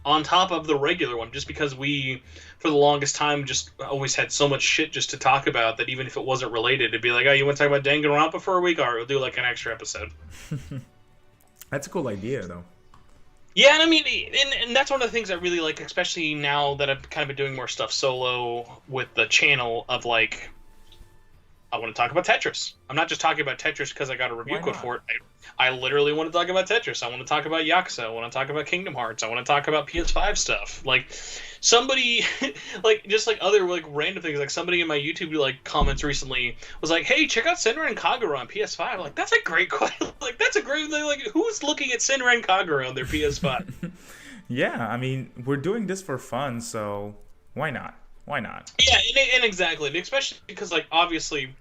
On top of the regular one, just because we, for the longest time, just always had so much shit just to talk about that even if it wasn't related, it'd be like, oh, you want to talk about Danganronpa for a week? All right, we'll do like an extra episode. That's a cool idea, though. Yeah, and I mean, and that's one of the things I really like, especially now that I've kind of been doing more stuff solo with the channel, of like, I want to talk about Tetris. I'm not just talking about Tetris because I got a review code for it. I literally want to talk about Tetris. I want to talk about Yakuza. I want to talk about Kingdom Hearts. I want to talk about PS5 stuff. Like, somebody, like, just like other like random things. Like, somebody in my YouTube like comments recently was like, "Hey, check out Senran Kagura on PS5." Like, that's a great question. Like, that's a great thing. Like, who's looking at Senran Kagura on their PS5? Yeah, I mean, we're doing this for fun, so why not? Why not? Yeah, and exactly, especially because like obviously,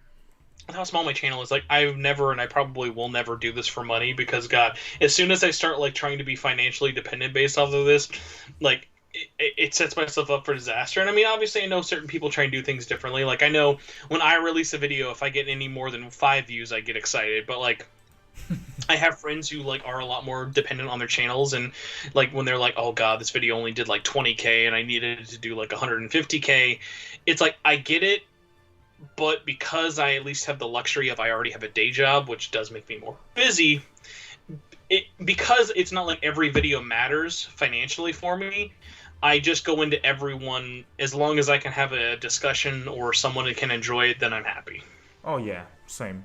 how small my channel is, like, I've never, and I probably will never do this for money, because God, as soon as I start like trying to be financially dependent based off of this, like it sets myself up for disaster. And I mean, obviously, I know certain people try and do things differently. Like, I know when I release a video, if I get any more than 5 views, I get excited. But like, I have friends who like are a lot more dependent on their channels, and like when they're like, oh God, this video only did like 20K and I needed it to do like 150K, it's like, I get it. But because I at least have the luxury of I already have a day job, which does make me more busy, because it's not like every video matters financially for me, I just go into everyone. As long as I can have a discussion or someone that can enjoy it, then I'm happy. Oh yeah, same.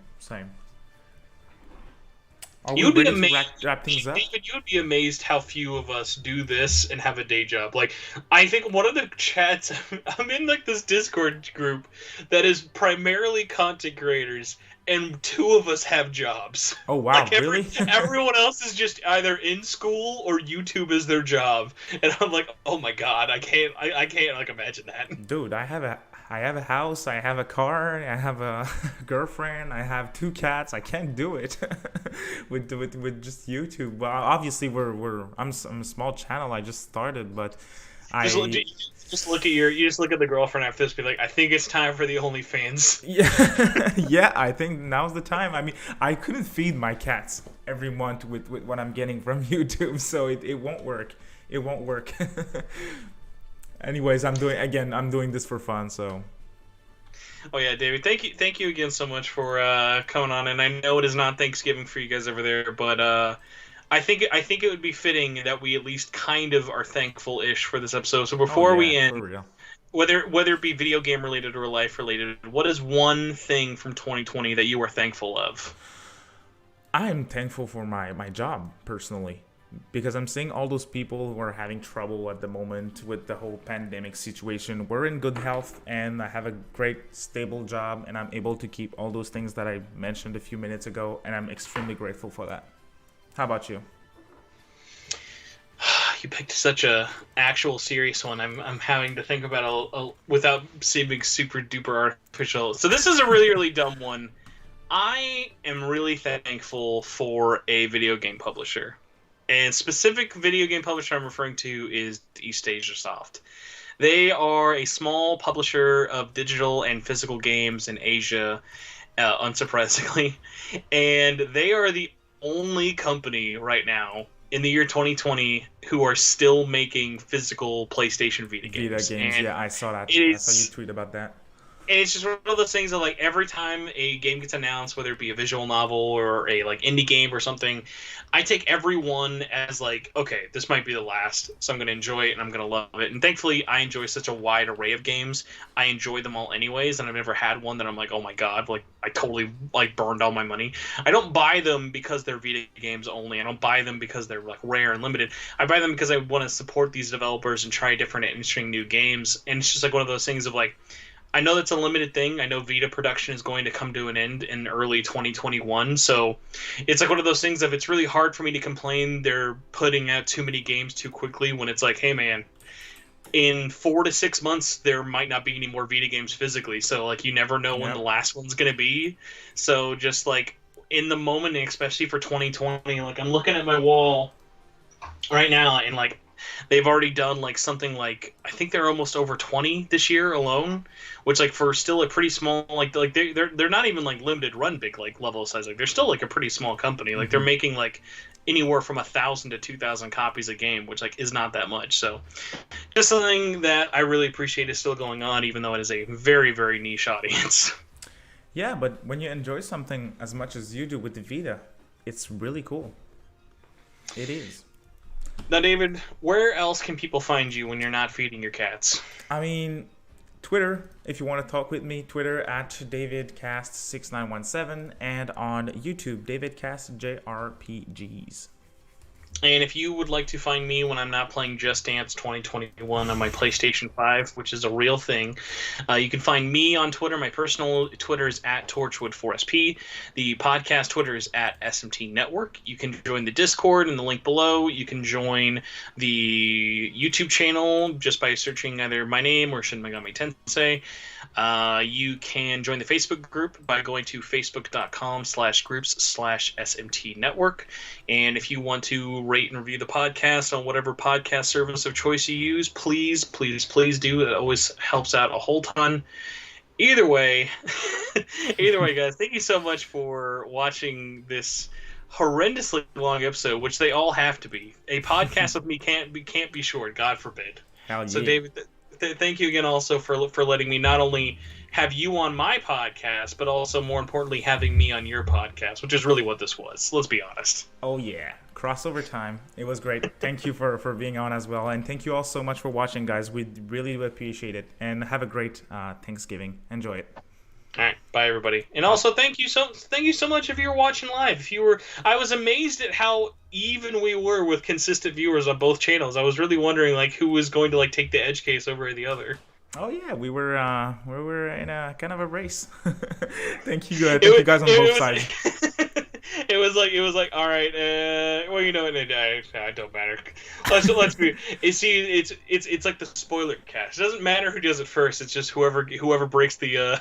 Are You we would be ready to amazed, wrap things up? David. You would be amazed how few of us do this and have a day job. Like, I think one of the chats I'm in, like this Discord group that is primarily content creators, and two of us have jobs. Oh wow, Like really? everyone else is just either in school or YouTube is their job, and I'm like, oh my god, I can't like imagine that. Dude, I have a house, I have a car, I have a girlfriend, I have 2 cats. I can't do it with just YouTube. Well, obviously I'm a small channel. I just started, but Just look, I just look at you just look at the girlfriend after this, be like, I think it's time for the OnlyFans. yeah, yeah, I think now's the time. I mean, I couldn't feed my cats every month with what I'm getting from YouTube, so it won't work. It won't work. Anyways, I'm doing this for fun, so. Oh yeah, David, thank you again so much for coming on. And I know it is not Thanksgiving for you guys over there, but I think it would be fitting that we at least kind of are thankful-ish for this episode. So before we end, for real. whether it be video game related or life related, what is one thing from 2020 that you are thankful of? I am thankful for my job personally, because I'm seeing all those people who are having trouble at the moment with the whole pandemic situation. We're in good health, and I have a great stable job, and I'm able to keep all those things that I mentioned a few minutes ago, and I'm extremely grateful for that. How about you? You picked such a actual serious one. I'm having to think about without seeming super duper artificial. So this is a really dumb one. I am really thankful for a video game publisher. And specific video game publisher I'm referring to is East Asia Soft. They are a small publisher of digital and physical games in Asia, unsurprisingly. And they are the only company right now in the year 2020 who are still making physical PlayStation Vita games. And yeah, I saw that. I saw you tweet about that. And it's just one of those things that, like, every time a game gets announced, whether it be a visual novel or a, like, indie game or something, I take every one as, like, okay, this might be the last, so I'm going to enjoy it and I'm going to love it. And thankfully, I enjoy such a wide array of games. I enjoy them all anyways, and I've never had one that I'm like, oh my god, like, I totally, like, burned all my money. I don't buy them because they're Vita games only. I don't buy them because they're, like, rare and limited. I buy them because I want to support these developers and try different and interesting new games. And it's just, like, one of those things of, like, I know that's a limited thing. I know Vita production is going to come to an end in early 2021, so it's like one of those things of it's really hard for me to complain they're putting out too many games too quickly when it's like, hey man, in 4 to 6 months there might not be any more Vita games physically, so like you never know when the last one's going to be. So just like in the moment, and especially for 2020, like I'm looking at my wall right now and like they've already done like something like I think they're almost over 20 this year alone, which like for still a pretty small like they're not even like limited run big like level size, like they're still like a pretty small company. Like they're making like anywhere from 1,000 to 2,000 copies a game, which like is not that much. So just something that I really appreciate is still going on, even though it is a very niche audience. Yeah, but when you enjoy something as much as you do with the Vita, it's really cool. It is. Now, David, where else can people find you when you're not feeding your cats? I mean, Twitter, if you want to talk with me, Twitter at DavidCast6917, and on YouTube, DavidCastJRPGs. And if you would like to find me when I'm not playing Just Dance 2021 on my PlayStation 5, which is a real thing, you can find me on Twitter. My personal Twitter is at Torchwood4SP. The podcast Twitter is at SMT Network. You can join the Discord in the link below. You can join the YouTube channel just by searching either my name or Shin Megami Tensei. You can join the Facebook group by going to facebook.com/groups/SMT Network. And if you want to rate and review the podcast on whatever podcast service of choice you use, please do. It always helps out a whole ton. Either way, guys, thank you so much for watching this horrendously long episode, which they all have to be. A podcast with me can't be short, God forbid. Hell yeah. So, David, thank you again also for letting me not only have you on my podcast, but also more importantly having me on your podcast, which is really what this was. Let's be honest. Oh yeah, crossover time. It was great. Thank you for being on as well, and thank you all so much for watching, guys. We really appreciate it, and have a great Thanksgiving. Enjoy it. All right, bye everybody. And also thank you so much if you were watching live. I was amazed at how even we were with consistent viewers on both channels. I was really wondering like who was going to like take the edge case over the other. Oh yeah, we were in a kind of a race. Thank you guys on both sides. It was like all right. Well, you know, it don't matter. Let's be. See, it's like the spoiler cast. It doesn't matter who does it first. It's just whoever breaks the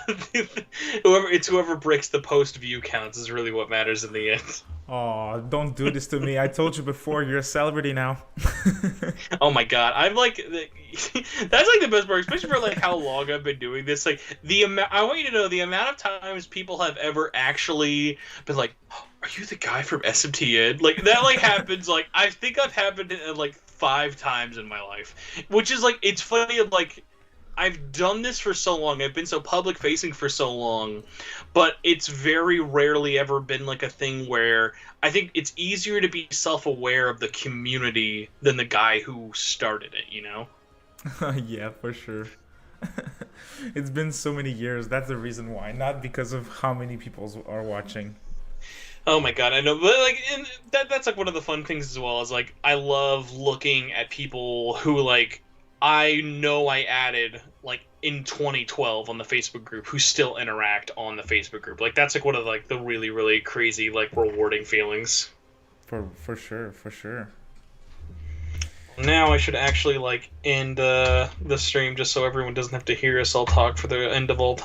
whoever breaks the post view counts is really what matters in the end. Oh, don't do this to me. I told you before, you're a celebrity now. Oh my god, I'm like, that's like the best part, especially for like how long I've been doing this. Like I want you to know the amount of times people have ever actually been like, oh, "Are you the guy from SMT?" Like that, like happens. Like I think I've happened like 5 times in my life, which is like it's funny. Like I've done this for so long. I've been so public facing for so long, but it's very rarely ever been like a thing where I think it's easier to be self-aware of the community than the guy who started it, you know? Yeah, for sure. It's been so many years. That's the reason why, not because of how many people are watching. Oh my god, I know, but like, and that's like one of the fun things as well. Is like I love looking at people who like I know I added like in 2012 on the Facebook group who still interact on the Facebook group. Like that's like one of like the really really crazy like rewarding feelings. For sure. Now I should actually like end the stream just so everyone doesn't have to hear us all talk for the end of all time.